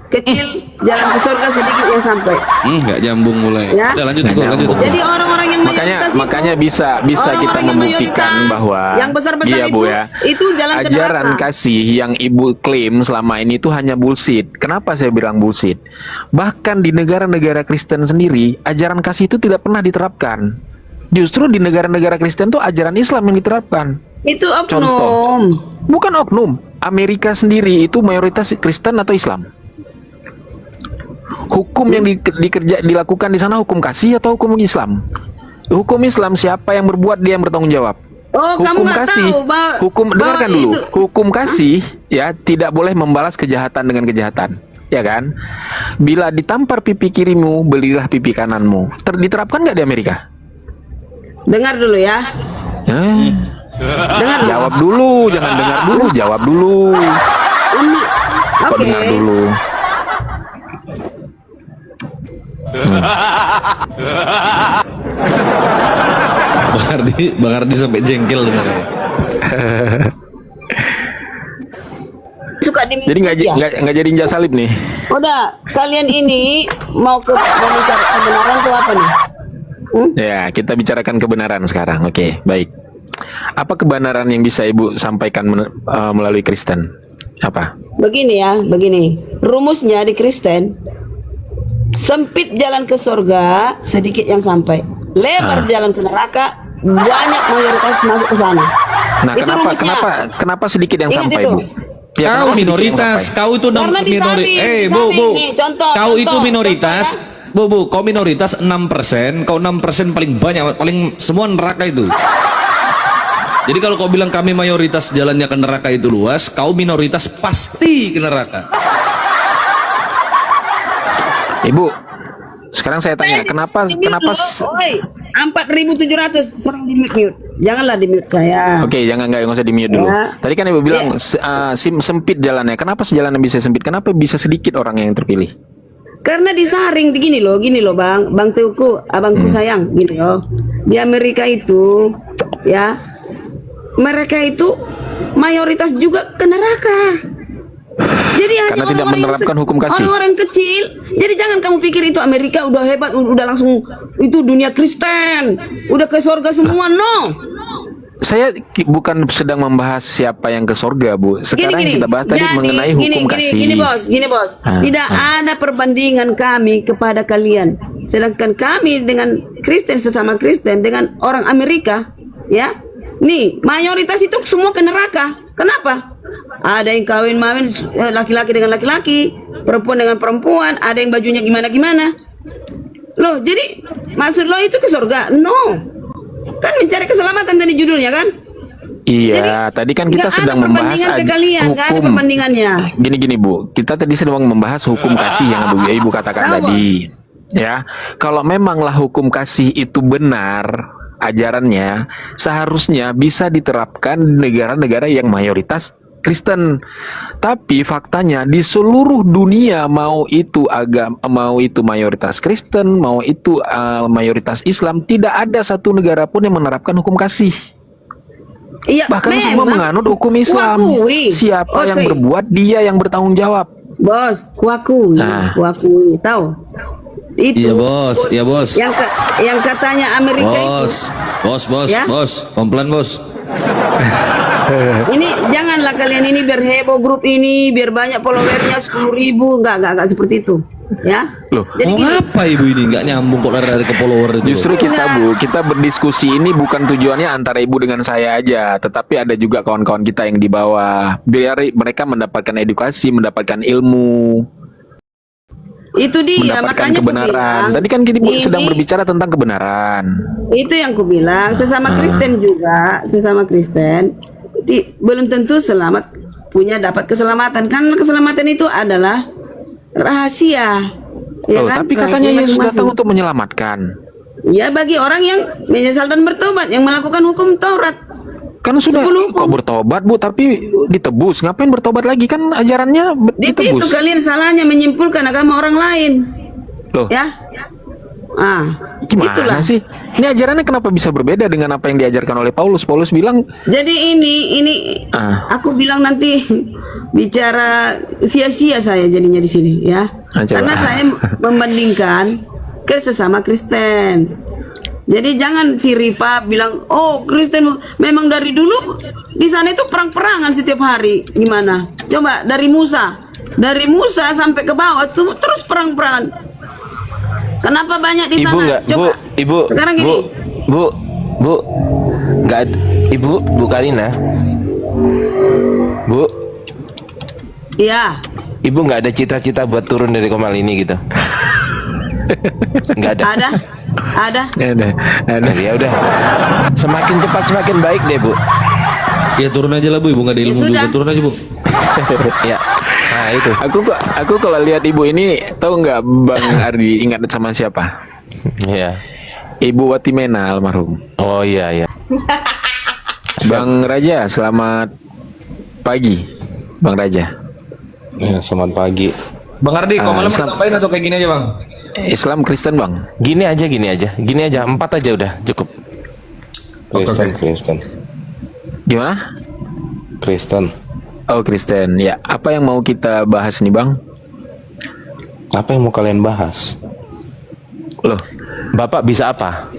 Speaker 8: kecil jalan ke surga, sedikit yang sampai.
Speaker 5: Nggak nyambung mulai.
Speaker 8: Ya.
Speaker 5: Udah lanjut,
Speaker 3: Nggak
Speaker 5: Teguh, lanjut.
Speaker 3: nyambung.
Speaker 5: Teguh.
Speaker 8: Jadi orang-orang yang mayoritas
Speaker 3: Makanya
Speaker 8: itu,
Speaker 3: bisa kita
Speaker 8: orang-orang yang
Speaker 3: membuktikan
Speaker 8: mayoritas,
Speaker 3: bahwa
Speaker 8: yang besar-besar
Speaker 3: iya, Bu, ya.
Speaker 8: itu jalan ke
Speaker 3: Ajaran
Speaker 8: neraka.
Speaker 3: kasih yang ibu klaim selama ini itu hanya bullshit. Kenapa saya bilang bullshit? Bahkan di negara-negara Kristen sendiri, ajaran kasih itu tidak pernah diterapkan. Justru di negara-negara Kristen tuh ajaran Islam yang diterapkan.
Speaker 8: Itu oknum.
Speaker 3: Contoh. Bukan oknum. Amerika sendiri itu mayoritas Kristen atau Islam? Hukum yang dilakukan di sana hukum kasih atau hukum Islam? Hukum Islam, siapa yang berbuat dia yang bertanggung jawab.
Speaker 8: Oh, kamu
Speaker 3: Hukum
Speaker 8: nggak
Speaker 3: kasih,
Speaker 8: tahu bahwa-
Speaker 3: hukum
Speaker 8: bahwa
Speaker 3: dengarkan dulu.
Speaker 8: itu-
Speaker 3: Hukum kasih ya tidak boleh membalas kejahatan dengan kejahatan, ya kan? Bila ditampar pipi kirimu, belilah pipi kananmu. Diterapkan nggak di Amerika?
Speaker 8: Dengar dulu ya. Dengar dulu.
Speaker 3: Jawab dulu, jangan dengar dulu, jawab dulu. Kok
Speaker 8: Oke.
Speaker 3: dengar dulu?
Speaker 5: Bang Ardi sampai jengkel dengar.
Speaker 8: Suka di
Speaker 3: Jadi nggak jadi injak salib nih.
Speaker 8: Udah, kalian ini mau mencari kebenaran itu apa nih?
Speaker 3: Ya, kita bicarakan kebenaran sekarang. Oke, baik. Apa kebenaran yang bisa Ibu sampaikan melalui Kristen? Apa?
Speaker 8: Begini ya, begini. Rumusnya di Kristen, sempit jalan ke surga, sedikit yang sampai. Lebar jalan ke neraka, banyak mayoritas masuk ke sana.
Speaker 3: Nah,
Speaker 8: Itu rumusnya.
Speaker 3: kenapa sedikit yang
Speaker 8: Ingat
Speaker 3: sampai,
Speaker 8: itu.
Speaker 3: Bu? Ya,
Speaker 5: Kau
Speaker 3: kenapa sedikit yang
Speaker 5: minoritas,
Speaker 3: sampai?
Speaker 5: kau itu
Speaker 8: Karena disaring,
Speaker 5: Bu,
Speaker 8: nih, contoh,
Speaker 5: kau itu
Speaker 8: contoh,
Speaker 5: minoritas. Bu, kau minoritas 6%, kau 6% paling banyak, paling semua neraka itu. Jadi kalau kau bilang kami mayoritas jalannya ke neraka itu luas, kau minoritas pasti ke neraka.
Speaker 3: Ibu, sekarang saya tanya, kenapa
Speaker 8: 4.700 serang di mute. Janganlah di mute saya.
Speaker 3: Oke, nggak usah di mute dulu.
Speaker 8: Ya.
Speaker 3: Tadi kan Ibu bilang sempit jalannya. Kenapa sejalannya bisa sempit? Kenapa bisa sedikit orang yang terpilih?
Speaker 8: Karena disaring gini loh Bang Teuku, abangku sayang, gini loh. Di Amerika itu, ya, mereka itu mayoritas juga ke neraka. Jadi hanya
Speaker 3: Karena tidak
Speaker 8: orang-orang
Speaker 3: menerapkan
Speaker 8: yang
Speaker 3: hukum kasih.
Speaker 8: Orang-orang kecil. Jadi jangan kamu pikir itu Amerika udah hebat, udah langsung itu dunia Kristen, udah ke surga semua. No.
Speaker 3: Saya bukan sedang membahas siapa yang ke surga, Bu. Sekarang yang kita bahas tadi mengenai hukum kasih.
Speaker 8: Gini bos. Tidak ada perbandingan kami kepada kalian. Sedangkan kami dengan Kristen, sesama Kristen dengan orang Amerika, ya. Nih, mayoritas itu semua ke neraka. Kenapa? Ada yang kawin-mawin laki-laki dengan laki-laki, perempuan dengan perempuan, ada yang bajunya gimana-gimana. Loh, jadi maksud lo itu ke surga? No. Kan mencari keselamatan tadi judulnya kan?
Speaker 3: Iya, tadi kan kita sedang membahas hukum.
Speaker 8: Perbandingannya.
Speaker 3: Gini Bu, kita tadi sedang membahas hukum kasih yang Ibu katakan
Speaker 8: Tahu,
Speaker 3: tadi. Ya, kalau memanglah hukum kasih itu benar ajarannya, seharusnya bisa diterapkan di negara-negara yang mayoritas Kristen. Tapi faktanya di seluruh dunia, mau itu mayoritas Kristen, mau itu mayoritas Islam, tidak ada satu negara pun yang menerapkan hukum kasih.
Speaker 8: Iya,
Speaker 3: Bahkan semua menganut hukum Islam.
Speaker 8: kuakui.
Speaker 3: Siapa yang
Speaker 8: Oke.
Speaker 3: berbuat, dia yang bertanggung jawab.
Speaker 8: Bos, kuakui,
Speaker 3: Nah.
Speaker 8: kuakui, tahu? Itu
Speaker 5: Iya bos, iya bos.
Speaker 8: yang katanya Amerika itu.
Speaker 5: Bos,
Speaker 8: Ya?
Speaker 5: komplain bos.
Speaker 8: Ini janganlah kalian ini biar heboh grup ini, biar banyak followernya 10.000, enggak seperti itu, ya.
Speaker 3: Loh,
Speaker 8: Jadi
Speaker 5: Mau
Speaker 8: gini,
Speaker 5: ngapa ibu ini nggak nyambung kok dari ke follower itu?
Speaker 3: Justru kita berdiskusi ini bukan tujuannya antara ibu dengan saya aja, tetapi ada juga kawan-kawan kita yang di bawah, biar mereka mendapatkan edukasi, mendapatkan ilmu,
Speaker 8: itu dia
Speaker 3: mendapatkan
Speaker 8: makanya
Speaker 3: kebenaran.
Speaker 8: kubilang,
Speaker 3: Tadi kan kita
Speaker 8: ini-
Speaker 3: sedang berbicara tentang kebenaran.
Speaker 8: Itu yang kubilang, sesama Kristen juga, sesama Kristen belum tentu selamat dapat keselamatan. Kan keselamatan itu adalah rahasia. Ya
Speaker 3: Oh,
Speaker 8: kan?
Speaker 3: tapi katanya
Speaker 8: Rahasia
Speaker 3: Yesus
Speaker 8: masing-masing.
Speaker 3: datang untuk menyelamatkan.
Speaker 8: Ya bagi orang yang menyesal dan bertobat, yang melakukan hukum Taurat.
Speaker 3: Kan sudah
Speaker 8: 10
Speaker 3: kok bertobat Bu, tapi ditebus. Ngapain bertobat lagi? Kan ajarannya
Speaker 8: Di situ
Speaker 3: ditebus.
Speaker 8: kalian salahnya menyimpulkan agama orang lain.
Speaker 3: Loh,
Speaker 8: Ya.
Speaker 3: gimana
Speaker 8: Itulah.
Speaker 3: sih? Ini ajarannya kenapa bisa berbeda dengan apa yang diajarkan oleh Paulus? Paulus bilang,
Speaker 8: Jadi ini aku bilang nanti bicara sia-sia saya jadinya di sini ya.
Speaker 3: Coba.
Speaker 8: Karena saya membandingkan ke sesama Kristen. Jadi jangan si Rifa bilang, "Oh, Kristen memang dari dulu di sana itu perang-perangan setiap hari." Gimana? Coba dari Musa sampai ke bawah tuh terus perang-perangan. Kenapa banyak di
Speaker 1: Ibu
Speaker 8: sana?
Speaker 1: nggak,
Speaker 8: Coba.
Speaker 1: ibu,
Speaker 8: Sekarang gini.
Speaker 1: bu, nggak, Bu Kalina, Bu,
Speaker 8: Iya.
Speaker 1: Ibu nggak ada cita-cita buat turun dari Komal ini gitu? Nggak ada.
Speaker 8: Ada.
Speaker 3: ada.
Speaker 1: Nah, ya udah, semakin cepat semakin baik deh Bu.
Speaker 5: Ya turun aja lah bu, ibu nggak ada ilmu
Speaker 8: sudah.
Speaker 5: juga, turun aja bu.
Speaker 1: Ya, nah itu.
Speaker 3: Aku kalau lihat ibu ini, tahu nggak Bang Ardi ingat sama siapa?
Speaker 1: Ya.
Speaker 3: Ibu Watimena almarhum.
Speaker 1: Oh iya.
Speaker 3: Bang Raja, selamat pagi, Bang Raja.
Speaker 1: Ya, selamat pagi.
Speaker 5: Bang Ardi, kok malam
Speaker 3: Islam.
Speaker 5: ngapain atau kayak gini aja bang?
Speaker 3: Islam Kristen Bang.
Speaker 1: Gini aja, 4 aja udah cukup.
Speaker 9: Kristen.
Speaker 3: Gimana?
Speaker 9: Kristen.
Speaker 3: Oh Kristen, ya. Apa yang mau kita bahas nih Bang?
Speaker 9: Apa yang mau kalian bahas?
Speaker 3: Loh,
Speaker 1: Bapak bisa apa?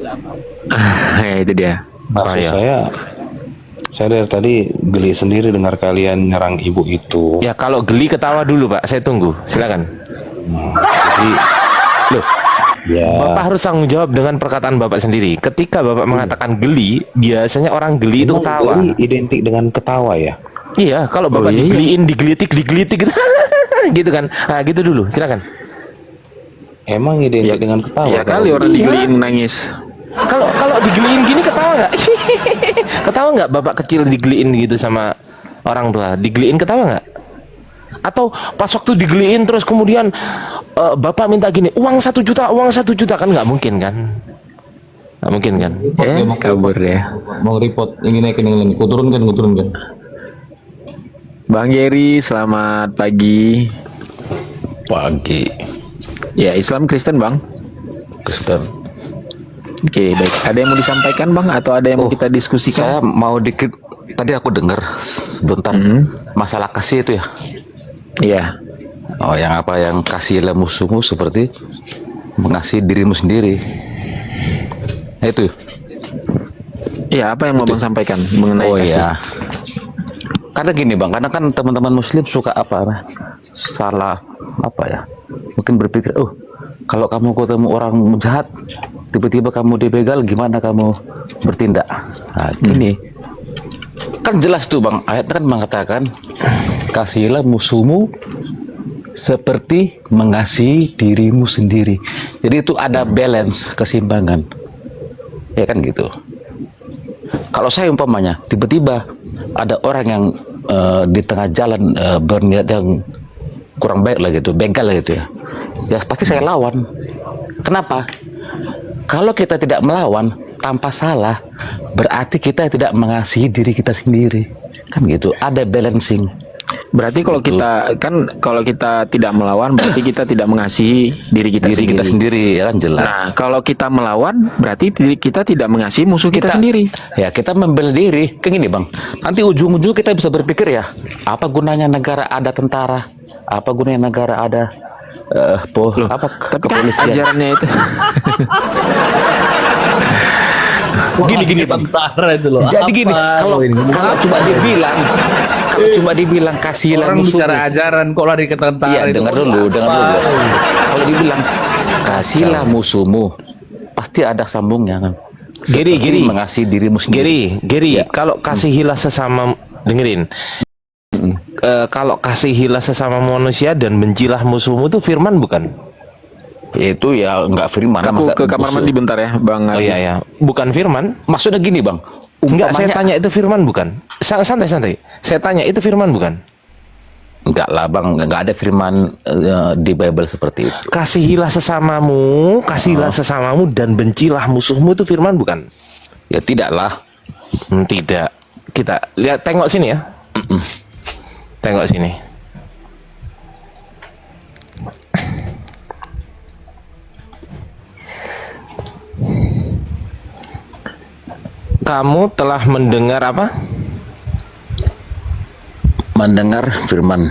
Speaker 3: ya itu dia.
Speaker 9: Maksud
Speaker 1: ya.
Speaker 9: saya dari tadi geli sendiri dengar kalian nyerang ibu itu.
Speaker 1: Ya kalau geli ketawa dulu Pak, saya tunggu. Silakan.
Speaker 9: Jadi,
Speaker 1: Loh,
Speaker 9: ya,
Speaker 1: Bapak harus tanggung jawab dengan perkataan Bapak sendiri. Ketika Bapak mengatakan geli, biasanya orang geli itu
Speaker 9: emang
Speaker 1: ketawa.
Speaker 9: geli identik dengan ketawa ya?
Speaker 1: Iya, kalau Bapak
Speaker 3: iya.
Speaker 1: digelitik gitu. Gitu kan. Nah, gitu dulu. Silakan.
Speaker 9: Emang identik dengan ketawa?
Speaker 3: Ya kali orang digeliin nangis.
Speaker 1: Kalau digeliin gini ketawa nggak? Ketawa nggak Bapak kecil digeliin gitu sama orang tua? Digeliin ketawa nggak? Atau pas waktu digeliin terus kemudian Bapak minta gini, uang 1 juta kan nggak mungkin kan? Nggak mungkin kan?
Speaker 3: Kabur deh.
Speaker 5: Mau report, ini naikin yang lain. Kuturunkan.
Speaker 3: Bang Jerry, selamat pagi.
Speaker 1: Pagi.
Speaker 3: Ya, Islam Kristen Bang.
Speaker 1: Kristen.
Speaker 3: Oke, baik. Ada yang mau disampaikan Bang atau ada yang mau kita diskusikan?
Speaker 10: Saya mau dikit, tadi aku dengar sebentar masalah kasih itu ya.
Speaker 3: Iya.
Speaker 10: Oh, yang kasihlah musuhmu seperti mengasihi dirimu sendiri. Itu.
Speaker 3: Iya, apa yang mau Bang sampaikan mengenai
Speaker 10: Oh
Speaker 3: kasih?
Speaker 10: iya. Karena gini Bang, karena kan teman-teman muslim suka salah ya. Mungkin berpikir, oh, kalau kamu ketemu orang jahat, tiba-tiba kamu dibegal, gimana kamu bertindak? Nah, gini. Kan jelas tuh Bang, ayat kan mengatakan kasihilah musuhmu seperti mengasihi dirimu sendiri. Jadi itu ada balance, keseimbangan. Ya kan gitu. Kalau saya umpamanya tiba-tiba ada orang yang di tengah jalan berniat yang kurang baik lah gitu, begal lah gitu ya. Ya pasti saya lawan. Kenapa? Kalau kita tidak melawan tanpa salah, berarti kita tidak mengasihi diri kita sendiri. Kan gitu, ada balancing.
Speaker 3: Berarti kalau kita tidak melawan, berarti kita tidak mengasihi diri kita
Speaker 10: Diri kita sendiri ya kan jelas.
Speaker 3: Nah, kalau kita melawan, berarti kita tidak mengasihi musuh kita sendiri.
Speaker 10: Ya kita membela diri. Kayak gini bang, nanti ujung-ujung kita bisa berpikir ya, apa gunanya negara ada tentara, apa gunanya negara ada
Speaker 3: Tapi kan
Speaker 10: kepolisian.
Speaker 3: ajarannya itu.
Speaker 10: Gini bang.
Speaker 5: itu loh.
Speaker 10: Jadi gini, kalau cuma dibilang kasihlah
Speaker 5: Orang
Speaker 10: musuhmu.
Speaker 5: bicara ajaran kok lari ke tentara
Speaker 10: Iya,
Speaker 5: itu.
Speaker 10: dengar dulu. Kalau dibilang kasihlah musuhmu, pasti ada sambungnya kan.
Speaker 1: Geri,
Speaker 10: Seperti
Speaker 1: Geri.
Speaker 10: mengasihi dirimu sendiri.
Speaker 1: Geri, kalau kasihilah sesama, dengerin. Kalau kasihilah sesama manusia dan bencilah musuhmu itu firman bukan?
Speaker 10: Itu ya nggak firman.
Speaker 3: Aku
Speaker 10: masa
Speaker 3: ke kamar
Speaker 10: musuh.
Speaker 3: mandi bentar ya, Bang.
Speaker 1: Oh iya ya, bukan firman.
Speaker 10: Maksudnya gini bang.
Speaker 1: Enggak, saya
Speaker 10: umpamanya-
Speaker 1: tanya itu firman bukan? Santai. Saya tanya itu firman bukan?
Speaker 10: Enggak lah bang, nggak ada firman di Bible seperti itu.
Speaker 1: Kasihilah sesamamu dan bencilah musuhmu itu firman bukan?
Speaker 10: Ya tidaklah.
Speaker 1: Tidak. Kita lihat, tengok sini ya. Tengok sini. Kamu telah mendengar apa?
Speaker 10: Mendengar firman.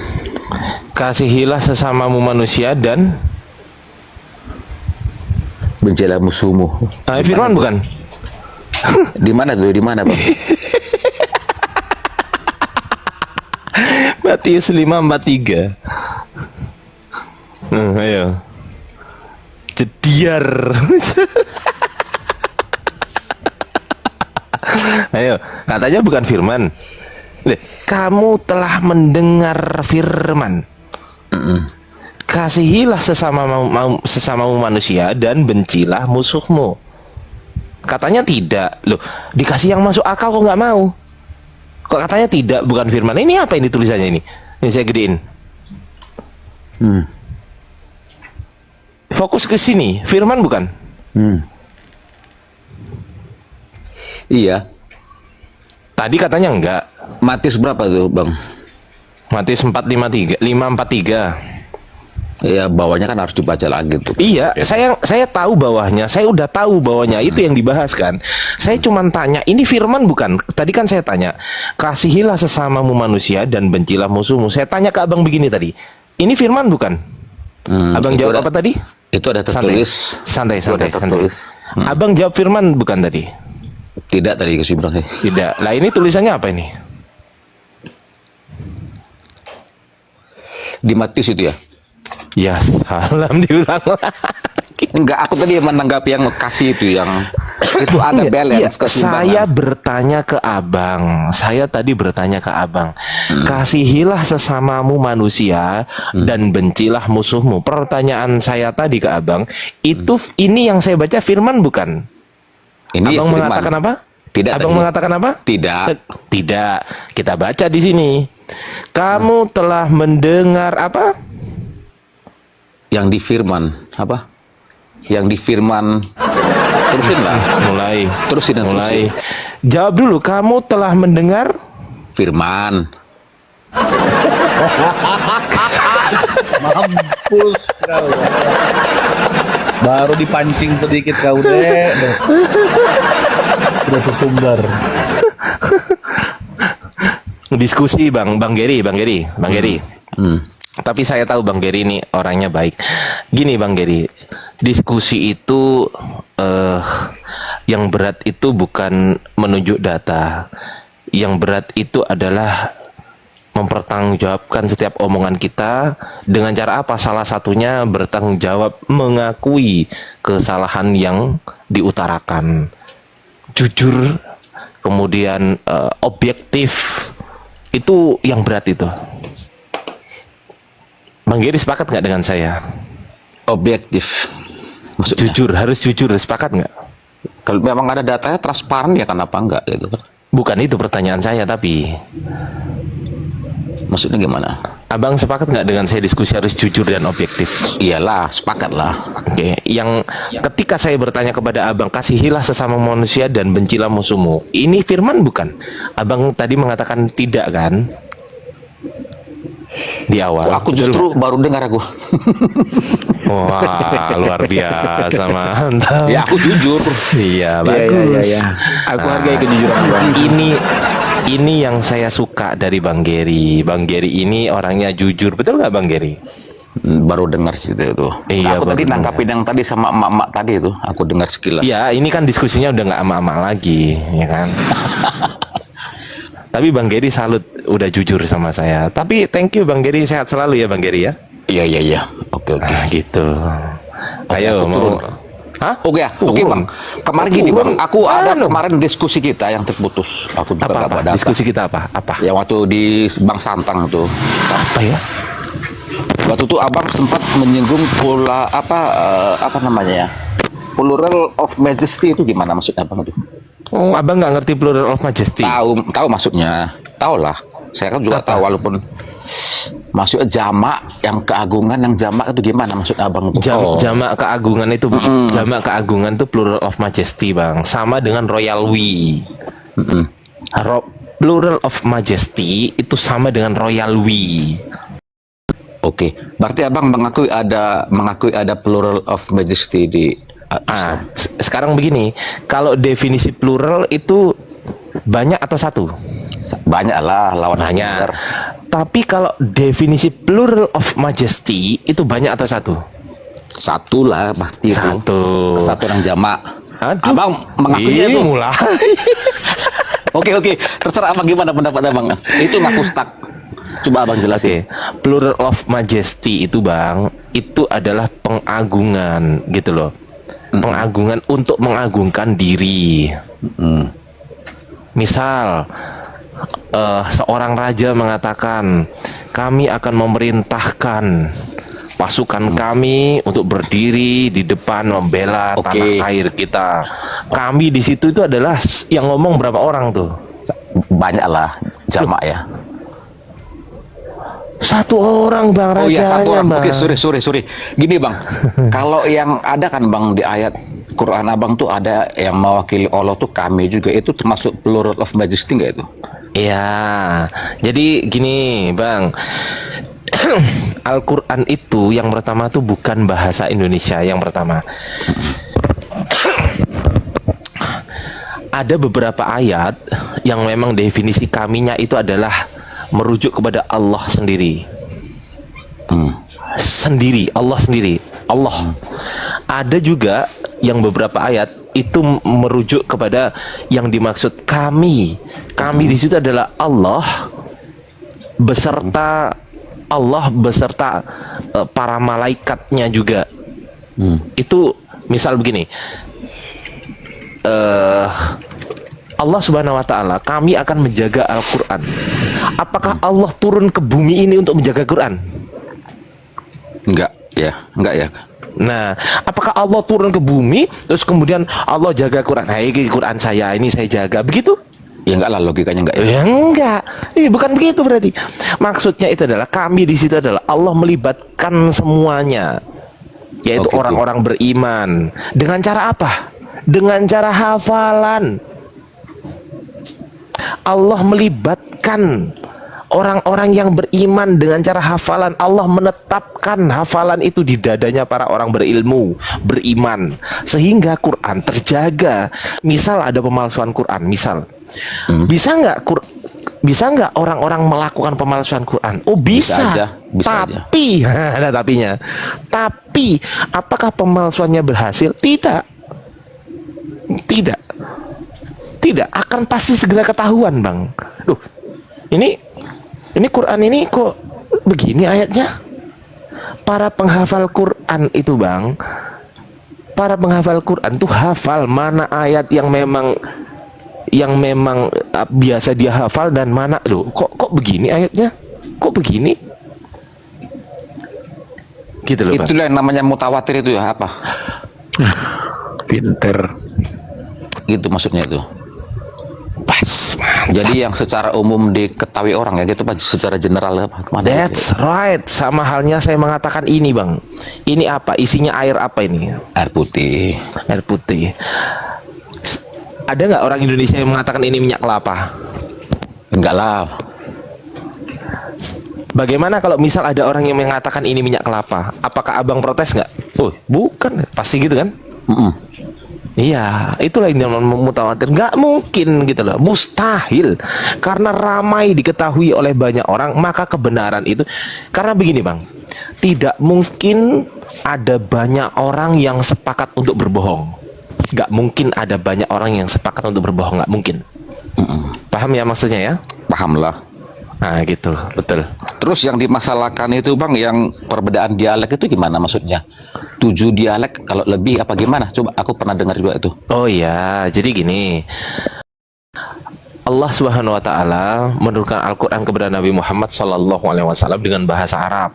Speaker 1: Kasihilah sesamamu manusia dan
Speaker 10: Bencilah musuhmu.
Speaker 1: firman bukan?
Speaker 10: Di mana tuh? Di mana bang?
Speaker 1: Matius 5:43. Ayo. Jediar. Ayo, katanya bukan firman. Kamu telah mendengar firman. Kasihilah sesamamu manusia dan bencilah musuhmu. Katanya tidak. Loh, dikasih yang masuk akal kok nggak mau? Kok katanya tidak, bukan firman. Ini apa ini tulisannya ini? Ini saya gedein. Fokus ke sini. Firman bukan?
Speaker 10: Iya.
Speaker 1: Tadi katanya enggak.
Speaker 10: Matius berapa tuh bang?
Speaker 1: Matius 5:43.
Speaker 10: Ya bawahnya kan harus dibaca lagi tuh.
Speaker 1: Iya, saya tahu bawahnya. Saya udah tahu bawahnya, itu yang dibahas kan. Saya cuma tanya, ini firman bukan? Tadi kan saya tanya, kasihilah sesamamu manusia dan bencilah musuhmu. Saya tanya ke abang begini tadi, ini firman bukan? Abang
Speaker 10: itu
Speaker 1: jawab
Speaker 10: ada-
Speaker 1: apa tadi?
Speaker 10: Itu ada tertulis.
Speaker 1: Santai.
Speaker 10: Itu ada tertulis.
Speaker 1: Abang jawab firman bukan tadi?
Speaker 10: Tidak tadi kasih bilang saya.
Speaker 1: Tidak. Lah ini tulisannya apa ini?
Speaker 10: Di Matius itu ya?
Speaker 1: Ya, salam diulang lagi.
Speaker 10: Enggak, aku tadi menanggapi yang kasih itu yang itu ada
Speaker 1: Iya,
Speaker 10: balance keseimbangan.
Speaker 1: saya bertanya ke abang. Saya tadi bertanya ke abang. Kasihilah sesamamu manusia dan bencilah musuhmu. Pertanyaan saya tadi ke abang, ini yang saya baca firman bukan?
Speaker 10: Ini
Speaker 1: Abang
Speaker 10: firman.
Speaker 1: mengatakan apa?
Speaker 10: Tidak.
Speaker 1: Abang
Speaker 10: tadi.
Speaker 1: mengatakan apa?
Speaker 10: Tidak.
Speaker 1: Tidak. Kita baca di sini. Kamu telah mendengar apa?
Speaker 10: Yang di firman apa? Yang di firman terusin lah. Terusin.
Speaker 1: Mulai. Jawab dulu. Kamu telah mendengar
Speaker 10: Firman.
Speaker 5: Mampus kau. Baru dipancing sedikit kau deh. Udah sesumber.
Speaker 1: diskusi Bang Geri. Tapi saya tahu Bang Geri ini orangnya baik. Gini Bang Geri, diskusi itu yang berat itu bukan menunjuk data. Yang berat itu adalah mempertanggungjawabkan setiap omongan kita dengan cara apa? Salah satunya bertanggung jawab mengakui kesalahan yang diutarakan. Jujur, kemudian objektif, itu yang berat itu. Bang Geri sepakat nggak dengan saya?
Speaker 10: Objektif. Maksudnya,
Speaker 1: Jujur, harus jujur, sepakat nggak?
Speaker 10: kalau memang ada datanya transparan ya kenapa enggak gitu kan?
Speaker 1: Bukan itu pertanyaan saya, tapi
Speaker 10: Maksudnya gimana?
Speaker 1: Abang sepakat nggak dengan saya diskusi harus jujur dan objektif?
Speaker 10: Iyalah, sepakat lah.
Speaker 1: Oke, yang ketika saya bertanya kepada abang, kasihilah sesama manusia dan bencilah musuhmu. Ini firman bukan? Abang tadi mengatakan tidak kan? Di awal.
Speaker 10: Aku
Speaker 1: Betul
Speaker 10: justru
Speaker 1: nggak?
Speaker 10: baru dengar aku.
Speaker 1: Wah, luar biasa, mantap.
Speaker 10: Ya aku jujur.
Speaker 1: Iya, bagus.
Speaker 3: Iya. Aku hargai kejujuran Abang.
Speaker 1: Ini yang saya suka dari Bang Geri. Bang Geri ini orangnya jujur, betul nggak Bang Geri?
Speaker 10: Baru dengar sih itu.
Speaker 1: Iya,
Speaker 10: Aku tadi
Speaker 1: baru
Speaker 10: nangkapin yang tadi sama emak-emak tadi itu. Aku dengar sekilas.
Speaker 1: Iya, ini kan diskusinya udah nggak ama-ama lagi, ya kan? Tapi Bang Geri salut, udah jujur sama saya. Tapi thank you Bang Geri, sehat selalu ya Bang Geri ya.
Speaker 10: Iya. Oke.
Speaker 1: Nah, gitu. Ayo
Speaker 10: aku
Speaker 1: mau.
Speaker 10: turun.
Speaker 1: Hah?
Speaker 10: Oke ya, oke
Speaker 1: Turun.
Speaker 10: Bang. Kemarin gini
Speaker 1: Turun.
Speaker 10: Bang, aku ada
Speaker 1: Anu.
Speaker 10: kemarin diskusi kita yang terputus. Aku juga nggak
Speaker 1: Apa?
Speaker 10: pada
Speaker 1: Diskusi kita apa? Apa?
Speaker 10: Ya waktu di Bang Santang tuh.
Speaker 1: Apa ya?
Speaker 10: Waktu itu Abang sempat menyinggung pula apa namanya ya? Plural of majesty itu gimana maksudnya Bang itu?
Speaker 1: Oh, abang nggak ngerti plural of majesty.
Speaker 10: Tahu maksudnya. Tahu lah. Saya kan juga
Speaker 1: Apa?
Speaker 10: tahu walaupun maksudnya jamak yang keagungan yang jamak itu gimana maksud Abang itu?
Speaker 1: Jamak keagungan itu, jamak keagungan itu plural of majesty Bang, sama dengan royal we. Plural of majesty itu sama dengan royal we.
Speaker 10: Oke, berarti Abang mengakui ada plural of majesty di
Speaker 1: Sekarang begini, kalau definisi plural itu banyak atau satu?
Speaker 10: banyak lah lawan
Speaker 1: Banyak.
Speaker 10: singular.
Speaker 1: Tapi kalau definisi plural of majesty itu banyak atau satu?
Speaker 10: Satu lah pasti itu.
Speaker 1: Satu.
Speaker 10: Satu orang jamak.
Speaker 1: Aduh.
Speaker 10: Abang mengakuinya
Speaker 1: Ih,
Speaker 10: itu.
Speaker 1: mulai.
Speaker 10: Oke, terserah Abang gimana pendapat Abang. Itu ngaku stuck. Coba Abang jelasin.
Speaker 1: Oke, plural of majesty itu Bang, itu adalah pengagungan gitu loh. Pengagungan untuk mengagungkan diri. Misal seorang raja mengatakan, kami akan memerintahkan pasukan kami untuk berdiri di depan membela tanah air kita. Kami di situ itu adalah yang ngomong berapa orang tuh?
Speaker 10: Banyak lah jamak ya.
Speaker 1: Satu orang Bang
Speaker 10: Oh iya
Speaker 1: rajanya
Speaker 10: satu orang.
Speaker 1: Bang.
Speaker 10: Oke, sorry. Gini Bang, kalau yang ada kan Bang di ayat Quran Abang tuh ada yang mewakili Allah tuh kami juga, itu termasuk plural of majesty nggak itu?
Speaker 1: Iya, jadi gini Bang, Al-Quran itu yang pertama tuh bukan bahasa Indonesia yang pertama. Ada beberapa ayat yang memang definisi kaminya itu adalah merujuk kepada Allah sendiri. Allah sendiri. Allah. Ada juga yang beberapa ayat itu merujuk kepada yang dimaksud kami. Kami di situ adalah Allah beserta para malaikatnya juga. Itu misal begini. Allah Subhanahu wa taala, kami akan menjaga Al-Qur'an. Apakah Allah turun ke bumi ini untuk menjaga Quran?
Speaker 10: Enggak ya.
Speaker 1: Nah, apakah Allah turun ke bumi terus kemudian Allah jaga Quran? Hai, Quran saya ini saya jaga. Begitu?
Speaker 10: Ya enggak lah, logikanya enggak ya.
Speaker 1: Ya enggak. Bukan begitu berarti. Maksudnya itu adalah kami di situ adalah Allah melibatkan semuanya. Yaitu orang-orang beriman. Dengan cara apa? Dengan cara hafalan. Allah melibatkan orang-orang yang beriman dengan cara hafalan. Allah menetapkan hafalan itu di dadanya para orang berilmu, beriman, sehingga Quran terjaga. Misal ada pemalsuan Quran, misal bisa nggak orang-orang melakukan pemalsuan Quran? Oh bisa,
Speaker 10: bisa
Speaker 1: tapi ada tapinya. Tapi apakah pemalsuannya berhasil? Tidak akan pasti segera ketahuan Bang. Duh, ini Quran ini kok begini ayatnya? Para penghafal Quran itu Bang, para penghafal Quran tuh hafal mana ayat yang memang biasa dia hafal dan mana loh kok begini ayatnya? Kok begini? Gitu loh Bang.
Speaker 10: Itulah yang namanya mutawatir itu ya apa?
Speaker 3: Pinter.
Speaker 10: Gitu maksudnya itu.
Speaker 1: Pas,
Speaker 10: Jadi yang secara umum diketahui orang ya gitu Pak, secara general apa? Kemana
Speaker 1: That's right. Sama halnya saya mengatakan ini bang. Ini apa? Isinya air apa ini?
Speaker 10: Air putih.
Speaker 1: Air putih. Ada nggak orang Indonesia yang mengatakan ini minyak kelapa?
Speaker 10: Enggak lah.
Speaker 1: Bagaimana kalau misal ada orang yang mengatakan ini minyak kelapa? Apakah abang protes nggak? Oh, bukan. Pasti gitu kan? Iya, itulah yang mutawatir. Nggak mungkin gitu loh, mustahil. Karena ramai diketahui oleh banyak orang, maka kebenaran itu. Karena begini bang, tidak mungkin ada banyak orang yang sepakat untuk berbohong. Nggak mungkin ada banyak orang yang sepakat untuk berbohong, nggak mungkin. Paham ya maksudnya ya?
Speaker 10: Paham lah.
Speaker 1: Nah gitu, betul.
Speaker 10: Terus yang dimasalahkan itu bang, yang perbedaan dialek itu gimana maksudnya? 7 dialek kalau lebih apa gimana? Coba aku pernah dengar juga itu.
Speaker 1: Oh ya, jadi gini. Allah Subhanahu wa taala menurunkan Al-Qur'an kepada Nabi Muhammad sallallahu alaihi wasallam dengan bahasa Arab.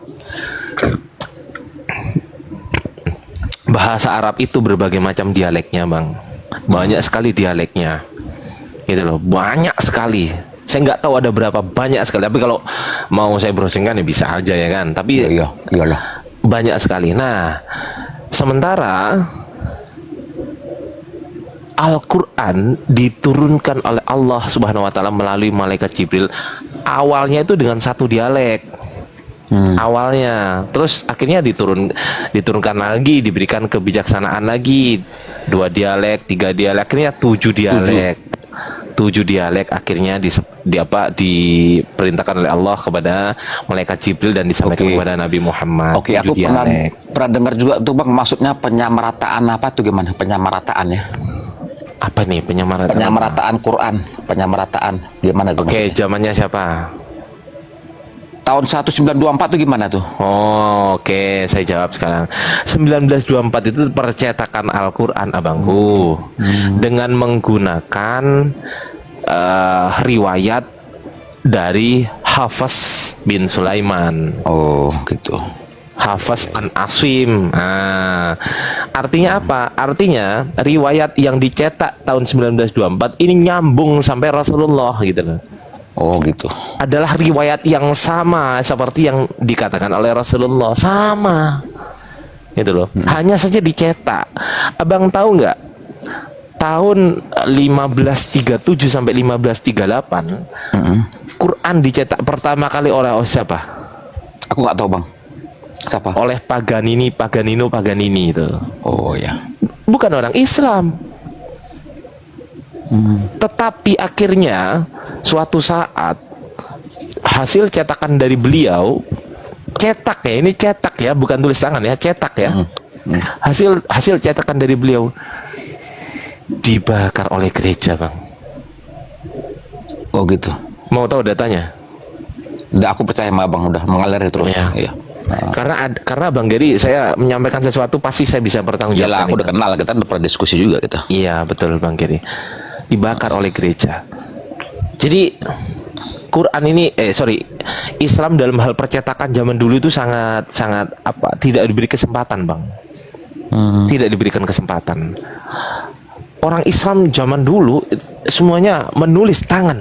Speaker 1: Bahasa Arab itu berbagai macam dialeknya, Bang. Banyak sekali dialeknya. Gitu loh, banyak sekali. Saya nggak tahu ada berapa, banyak sekali. Tapi kalau mau saya browsing kan ya bisa aja ya kan. Tapi
Speaker 10: iyalah.
Speaker 1: Banyak sekali. Nah, sementara Al-Quran diturunkan oleh Allah Subhanahu wa taala melalui malaikat Jibril. Awalnya itu dengan satu dialek. Awalnya, terus akhirnya diturunkan lagi, diberikan kebijaksanaan lagi, 2 dialek, 3 dialek, akhirnya 7 dialek. 7 dialek akhirnya diperintahkan oleh Allah kepada malaikat Jibril dan disampaikan kepada Nabi Muhammad.
Speaker 10: Oke, aku pernah dengar juga tuh bang, maksudnya penyamarataan apa tuh gimana penyamarataan ya?
Speaker 1: Apa nih penyamarataan?
Speaker 10: Penyamarataan Quran, penyamarataan gimana tuh?
Speaker 1: Oke, zamannya siapa?
Speaker 10: Tahun 1924 tuh gimana tuh?
Speaker 1: Oh, oke, saya jawab sekarang. 1924 itu percetakan Al-Quran, abangku, dengan menggunakan riwayat dari Hafiz bin Sulaiman.
Speaker 10: Oh, gitu.
Speaker 1: Hafiz an Asim. Artinya apa? Artinya riwayat yang dicetak tahun 1924 ini nyambung sampai Rasulullah gitu loh.
Speaker 10: Oh gitu.
Speaker 1: Adalah riwayat yang sama seperti yang dikatakan oleh Rasulullah, sama. Gitu loh. Hanya saja dicetak. Abang tahu nggak? Tahun 1537 sampai 1538 Quran dicetak pertama kali oleh siapa?
Speaker 10: Aku nggak tahu bang. Siapa?
Speaker 1: Oleh Paganino itu.
Speaker 10: Oh ya.
Speaker 1: Bukan orang Islam. Tetapi akhirnya suatu saat hasil cetakan dari beliau, cetak ya, ini cetak ya, bukan tulis tangan ya, cetak ya. Hasil cetakan dari beliau dibakar oleh gereja, Bang.
Speaker 10: Oh gitu.
Speaker 1: Mau tahu datanya?
Speaker 10: Udah, aku percaya sama abang, udah mengalir terus.
Speaker 1: Ya. Iya. Karena Bang Geri, saya menyampaikan sesuatu pasti saya bisa bertanggung jawab.
Speaker 10: Iyalah, aku udah kenal, kita udah pernah diskusi juga kita.
Speaker 1: Iya, betul Bang Geri. Dibakar oleh gereja. Jadi Quran ini Islam dalam hal percetakan zaman dulu itu sangat tidak diberi kesempatan, Bang. Tidak diberikan kesempatan. Orang Islam zaman dulu semuanya menulis tangan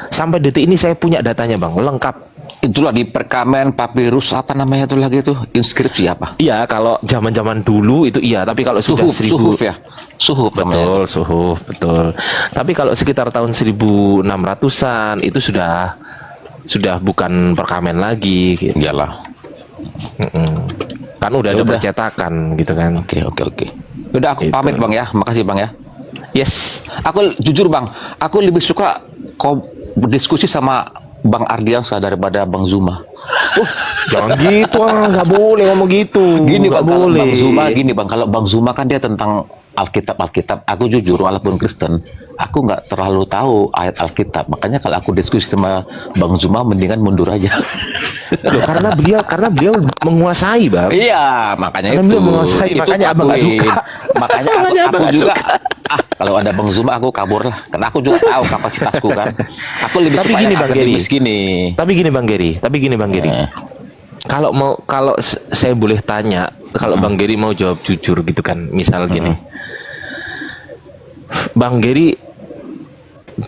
Speaker 1: sampai detik ini saya punya datanya, Bang, lengkap.
Speaker 10: Itulah di perkamen, papirus, apa namanya itu lagi tuh, inskripsi apa?
Speaker 1: Iya, kalau zaman dulu itu iya, tapi kalau sudah
Speaker 10: suhuf ya. Suhuf
Speaker 1: betul, suhuf, betul. Tapi kalau sekitar tahun 1600-an itu sudah bukan perkamen lagi gitu.
Speaker 10: Iyalah.
Speaker 1: Kan udah ada percetakan gitu kan.
Speaker 10: Oke. Udah aku pamit Bang ya. Makasih Bang ya.
Speaker 1: Yes.
Speaker 10: Aku jujur Bang, aku lebih suka kau berdiskusi sama Bang Ardiansa daripada Bang Zuma.
Speaker 1: Jangan gitu, nggak boleh ngomong gitu.
Speaker 10: Gini Bang, kalau
Speaker 1: boleh.
Speaker 10: Bang Zuma gini Bang, kalau Bang Zuma kan dia tentang Alkitab. Aku jujur walaupun Kristen, aku nggak terlalu tahu ayat Alkitab. Makanya kalau aku diskusi sama Bang Zuma, mendingan mundur aja.
Speaker 1: Loh, karena beliau menguasai, Bang.
Speaker 10: Iya, makanya
Speaker 1: karena
Speaker 10: itu.
Speaker 1: beliau menguasai,
Speaker 10: Itu
Speaker 1: makanya abang nggak suka.
Speaker 10: Makanya aku juga. Kalau ada Bang Zuma aku kabur lah. Karena aku juga tahu kapasitasku kan. Aku lebih
Speaker 1: Tapi
Speaker 10: suka
Speaker 1: gini Bang Geri.
Speaker 10: Tapi
Speaker 1: gini Bang Geri. Kalau saya boleh tanya, kalau Bang Geri mau jawab jujur gitu kan, misal gini. Bang Geri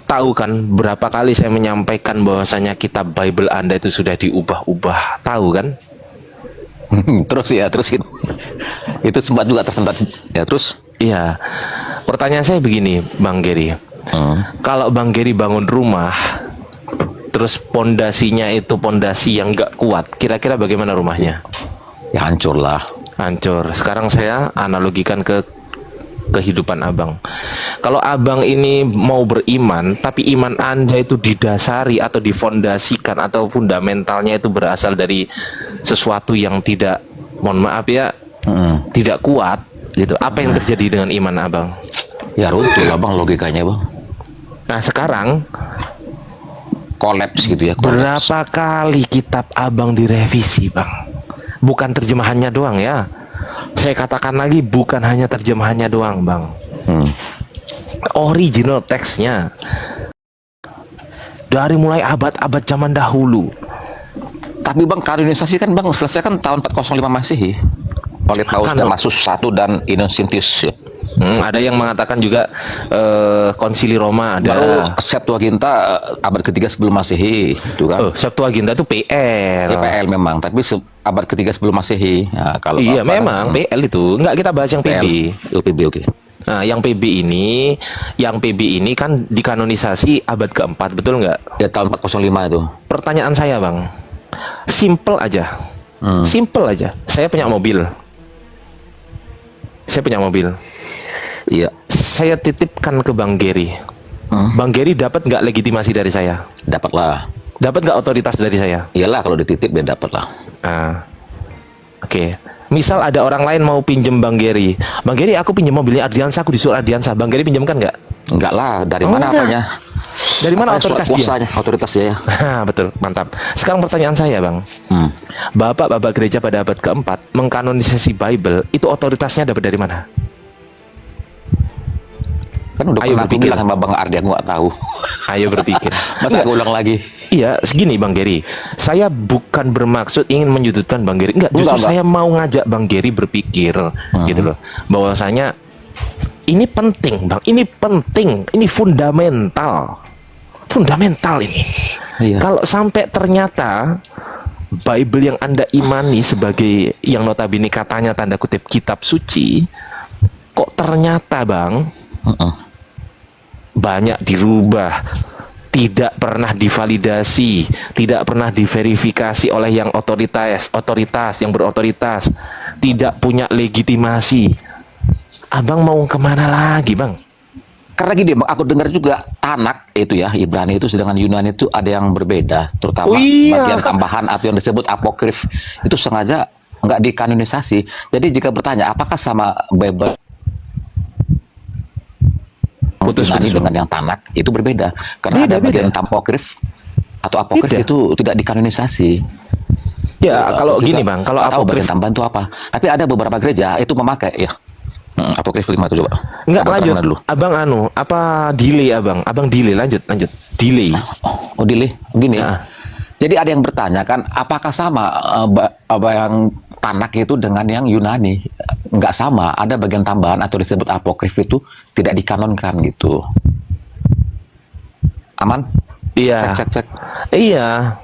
Speaker 1: tahu kan berapa kali saya menyampaikan bahwasanya kitab Bible Anda itu sudah diubah-ubah, tahu kan?
Speaker 10: Terus itu sempat juga tersendat ya, terus
Speaker 1: Iya. Pertanyaan saya begini, Bang Geri. Kalau Bang Geri bangun rumah, terus pondasinya itu pondasi yang nggak kuat, kira-kira bagaimana rumahnya?
Speaker 10: ya hancur lah.
Speaker 1: Hancur. Sekarang saya analogikan ke kehidupan Abang. Kalau Abang ini mau beriman, tapi iman Anda itu didasari atau difondasikan atau fundamentalnya itu berasal dari sesuatu yang tidak, mohon maaf ya, tidak kuat gitu. Apa yang terjadi dengan iman Abang?
Speaker 10: Ya runtuh lah Bang, logikanya Bang.
Speaker 1: Nah sekarang
Speaker 10: Kolaps gitu ya.
Speaker 1: berapa kali kitab Abang direvisi Bang? Bukan terjemahannya doang ya. Saya katakan lagi, bukan hanya terjemahannya doang Bang. Original teksnya. Dari mulai abad-abad zaman dahulu.
Speaker 10: Tapi Bang, kanonisasi kan Bang selesai kan tahun 405 Masehi oleh Paus Damasus I dan Innocentius ya.
Speaker 1: Ada yang mengatakan juga Konsili Roma ada.
Speaker 10: Baru Septuaginta abad ketiga sebelum Masehi itu kan.
Speaker 1: Septuaginta itu PL.
Speaker 10: PL memang, tapi abad ketiga sebelum Masehi. Ya, kalau
Speaker 1: iya memang PL itu. Enggak, kita bahas yang PB.
Speaker 10: PB oke.
Speaker 1: Nah, yang PB ini kan dikanonisasi abad keempat, betul nggak?
Speaker 10: Ya tahun 405 itu.
Speaker 1: Pertanyaan saya Bang, simple aja. Simple aja. Saya punya mobil.
Speaker 10: Iya.
Speaker 1: Saya titipkan ke Bang Geri. Bang Geri dapat nggak legitimasi dari saya?
Speaker 10: Dapat lah.
Speaker 1: Dapat nggak otoritas dari saya?
Speaker 10: Iyalah kalau dititip ya dapat lah.
Speaker 1: Oke. Misal ada orang lain mau pinjem Bang Geri. Bang Geri, aku pinjem mobilnya Ardiansa, aku disuruh Ardiansa. Bang Geri pinjamkan nggak?
Speaker 10: Enggak lah. Dari mana
Speaker 1: enggak.
Speaker 10: apanya?
Speaker 1: Dari mana
Speaker 10: Apanya,
Speaker 1: otoritas
Speaker 10: surat
Speaker 1: dia?
Speaker 10: kuasanya, otoritasnya ya.
Speaker 1: Betul, mantap. Sekarang pertanyaan saya Bang. Bapak-bapak gereja pada abad keempat mengkanonisasi Bible, itu otoritasnya dapat dari mana?
Speaker 10: Kan udah
Speaker 1: Ayo
Speaker 10: pernah aku
Speaker 1: berpikir.
Speaker 10: bilang sama Bang Ardi, aku nggak tahu.
Speaker 1: Ayo berpikir.
Speaker 10: Masa aku ulang lagi?
Speaker 1: Iya, segini Bang Geri. Saya bukan bermaksud ingin menyudutkan Bang Geri. Enggak, justru
Speaker 10: Enggak.
Speaker 1: saya mau ngajak Bang Geri berpikir gitu loh. Bahwasanya ini penting, Bang. Ini penting. Ini fundamental. Fundamental ini.
Speaker 10: Iya.
Speaker 1: Kalau sampai ternyata Bible yang Anda imani sebagai yang notabene katanya tanda kutip kitab suci, kok ternyata Bang banyak dirubah, tidak pernah divalidasi, tidak pernah diverifikasi oleh yang otoritas yang berotoritas, tidak punya legitimasi. Abang mau kemana lagi Bang?
Speaker 10: Karena gini Bang, aku dengar juga Tanak itu ya, Ibrani itu sedangkan Yunani itu ada yang berbeda, terutama bagian tambahan atau yang disebut apokrif itu sengaja nggak dikanonisasi. Jadi jika bertanya apakah sama Bible Yunani dengan yang Tanak itu berbeda, karena ada bagian apokrif atau apokrif itu tidak dikanonisasi.
Speaker 1: Ya kalau gini Bang, kalau
Speaker 10: tahu
Speaker 1: apokrif
Speaker 10: bagian tambahan itu apa, tapi ada beberapa gereja itu memakai ya. Apokrif 5 itu coba.
Speaker 1: enggak
Speaker 10: Abang
Speaker 1: lanjut.
Speaker 10: terangkan dulu.
Speaker 1: Abang apa delay Abang? Abang delay, lanjut. Delay.
Speaker 10: Oh delay, gini.
Speaker 1: Nah.
Speaker 10: Jadi ada yang bertanya kan, apakah sama yang Tanak itu dengan yang Yunani? Nggak sama, ada bagian tambahan atau disebut apokrif itu tidak dikanonkan gitu. Aman?
Speaker 1: Iya.
Speaker 10: Cek.
Speaker 1: Iya.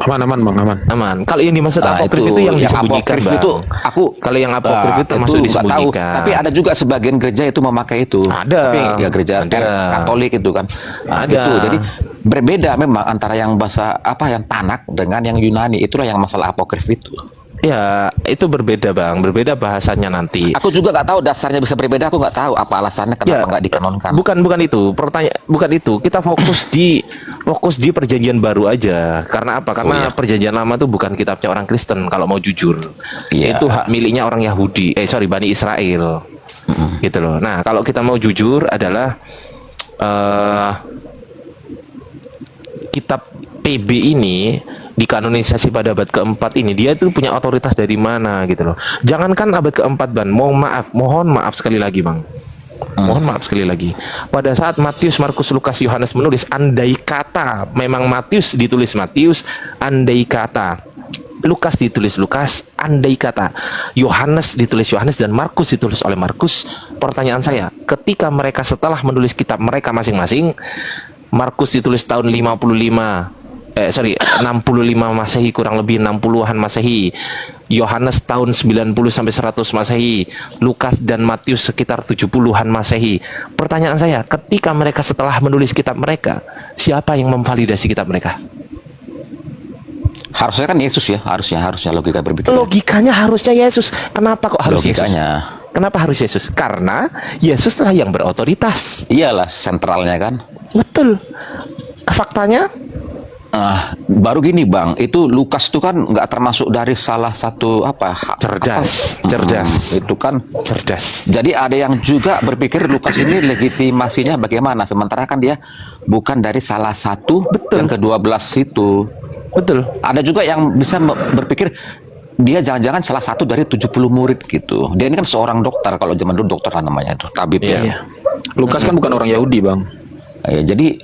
Speaker 3: Aman Bang,
Speaker 1: Aman. Kalau yang dimaksud apokrif itu yang disembunyikan
Speaker 10: apokrif
Speaker 1: Bang.
Speaker 10: itu aku
Speaker 1: Kalau yang apokrif itu termasuk
Speaker 10: nggak tahu.
Speaker 1: disembunyikan.
Speaker 10: Tapi ada juga sebagian gereja itu memakai itu.
Speaker 1: Ada.
Speaker 10: Tapi ya gereja
Speaker 1: Ada.
Speaker 10: Katolik itu kan. Nah,
Speaker 1: Ada.
Speaker 10: itu. Jadi berbeda memang antara yang bahasa yang Tanak dengan yang Yunani. Itulah yang masalah apokrif itu.
Speaker 1: Ya, itu berbeda Bang, berbeda bahasanya nanti.
Speaker 10: Aku juga nggak tahu dasarnya bisa berbeda. Aku nggak tahu apa alasannya kenapa nggak dikanonkan.
Speaker 1: Bukan itu. Bukan itu. Kita fokus di perjanjian baru aja. Karena apa? Karena perjanjian lama itu bukan kitabnya orang Kristen kalau mau jujur.
Speaker 10: Iya.
Speaker 1: Itu hak miliknya orang Yahudi. Bani Israel. Gitu loh. Nah, kalau kita mau jujur adalah kitab PB ini dikanonisasi pada abad keempat ini, dia itu punya otoritas dari mana gitu loh. Jangankan abad keempat Bang, mohon maaf sekali lagi Bang. Mohon maaf sekali lagi. Pada saat Matius, Markus, Lukas, Yohanes menulis, andai kata memang Matius ditulis Matius, andai kata Lukas ditulis Lukas, andai kata Yohanes ditulis Yohanes dan Markus ditulis oleh Markus. Pertanyaan saya, ketika mereka setelah menulis kitab mereka masing-masing, Markus ditulis tahun 65 Masehi, kurang lebih 60-an Masehi. Yohanes tahun 90 sampai 100 Masehi. Lukas dan Matius sekitar 70-an Masehi. Pertanyaan saya, ketika mereka setelah menulis kitab mereka, siapa yang memvalidasi kitab mereka?
Speaker 10: Harusnya kan Yesus ya, harusnya logika berpikir.
Speaker 1: Logikanya harusnya Yesus. Kenapa kok harus
Speaker 10: Logikanya.
Speaker 1: Yesus? Kenapa harus Yesus? Karena Yesus lah yang berotoritas.
Speaker 10: Iyalah sentralnya kan.
Speaker 1: Betul. Faktanya?
Speaker 10: Baru gini Bang, itu Lukas itu kan nggak termasuk dari salah satu
Speaker 1: cerdas.
Speaker 10: Itu kan
Speaker 1: cerdas.
Speaker 10: Jadi ada yang juga berpikir Lukas ini legitimasinya bagaimana, sementara kan dia bukan dari salah satu yang ke-12 itu.
Speaker 1: Betul.
Speaker 10: Ada juga yang bisa berpikir dia jangan-jangan salah satu dari 70 murid gitu. Dia ini kan seorang dokter, kalau zaman dulu dokter lah namanya itu, tabib ya.
Speaker 3: Lukas kan bukan orang Yahudi Bang.
Speaker 10: Ya, jadi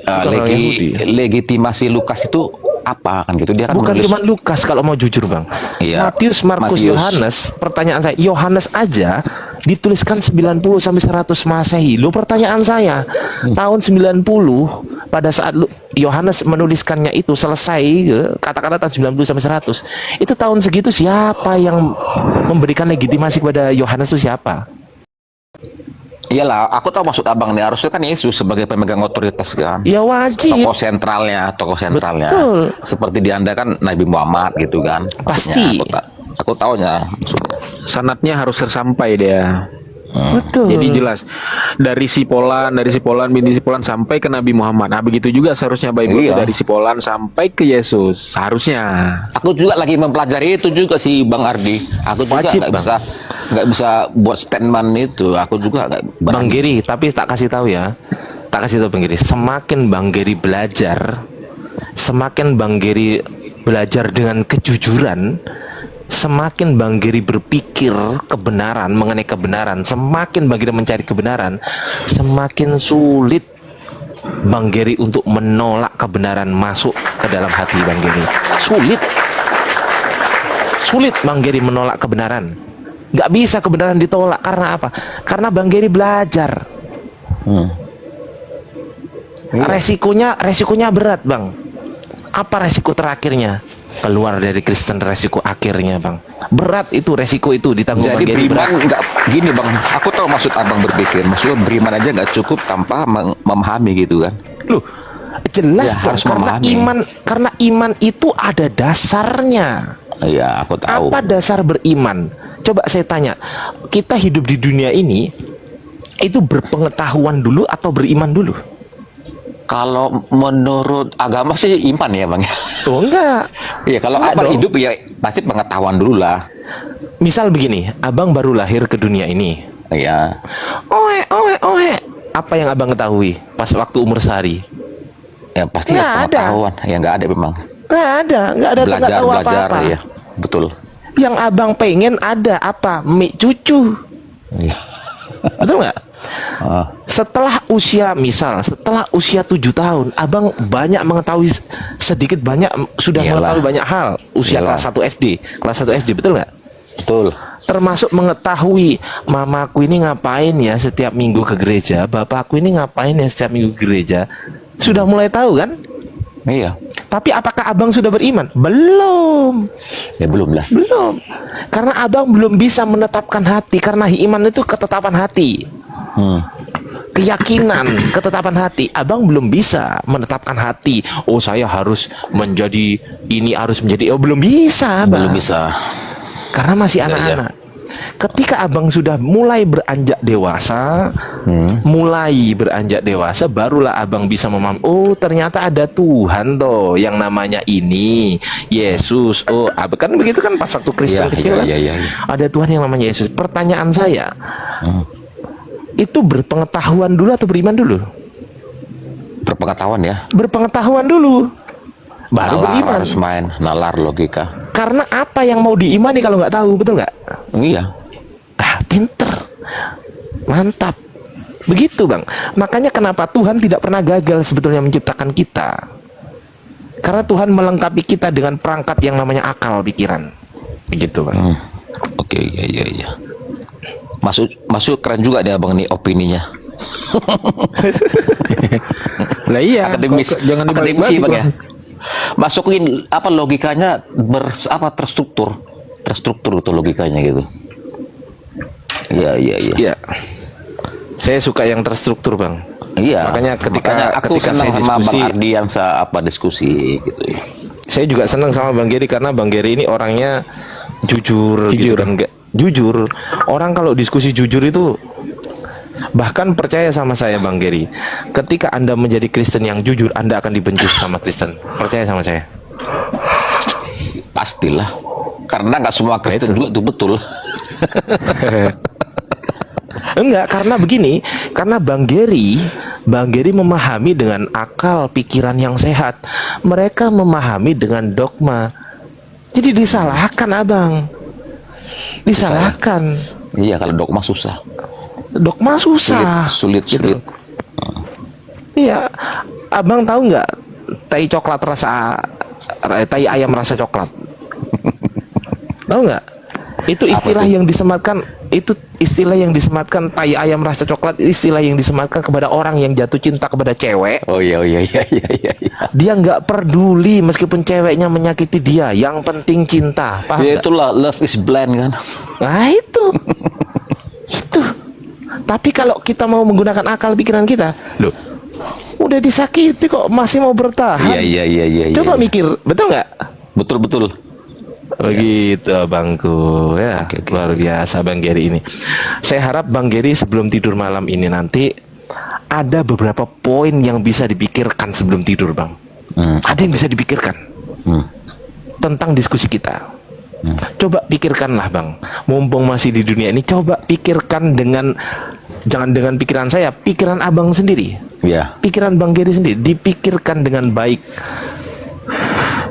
Speaker 10: legitimasi Lukas itu apa kan gitu? Dia kan
Speaker 1: Bukan
Speaker 10: menulis-
Speaker 1: cuma Lukas kalau mau jujur Bang.
Speaker 10: Iya.
Speaker 1: Matius, Markus,
Speaker 10: Matius.
Speaker 1: Yohanes. Pertanyaan saya, Yohanes aja dituliskan 90 sampai 100 Masehi. Lu pertanyaan saya, tahun 90 pada saat Yohanes menuliskannya itu selesai, katakanlah tahun 90 sampai 100. Itu tahun segitu siapa yang memberikan legitimasi kepada Yohanes itu siapa?
Speaker 10: Iyalah, aku tahu maksud abang nih. Harusnya kan Yesus sebagai pemegang otoritas kan.
Speaker 1: Ya wajib.
Speaker 10: Tokoh sentralnya.
Speaker 1: Betul.
Speaker 10: Seperti di Anda kan Nabi Muhammad gitu kan.
Speaker 1: Pasti.
Speaker 10: Maksudnya, aku taunya maksudnya.
Speaker 3: Sanatnya harus tersampai dia.
Speaker 1: Betul.
Speaker 3: Jadi jelas dari Sipolan binti Sipolan sampai ke Nabi Muhammad. Nah begitu juga seharusnya Bible
Speaker 10: Iya.
Speaker 3: dari Sipolan sampai ke Yesus seharusnya.
Speaker 10: Aku juga lagi mempelajari itu juga sih Bang Ardi. Aku juga
Speaker 1: Wajib,
Speaker 10: nggak bisa buat statement itu. Aku juga nggak
Speaker 1: Bang
Speaker 10: berani.
Speaker 1: Geri, tapi tak kasih tahu ya. Tak kasih tahu Bang Geri. Semakin Bang Geri belajar, semakin Bang Geri belajar dengan kejujuran, semakin Bang Geri berpikir kebenaran, mengenai kebenaran, semakin Bang Geri mencari kebenaran, semakin sulit Bang Geri untuk menolak kebenaran masuk ke dalam hati Bang Geri. Sulit Bang Geri menolak kebenaran. Nggak bisa kebenaran ditolak. Karena apa? Karena Bang Geri belajar. Resikonya berat Bang. Apa resiko terakhirnya? Keluar dari Kristen, resiko akhirnya Bang. Berat itu, resiko itu ditanggung
Speaker 10: Jadi
Speaker 1: Bang Geri,
Speaker 10: beriman
Speaker 1: berat.
Speaker 10: nggak gini Bang. Aku tahu maksud abang berpikir. Maksudnya beriman aja nggak cukup tanpa memahami gitu kan.
Speaker 1: Loh, jelas
Speaker 10: Ya,
Speaker 1: Bang,
Speaker 10: harus
Speaker 1: karena
Speaker 10: memahami.
Speaker 1: karena iman itu ada dasarnya.
Speaker 10: Iya, aku tahu.
Speaker 1: Apa dasar beriman? Coba saya tanya, kita hidup di dunia ini itu berpengetahuan dulu atau beriman dulu?
Speaker 10: Kalau menurut agama sih iman ya Bang.
Speaker 1: Oh enggak.
Speaker 10: Iya, kalau
Speaker 1: Enggak
Speaker 10: apa
Speaker 1: dong.
Speaker 10: hidup ya pasti pengetahuan dulu lah.
Speaker 1: Misal begini, abang baru lahir ke dunia ini.
Speaker 10: Iya.
Speaker 1: Oe. Apa yang abang ketahui pas waktu umur sehari?
Speaker 10: Ya pasti
Speaker 1: Nggak
Speaker 10: ya
Speaker 1: ada.
Speaker 10: pengetahuan. Ya nggak ada memang.
Speaker 1: Nggak ada, nggak tahu
Speaker 10: Belajar
Speaker 1: apa-apa.
Speaker 10: ya. Betul.
Speaker 1: Yang abang pengen ada apa? Mie cucu.
Speaker 10: Iya.
Speaker 1: Betul nggak?
Speaker 10: Ah,
Speaker 1: Setelah usia 7 tahun, abang banyak mengetahui sudah
Speaker 10: Iyalah.
Speaker 1: mengetahui banyak hal. Usia
Speaker 10: Iyalah.
Speaker 1: kelas 1 SD, betul nggak?
Speaker 10: betul.
Speaker 1: Termasuk mengetahui mamaku ini ngapain ya setiap minggu ke gereja, bapakku ini ngapain ya setiap minggu ke gereja. Sudah mulai tahu kan?
Speaker 10: Iya.
Speaker 1: Tapi apakah abang sudah beriman? Belum.
Speaker 10: Ya belum lah.
Speaker 1: Belum. Karena abang belum bisa menetapkan hati. Karena iman itu ketetapan hati. Keyakinan, ketetapan hati. Abang belum bisa menetapkan hati. Oh, saya harus menjadi ini, harus menjadi. Oh, belum bisa, Abang.
Speaker 10: Belum bisa.
Speaker 1: Karena masih
Speaker 10: Iya,
Speaker 1: anak-anak. Ketika abang sudah mulai beranjak dewasa, barulah abang bisa memahami. Oh, ternyata ada Tuhan toh, yang namanya ini Yesus. Oh, kan begitu kan pas waktu Kristen
Speaker 10: Iya,
Speaker 1: kecil
Speaker 10: iya,
Speaker 1: kan?
Speaker 10: iya, iya.
Speaker 1: Ada Tuhan yang namanya Yesus. Pertanyaan saya, itu berpengetahuan dulu atau beriman dulu?
Speaker 10: Berpengetahuan ya.
Speaker 1: Berpengetahuan dulu, baru
Speaker 10: Nalar
Speaker 1: beriman.
Speaker 10: harus main, nalar logika.
Speaker 1: Karena apa yang mau diimani kalau nggak tahu, betul nggak?
Speaker 10: Iya.
Speaker 1: Pinter, mantap, begitu Bang. Makanya kenapa Tuhan tidak pernah gagal sebetulnya menciptakan kita, karena Tuhan melengkapi kita dengan perangkat yang namanya akal pikiran, begitu Bang.
Speaker 10: Oke, iya. Masuk keren juga nih abang nih opininya.
Speaker 3: Lah iya,
Speaker 10: Akademis,
Speaker 3: kok jangan
Speaker 10: akademisi
Speaker 3: dibalik-balik
Speaker 10: Bang ya.
Speaker 3: Bang.
Speaker 10: Masukin apa logikanya terstruktur tuh logikanya gitu. Iya.
Speaker 1: Iya. Saya suka yang terstruktur, Bang.
Speaker 10: Iya.
Speaker 1: Makanya ketika
Speaker 10: aku
Speaker 1: saya
Speaker 10: senang sama
Speaker 1: diskusi,
Speaker 10: Bang Ardi yang diskusi gitu ya.
Speaker 1: saya juga senang sama Bang Geri karena Bang Geri ini orangnya jujur gitu dan nggak jujur. Orang kalau diskusi jujur itu, bahkan percaya sama saya Bang Geri, ketika Anda menjadi Kristen yang jujur, Anda akan dibenci sama Kristen. Percaya sama saya.
Speaker 10: Pastilah. Karena nggak semua Kristen juga itu betul.
Speaker 1: Enggak, karena begini, karena Bang Geri memahami dengan akal pikiran yang sehat. Mereka memahami dengan dogma. Jadi disalahkan, Abang. Disalahkan.
Speaker 10: Iya, kalau dogma susah.
Speaker 1: Dogma susah.
Speaker 10: Sulit.
Speaker 1: Iya, Abang tahu nggak tai coklat tai ayam rasa coklat? Tahu nggak? Itu istilah yang disematkan, tai ayam rasa coklat, istilah yang disematkan kepada orang yang jatuh cinta kepada cewek.
Speaker 10: Oh iya.
Speaker 1: Dia nggak peduli meskipun ceweknya menyakiti dia, yang penting cinta. Paham
Speaker 10: Ya
Speaker 1: nggak?
Speaker 10: itulah love is blind kan.
Speaker 1: Nah itu. Tapi kalau kita mau menggunakan akal pikiran kita, loh, udah disakiti kok masih mau bertahan.
Speaker 10: Iya.
Speaker 1: Coba mikir, betul nggak?
Speaker 10: Betul.
Speaker 1: Begitu Bangku ya. Luar biasa Bang Geri ini. Saya harap Bang Geri sebelum tidur malam ini nanti ada beberapa poin yang bisa dipikirkan sebelum tidur, Bang. Ada yang bisa dipikirkan tentang diskusi kita. Coba pikirkanlah, Bang. Mumpung masih di dunia ini, coba pikirkan jangan dengan pikiran saya, pikiran Abang sendiri.
Speaker 10: Iya.
Speaker 1: Pikiran Bang Geri sendiri dipikirkan dengan baik.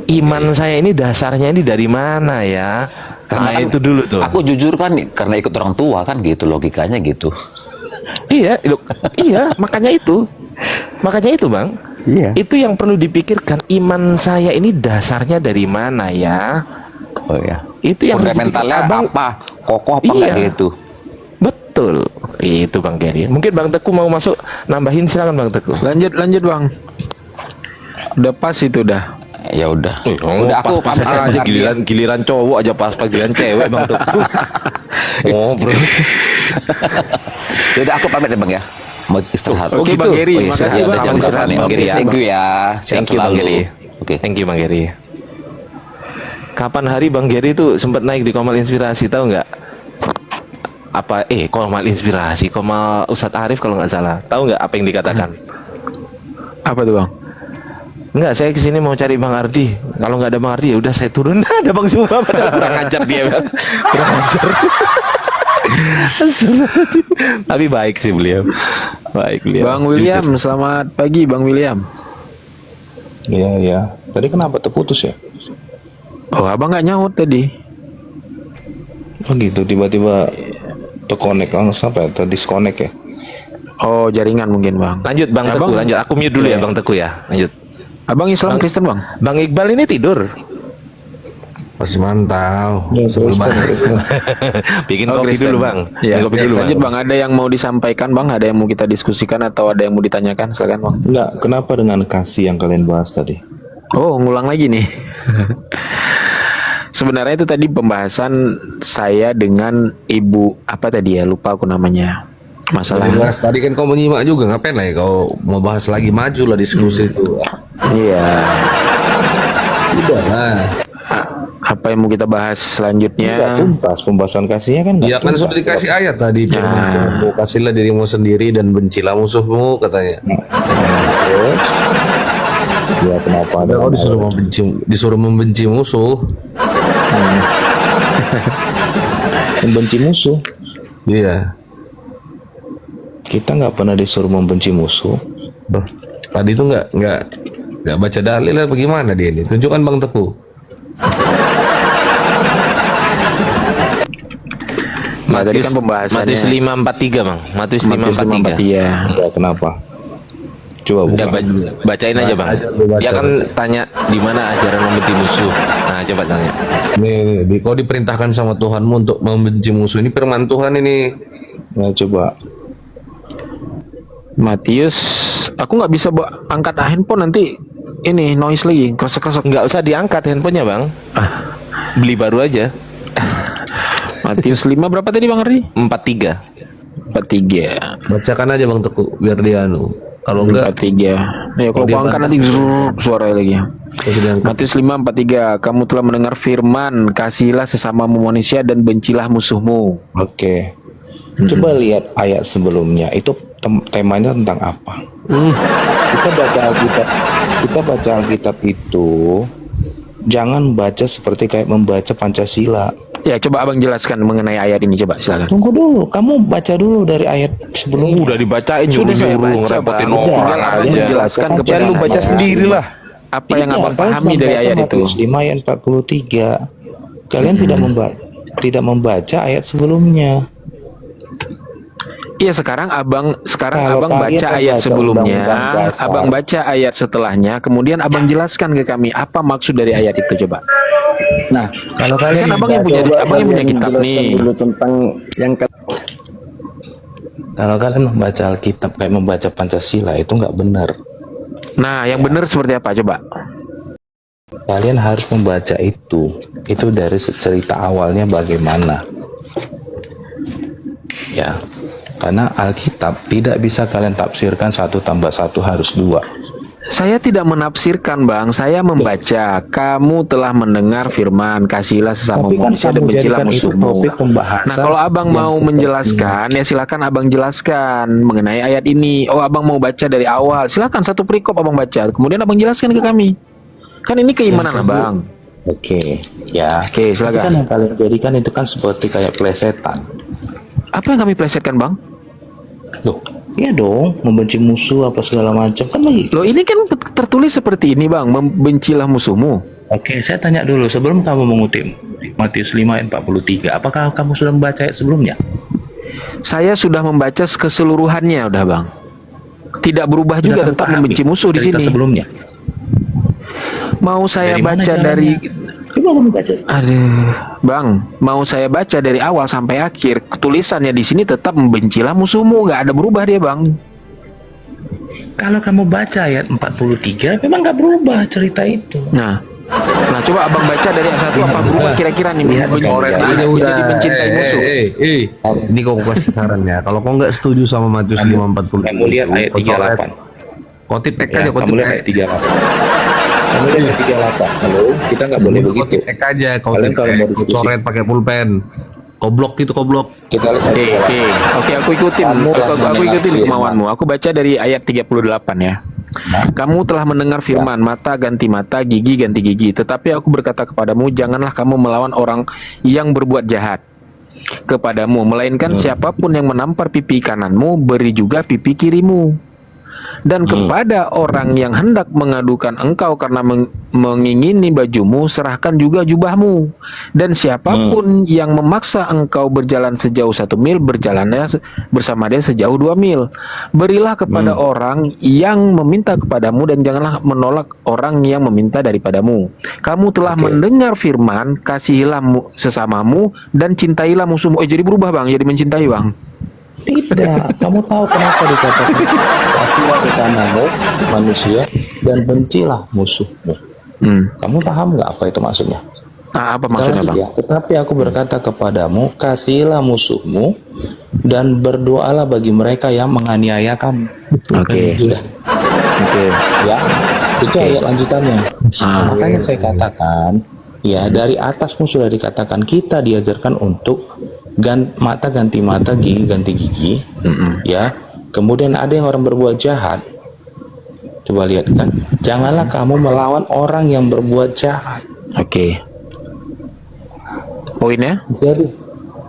Speaker 1: Iman saya ini dasarnya ini dari mana ya? Karena itu dulu tuh.
Speaker 10: Aku jujur kan karena ikut orang tua kan gitu logikanya gitu.
Speaker 1: Iya, makanya itu Bang.
Speaker 10: Iya.
Speaker 1: Itu yang perlu dipikirkan. Iman saya ini dasarnya dari mana ya?
Speaker 10: Oh ya.
Speaker 1: Itu yang
Speaker 10: fundamentalnya
Speaker 1: Abang,
Speaker 10: apa? Kokoh apa
Speaker 1: iya,
Speaker 10: enggak gitu.
Speaker 1: Betul. Itu Bang Geri. Mungkin Bang Teguh mau masuk nambahin, silakan Bang Teguh.
Speaker 3: Lanjut Bang. Udah pas itu dah.
Speaker 10: Ya udah.
Speaker 1: Udah aku pas aja giliran cowok aja pas giliran cewek Bang Teguh. Oh, bro.
Speaker 10: Yaudah aku pamit ya Bang ya. Mau istirahat.
Speaker 3: Oke,
Speaker 1: gitu.
Speaker 3: Bang Geri,
Speaker 1: Oh, iya,
Speaker 3: makasih
Speaker 1: silakan.
Speaker 3: Bang.
Speaker 1: Selamat istirahat, Bang Geri ya.
Speaker 10: Thank you ya.
Speaker 1: Thank you Bang Geri.
Speaker 10: Oke.
Speaker 1: Thank you Bang Geri. Kapan hari Bang Geri itu sempat naik di Komal Inspirasi, tahu nggak? Komal Inspirasi, Komal Ustadz Arif kalau nggak salah. Tahu nggak apa yang dikatakan?
Speaker 3: Apa tuh Bang?
Speaker 1: Enggak, saya kesini mau cari Bang Ardi. Kalau nggak ada Bang Ardi ya udah saya turun. Ada Bang Zuma, padahal kurang ajar dia, Bang. Kurang ajar. Tapi baik sih beliau. Baik beliau.
Speaker 3: Bang William, selamat pagi Bang William.
Speaker 9: Iya. Tadi kenapa terputus ya?
Speaker 3: Oh, Abang nggak nyaut tadi.
Speaker 9: Oh gitu, tiba-tiba terkonek langsung apa ya? Terdisconnect ya?
Speaker 3: Oh, jaringan mungkin Bang.
Speaker 1: Lanjut Bang Teguh,
Speaker 3: Abang-
Speaker 1: lanjut. Aku mute dulu ya Bang Teguh ya. Lanjut.
Speaker 3: Abang Islam Kristen Bang?
Speaker 1: Bang Iqbal ini tidur.
Speaker 5: Masih mantau.
Speaker 9: Ya, Kristen.
Speaker 1: Bikin
Speaker 3: Oh,
Speaker 1: kopi
Speaker 3: Kristen.
Speaker 1: dulu Bang.
Speaker 3: Ya,
Speaker 1: Bikin kopi dulu
Speaker 3: lanjut Bang. Ada yang mau disampaikan Bang? Ada yang mau kita diskusikan atau ada yang mau ditanyakan? Silakan Bang.
Speaker 9: Enggak, kenapa dengan kasih yang kalian bahas tadi?
Speaker 3: Oh, ngulang lagi nih. Sebenarnya itu tadi pembahasan saya dengan ibu apa tadi ya? Lupa aku namanya. Masalah.
Speaker 5: Bahas tadi kan kau menyimak juga, ngapain lah ya kau mau bahas lagi, maju lah diskusi itu.
Speaker 3: Iya.
Speaker 5: Udah lah.
Speaker 3: Apa yang mau kita bahas
Speaker 9: Enggak
Speaker 3: selanjutnya?
Speaker 9: tuntas, pembahasan kasihnya kan enggak
Speaker 5: Ya kan sudah dikasih ayat tadi, firman, kasihlah dirimu sendiri dan bencilah musuhmu katanya.
Speaker 9: Terus ya kenapa ada
Speaker 5: Kau disuruh membenci musuh.
Speaker 9: membenci musuh?
Speaker 5: Iya.
Speaker 9: Kita nggak pernah disuruh membenci musuh.
Speaker 5: Tadi itu nggak baca dalil lah, bagaimana dia ini? Tunjukkan Bang Teguh.
Speaker 3: Nah, tadi kan pembahasannya
Speaker 1: Matius 5:43 Bang. Matius 5:43.
Speaker 3: Iya.
Speaker 9: Ya kenapa? Coba
Speaker 1: Udah
Speaker 9: buka.
Speaker 1: bacain aja Bang. Dia kan tanya di mana ajaran membenci musuh. Nah, coba tanya.
Speaker 5: Nih, kau diperintahkan sama Tuhanmu untuk membenci musuh. Ini firman Tuhan ini.
Speaker 9: Nah, coba.
Speaker 3: Matius, aku nggak bisa angkat handphone nanti ini noise lagi, kresek-kresek.
Speaker 1: Nggak usah diangkat handphonenya bang. Beli baru aja.
Speaker 3: Matius 5 berapa tadi Bang Ardi?
Speaker 1: 43.
Speaker 3: 43.
Speaker 10: Bacakan aja Bang Teguh biar dia kalau enggak
Speaker 3: 43. Ya kalau
Speaker 10: dia
Speaker 3: aku angkat nanti suara lagi. Matius 5:43. Kamu telah mendengar firman, kasihilah sesamamu manusia dan bencilah musuhmu.
Speaker 9: Oke. Coba lihat ayat sebelumnya. Itu temanya tentang apa? Kita baca Alkitab itu jangan baca seperti kayak membaca Pancasila.
Speaker 3: Ya, coba Abang jelaskan mengenai ayat ini, coba silakan.
Speaker 9: Tunggu dulu, kamu baca dulu dari ayat sebelumnya.
Speaker 1: Udah dibacain
Speaker 3: Sudah saya
Speaker 1: nyuruh
Speaker 3: baca,
Speaker 1: ngerepotin
Speaker 3: Bang.
Speaker 1: orang
Speaker 3: Abang
Speaker 1: aja.
Speaker 3: menjelaskan
Speaker 9: Baca
Speaker 3: kepada
Speaker 1: Ya lu
Speaker 3: saya.
Speaker 1: baca sendirilah.
Speaker 3: Apa yang
Speaker 9: Tidak,
Speaker 3: Abang
Speaker 9: kalian
Speaker 3: pahami
Speaker 9: cuma
Speaker 3: dari
Speaker 9: baca
Speaker 3: ayat itu?
Speaker 9: Matius 5 ayat 43. Kalian tidak membaca ayat sebelumnya.
Speaker 3: Iya, sekarang Abang
Speaker 9: Kalau
Speaker 3: Abang
Speaker 9: kalian
Speaker 3: baca ayat
Speaker 9: membaca
Speaker 3: sebelumnya,
Speaker 9: Undang-Undang Dasar.
Speaker 3: Abang baca ayat setelahnya, kemudian Abang jelaskan ke kami apa maksud dari ayat itu, coba.
Speaker 9: Nah, kalau kalian
Speaker 3: Kan Abang yang punya kitab nih.
Speaker 9: tentang yang kalau kalian membaca Alkitab kayak membaca Pancasila itu nggak benar.
Speaker 3: Nah, yang benar seperti apa, coba?
Speaker 9: Kalian harus membaca itu dari cerita awalnya bagaimana. Ya, karena Alkitab tidak bisa kalian tafsirkan 1 tambah 1 harus 2.
Speaker 3: Saya tidak menafsirkan, Bang. Saya membaca. Kamu telah mendengar firman, kasihilah sesama
Speaker 9: Tapi kan
Speaker 3: manusia dan
Speaker 9: kamu
Speaker 3: bencilah
Speaker 9: jadikan itu
Speaker 3: musuhmu.
Speaker 9: topik pembahasan.
Speaker 3: Nah, kalau Abang
Speaker 9: yang
Speaker 3: mau
Speaker 9: seperti-
Speaker 3: menjelaskan, ya silakan Abang jelaskan mengenai ayat ini. Oh, Abang mau baca dari awal. Silakan satu perikop Abang baca. Kemudian Abang jelaskan ke kami. Kan ini keimanan
Speaker 9: Yang
Speaker 3: Abang.
Speaker 9: Oke, ya.
Speaker 3: Oke,
Speaker 9: Tapi
Speaker 3: silakan.
Speaker 9: kan yang kalian jadikan itu kan seperti kayak plesetan.
Speaker 3: Apa yang kami plesetkan, Bang?
Speaker 9: Loh, iya dong, membenci musuh apa segala macam kan begitu.
Speaker 3: Loh, ini kan tertulis seperti ini, Bang. Membencilah musuhmu.
Speaker 9: Oke, saya tanya dulu sebelum kamu mengutip Matius 5 ayat 43, apakah kamu sudah membaca ayat sebelumnya?
Speaker 3: Saya sudah membaca keseluruhannya, udah, Bang. Tidak berubah juga,
Speaker 9: Sudah
Speaker 3: tetap
Speaker 9: terpahami
Speaker 3: membenci musuh di
Speaker 9: cerita
Speaker 3: sini.
Speaker 9: sebelumnya.
Speaker 3: Mau saya
Speaker 9: Dari mana
Speaker 3: baca
Speaker 9: caranya?
Speaker 3: dari
Speaker 9: Coba kamu baca.
Speaker 3: Aduh, Bang, mau saya baca dari awal sampai akhir. Tulisannya di sini tetap membencilah musuhmu, nggak ada berubah dia, Bang.
Speaker 9: Kalau kamu baca ayat 43, memang nggak berubah cerita itu.
Speaker 3: Nah, coba Abang baca dari ayat 1 apa berubah kira-kira nih?
Speaker 9: Lihat,
Speaker 3: Coret
Speaker 9: coret
Speaker 3: aja udah mencintai musuh.
Speaker 10: Ini kok kasih saran ya. Kalau kau nggak setuju sama Matius 5:40,
Speaker 9: Kamu lihat ayat 38.
Speaker 10: kau tip X
Speaker 9: Ya,
Speaker 10: aja, kau
Speaker 9: kamu
Speaker 10: tip
Speaker 9: lihat
Speaker 10: X.
Speaker 9: ayat 38. Kamu lihat ayat 38. Halo, kita nggak boleh
Speaker 10: Kau
Speaker 9: begitu.
Speaker 10: tip X aja, kau
Speaker 9: Kalian
Speaker 10: tip
Speaker 9: kalau mau
Speaker 10: X,
Speaker 9: diskusi.
Speaker 10: coret pakai pulpen. Kau blok gitu, kau blok.
Speaker 9: Kita lihat ayat
Speaker 3: Oke,
Speaker 9: 38.
Speaker 3: oke, aku ikutin.
Speaker 9: Kamu telah
Speaker 3: Aku
Speaker 9: mendengar
Speaker 3: ikutin
Speaker 9: firman.
Speaker 3: kemauanmu. Aku baca dari ayat 38 ya. Kamu telah mendengar firman, mata ganti mata, gigi ganti gigi. Tetapi aku berkata kepadamu, janganlah kamu melawan orang yang berbuat jahat kepadamu, melainkan siapapun yang menampar pipi kananmu, beri juga pipi kirimu. Dan kepada orang yang hendak mengadukan engkau karena mengingini bajumu, serahkan juga jubahmu. Dan siapapun yang memaksa engkau berjalan sejauh 1 mil, berjalannya bersama dia sejauh 2 mil. Berilah kepada orang yang meminta kepadamu, dan janganlah menolak orang yang meminta daripadamu. Kamu telah mendengar firman, kasihilah sesamamu dan cintailah musuhmu. Jadi berubah, Bang, jadi mencintai, Bang.
Speaker 9: Tidak, kamu tahu kenapa dikatakan kasihlah sesamamu manusia dan bencilah musuhmu. Kamu paham nggak apa itu maksudnya?
Speaker 3: Apa
Speaker 9: Kita
Speaker 3: maksudnya,
Speaker 9: lanjut
Speaker 3: Bang?
Speaker 9: ya. Tetapi aku berkata kepadamu, kasihilah musuhmu dan berdoalah bagi mereka yang menganiaya kamu.
Speaker 3: Oke.
Speaker 9: Sudah,
Speaker 3: Oke.
Speaker 9: ya. Itu ayat lanjutannya. Makanya saya katakan, ya dari atasmu sudah dikatakan kita diajarkan untuk mata ganti mata, gigi ganti gigi, ya. Kemudian ada yang orang berbuat jahat. Coba lihat kan, janganlah kamu melawan orang yang berbuat jahat.
Speaker 3: Oke. Poinnya?
Speaker 9: Jadi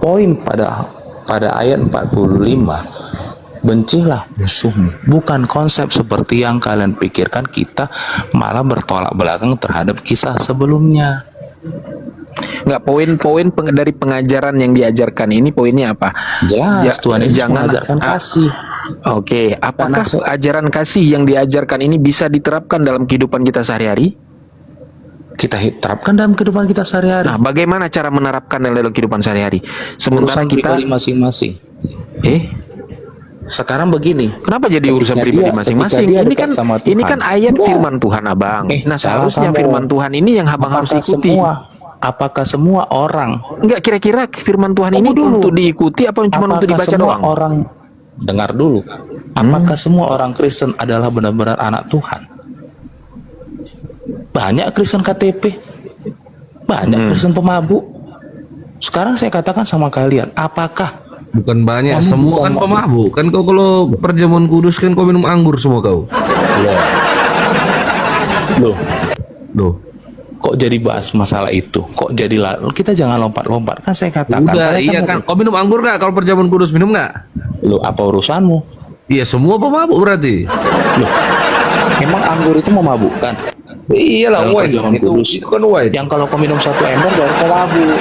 Speaker 9: poin pada ayat 45, bencilah musuhmu. Bukan konsep seperti yang kalian pikirkan, kita malah bertolak belakang terhadap kisah sebelumnya.
Speaker 3: Nggak, poin-poin dari pengajaran yang diajarkan ini poinnya apa?
Speaker 9: Jelas Tuhan Yesus
Speaker 3: jangan
Speaker 9: mengajarkan kasih.
Speaker 3: Oke, apakah
Speaker 9: Karena
Speaker 3: ajaran kasih yang diajarkan ini bisa diterapkan dalam kehidupan kita sehari-hari?
Speaker 9: Kita terapkan dalam kehidupan kita sehari-hari.
Speaker 3: Nah, bagaimana cara menerapkan dalam kehidupan sehari-hari? Sementara
Speaker 9: Urusan
Speaker 3: kita
Speaker 9: pribadi masing-masing. sekarang begini.
Speaker 3: Kenapa jadi urusan
Speaker 9: Ketika
Speaker 3: pribadi
Speaker 9: dia-
Speaker 3: masing-masing?
Speaker 9: ketika dia
Speaker 3: Ini
Speaker 9: dekat
Speaker 3: kan
Speaker 9: sama
Speaker 3: ini
Speaker 9: Tuhan.
Speaker 3: kan ayat
Speaker 9: Udah.
Speaker 3: firman Tuhan abang. Nah
Speaker 9: salah
Speaker 3: seharusnya
Speaker 9: kamu.
Speaker 3: firman Tuhan ini yang abang harus ikuti.
Speaker 9: Apakah semua orang?
Speaker 3: Enggak, kira-kira firman Tuhan ini
Speaker 9: Tunggu dulu.
Speaker 3: untuk diikuti apa cuma untuk
Speaker 9: Apakah
Speaker 3: dibaca
Speaker 9: semua
Speaker 3: doang?
Speaker 9: orang dengar dulu? Apakah semua orang Kristen adalah benar-benar anak Tuhan? Banyak Kristen KTP, banyak Kristen pemabuk. Sekarang saya katakan sama kalian, apakah
Speaker 5: Bukan banyak,
Speaker 9: Kamu
Speaker 5: semua
Speaker 9: bisa
Speaker 5: kan
Speaker 9: ngomong.
Speaker 5: pemabuk. Kan kau kalau perjamuan kudus kan kau minum anggur semua kau.
Speaker 9: loh
Speaker 5: Loh.
Speaker 9: kok jadi bahas masalah itu? Kok jadi kita jangan lompat-lompat. Kan saya katakan.
Speaker 5: Udah,
Speaker 9: kalian
Speaker 5: iya kan. Kau minum anggur nggak kalau perjamuan kudus, minum nggak?
Speaker 9: Loh, apa urusanmu?
Speaker 5: Iya, semua pemabuk berarti.
Speaker 9: Loh, emang anggur itu memabukkan?
Speaker 5: Iyalah,
Speaker 9: Dalam
Speaker 5: wine
Speaker 9: perjamuan kudus.
Speaker 5: itu kan wine.
Speaker 9: Yang kalau kau minum 1 ember baru kau mabuk.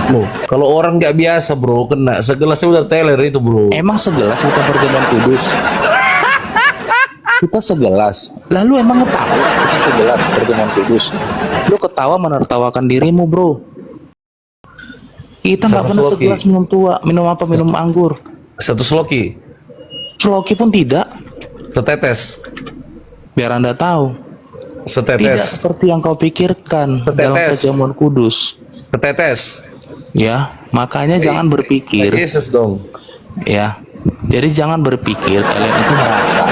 Speaker 5: Loh, kalau orang nggak biasa bro, kena segelasnya udah teler itu bro.
Speaker 9: Emang segelas kita perjamuan kudus? Kita segelas. Lalu emang tahu kita segelas perjamuan kudus? Lu ketawa menertawakan dirimu, bro. Kita nggak
Speaker 5: Satu
Speaker 9: pernah
Speaker 5: sloki.
Speaker 9: segelas minum tua. Minum apa? Minum anggur.
Speaker 5: Satu sloki,
Speaker 9: Sloki pun tidak.
Speaker 5: setetes,
Speaker 9: Biar Anda tahu. Tidak
Speaker 5: setetes,
Speaker 9: seperti yang kau pikirkan dalam
Speaker 5: Setetes.
Speaker 9: perjamuan kudus.
Speaker 5: setetes.
Speaker 9: Ya, makanya jangan berpikir.
Speaker 5: Yesus dong.
Speaker 9: Ya, jadi jangan berpikir kalian itu merasa.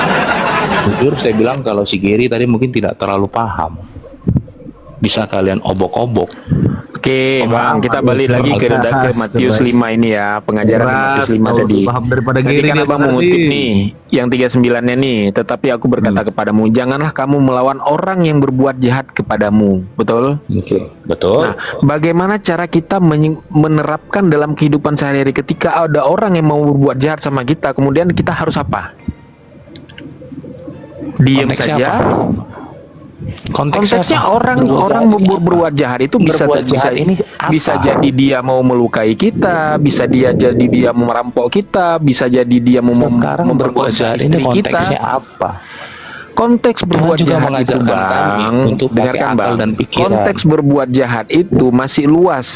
Speaker 9: Jujur saya bilang kalau si Gary tadi mungkin tidak terlalu paham. Bisa kalian obok-obok.
Speaker 3: Oke, Bang, kita balik lagi ke Matius 5 ini ya, pengajaran di Matius 5
Speaker 5: Keras,
Speaker 3: tadi.
Speaker 5: paham daripada
Speaker 3: Tadi
Speaker 5: Gary
Speaker 3: kan
Speaker 5: dia
Speaker 3: Abang
Speaker 5: berarti.
Speaker 3: mengutip nih, yang 39-nya nih, tetapi aku berkata kepadamu, janganlah kamu melawan orang yang berbuat jahat kepadamu. Betul?
Speaker 9: Oke, betul.
Speaker 3: Nah, bagaimana cara kita menerapkan dalam kehidupan sehari-hari ketika ada orang yang mau berbuat jahat sama kita, kemudian kita harus apa? Diam
Speaker 9: Konteksnya
Speaker 3: saja.
Speaker 9: apa?
Speaker 3: Konteksnya
Speaker 9: apa?
Speaker 3: orang berbuat jahat itu bisa
Speaker 9: Berbuat jahat ini apa?
Speaker 3: bisa jadi dia mau melukai kita, bisa dia mau merampok kita, bisa jadi dia mau
Speaker 9: Sekarang berbuat
Speaker 3: memperkosa
Speaker 9: jahat ini
Speaker 3: istri
Speaker 9: konteksnya
Speaker 3: kita.
Speaker 9: apa?
Speaker 3: Konteks berbuat
Speaker 9: juga
Speaker 3: jahat itu,
Speaker 9: mengajarkan kami
Speaker 3: Bang,
Speaker 9: untuk pakai
Speaker 3: dengarkan,
Speaker 9: akal
Speaker 3: Bang.
Speaker 9: dan pikiran.
Speaker 3: Konteks berbuat jahat itu masih luas.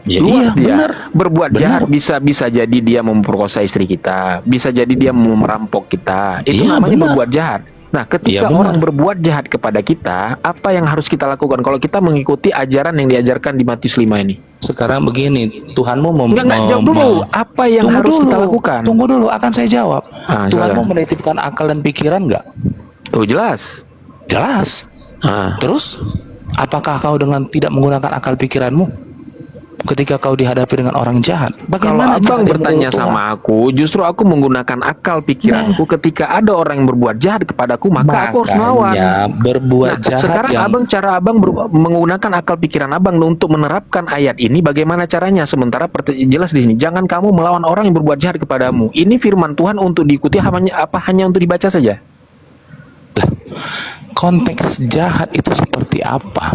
Speaker 9: Ya,
Speaker 3: Luas
Speaker 9: iya,
Speaker 3: dia.
Speaker 9: benar.
Speaker 3: Berbuat
Speaker 9: Benar.
Speaker 3: jahat bisa jadi dia memperkosa istri kita, bisa jadi dia mau merampok kita. Itu
Speaker 9: Iya,
Speaker 3: namanya
Speaker 9: benar.
Speaker 3: berbuat jahat. Nah, ketika
Speaker 9: Iya, benar.
Speaker 3: orang berbuat jahat kepada kita, apa yang harus kita lakukan kalau kita mengikuti ajaran yang diajarkan di Matius 5 ini?
Speaker 9: Sekarang begini, Tuhanmu
Speaker 3: Enggak jawab dulu. Apa yang
Speaker 9: Tunggu
Speaker 3: harus
Speaker 9: dulu,
Speaker 3: kita lakukan?
Speaker 9: Tunggu dulu, akan saya jawab.
Speaker 3: Ah,
Speaker 9: Tuhanmu
Speaker 3: silakan.
Speaker 9: menitipkan akal dan pikiran nggak?
Speaker 3: Oh, jelas.
Speaker 9: Jelas.
Speaker 3: Ah.
Speaker 9: Terus, apakah kau dengan tidak menggunakan akal pikiranmu ketika kau dihadapi dengan orang jahat?
Speaker 3: Kalau
Speaker 9: Bagaimana
Speaker 3: abang
Speaker 9: cara dia
Speaker 3: bertanya
Speaker 9: menurut Tuhan?
Speaker 3: sama aku, justru aku menggunakan akal pikiranku ketika ada orang yang berbuat jahat kepadaku, maka aku harus melawan.
Speaker 9: Makanya berbuat
Speaker 3: Nah,
Speaker 9: jahat
Speaker 3: sekarang
Speaker 9: yang
Speaker 3: cara abang menggunakan akal pikiran abang untuk menerapkan ayat ini, bagaimana caranya? Sementara jelas di sini, jangan kamu melawan orang yang berbuat jahat kepadamu. Ini firman Tuhan untuk diikuti hanya untuk dibaca saja?
Speaker 9: konteks jahat itu seperti apa?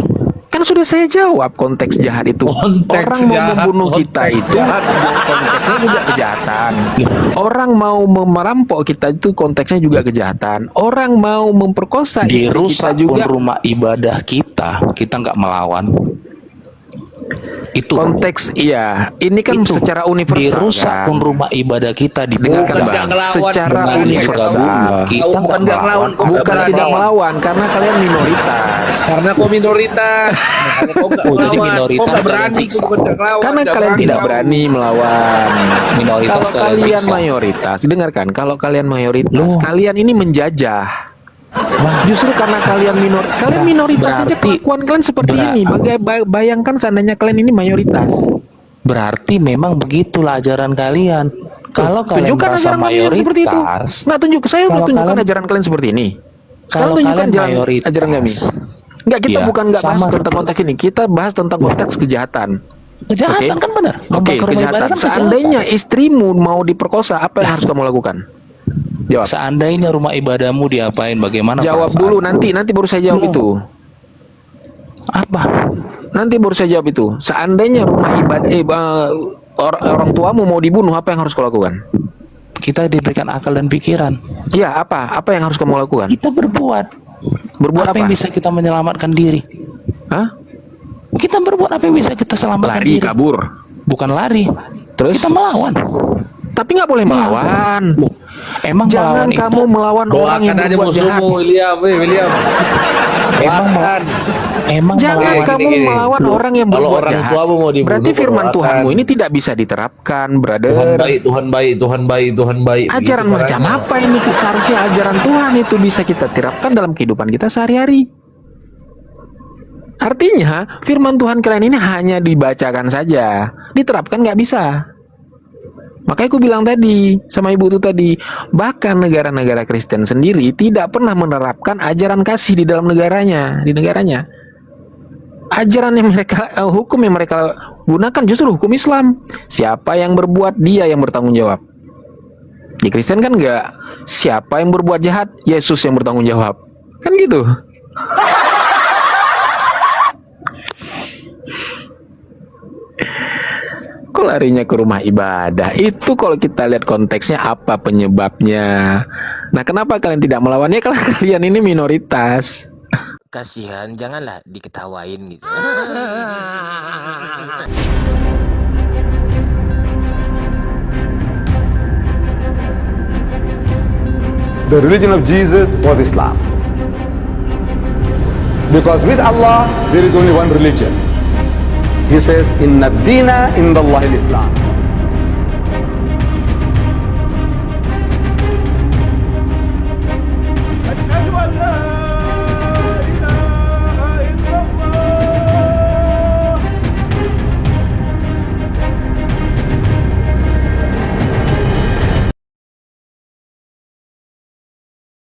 Speaker 3: Kan sudah saya jawab konteks jahat itu.
Speaker 5: Konteks
Speaker 3: Orang mau
Speaker 5: jahat,
Speaker 3: membunuh
Speaker 5: konteks
Speaker 3: kita itu
Speaker 5: jahat.
Speaker 3: konteksnya juga kejahatan. Orang mau merampok kita itu konteksnya juga kejahatan. Orang mau memperkosa istri kita
Speaker 9: Dirusak pun
Speaker 3: juga.
Speaker 9: rumah ibadah kita nggak melawan. Itu
Speaker 3: Konteks iya, ini kan
Speaker 9: itu.
Speaker 3: secara universal
Speaker 9: Dirusak
Speaker 3: kan.
Speaker 9: pun rumah ibadah kita
Speaker 3: Dengarkan,
Speaker 9: dibuka.
Speaker 3: Bang.
Speaker 5: ngelawan.
Speaker 3: Secara
Speaker 9: Dengan
Speaker 3: universal.
Speaker 9: kita
Speaker 5: Kau bukan nggak ngelawan, kau
Speaker 3: Bukan
Speaker 5: nggak
Speaker 3: tidak melawan karena kalian minoritas.
Speaker 5: Karena kau minoritas. Kau nggak
Speaker 9: Oh, jadi
Speaker 5: ngelawan.
Speaker 9: minoritas
Speaker 5: Kau nggak
Speaker 9: kalian
Speaker 5: berani,
Speaker 9: siksa.
Speaker 5: kau bukan nggak ngelawan,
Speaker 3: Karena
Speaker 5: nggak
Speaker 3: kalian tidak
Speaker 5: kau.
Speaker 3: berani melawan.
Speaker 9: Minoritas
Speaker 3: Kalau
Speaker 9: kalian
Speaker 3: kalian
Speaker 9: siksa.
Speaker 3: mayoritas, dengarkan. Kalau kalian mayoritas,
Speaker 9: Loh.
Speaker 3: kalian ini menjajah.
Speaker 9: Wah,
Speaker 3: Justru karena kalian minoritas saja
Speaker 9: berarti-
Speaker 3: kelakuan kalian seperti ini. Bayangkan seandainya kalian ini mayoritas.
Speaker 9: berarti memang begitulah ajaran kalian. Kalau kalian
Speaker 3: Tunjukkan
Speaker 9: merasa
Speaker 3: ajaran kalian seperti itu.
Speaker 9: mayoritas,
Speaker 3: Nggak tunjuk, saya udah
Speaker 9: Kalau
Speaker 3: tunjukkan
Speaker 9: kalian-
Speaker 3: ajaran kalian seperti ini. Sekarang
Speaker 9: kalau
Speaker 3: tunjukkan
Speaker 9: kalian
Speaker 3: ajaran
Speaker 9: mayoritas,
Speaker 3: kami. Enggak, kita
Speaker 9: Iya,
Speaker 3: bukan nggak bahas
Speaker 9: sama
Speaker 3: tentang
Speaker 9: seperti-
Speaker 3: konteks ini. Kita bahas tentang konteks kejahatan.
Speaker 9: kejahatan
Speaker 3: Oke.
Speaker 9: kan benar.
Speaker 3: Oke,
Speaker 9: Membakar rumah
Speaker 3: kejahatan.
Speaker 9: ibadah kan
Speaker 3: Seandainya
Speaker 9: kejahatan.
Speaker 3: istrimu mau diperkosa, apa yang harus kamu lakukan? Jawab.
Speaker 9: Seandainya rumah ibadahmu diapain, bagaimana?
Speaker 3: Jawab
Speaker 9: perasaan?
Speaker 3: dulu, nanti baru saya jawab
Speaker 9: Loh.
Speaker 3: itu.
Speaker 9: Apa?
Speaker 3: Nanti baru saya jawab itu. Seandainya rumah ibadah orang tuamu mau dibunuh, apa yang harus kau lakukan?
Speaker 9: Kita diberikan akal dan pikiran.
Speaker 3: Iya, apa? Apa yang harus kamu lakukan?
Speaker 9: Kita berbuat.
Speaker 3: Berbuat
Speaker 9: apa
Speaker 3: apa?
Speaker 9: yang bisa kita menyelamatkan diri?
Speaker 3: Hah?
Speaker 9: Kita berbuat apa yang bisa kita selamatkan
Speaker 3: Lari,
Speaker 9: diri?
Speaker 3: kabur.
Speaker 9: Bukan lari.
Speaker 3: Terus?
Speaker 9: Kita melawan.
Speaker 3: Tapi nggak boleh melawan.
Speaker 9: Emang
Speaker 3: Jangan
Speaker 9: melawan
Speaker 3: kamu
Speaker 9: itu
Speaker 3: melawan orang yang
Speaker 5: Doakan aja
Speaker 3: berbuat jahat.
Speaker 5: musuhmu, William.
Speaker 9: emang
Speaker 5: Doakan.
Speaker 9: emang
Speaker 3: Jangan
Speaker 9: melawan
Speaker 3: kamu
Speaker 5: gini.
Speaker 3: melawan orang yang
Speaker 5: Kalau
Speaker 3: berbuat
Speaker 5: orang
Speaker 3: jahat.
Speaker 5: tuamu mau dibunuh,
Speaker 3: Berarti firman
Speaker 5: doakan.
Speaker 3: Tuhanmu ini tidak bisa diterapkan, brother.
Speaker 5: Tuhan baik, Tuhan baik, Tuhan baik, Tuhan baik.
Speaker 3: Ajaran
Speaker 5: Begitu
Speaker 3: macam
Speaker 5: caranya.
Speaker 3: apa ini? Seharusnya ajaran Tuhan itu bisa kita terapkan dalam kehidupan kita sehari-hari. Artinya firman Tuhan kalian ini hanya dibacakan saja, diterapkan nggak bisa. Makanya aku bilang tadi sama ibu itu tadi, bahkan negara-negara Kristen sendiri tidak pernah menerapkan ajaran kasih di dalam negaranya, Ajaran yang mereka, hukum yang mereka gunakan justru hukum Islam. Siapa yang berbuat, dia yang bertanggung jawab. Di Kristen kan nggak, siapa yang berbuat jahat, Yesus yang bertanggung jawab. Kan gitu. Kok larinya ke rumah ibadah? Itu kalau kita lihat konteksnya apa penyebabnya. Nah, kenapa kalian tidak melawannya? Kalau kalian ini minoritas.
Speaker 1: Kasihan, janganlah diketawain gitu.
Speaker 11: The religion of Jesus was Islam. Because with Allah, there is only one religion. He says, Inna dina inda Allahi Islam.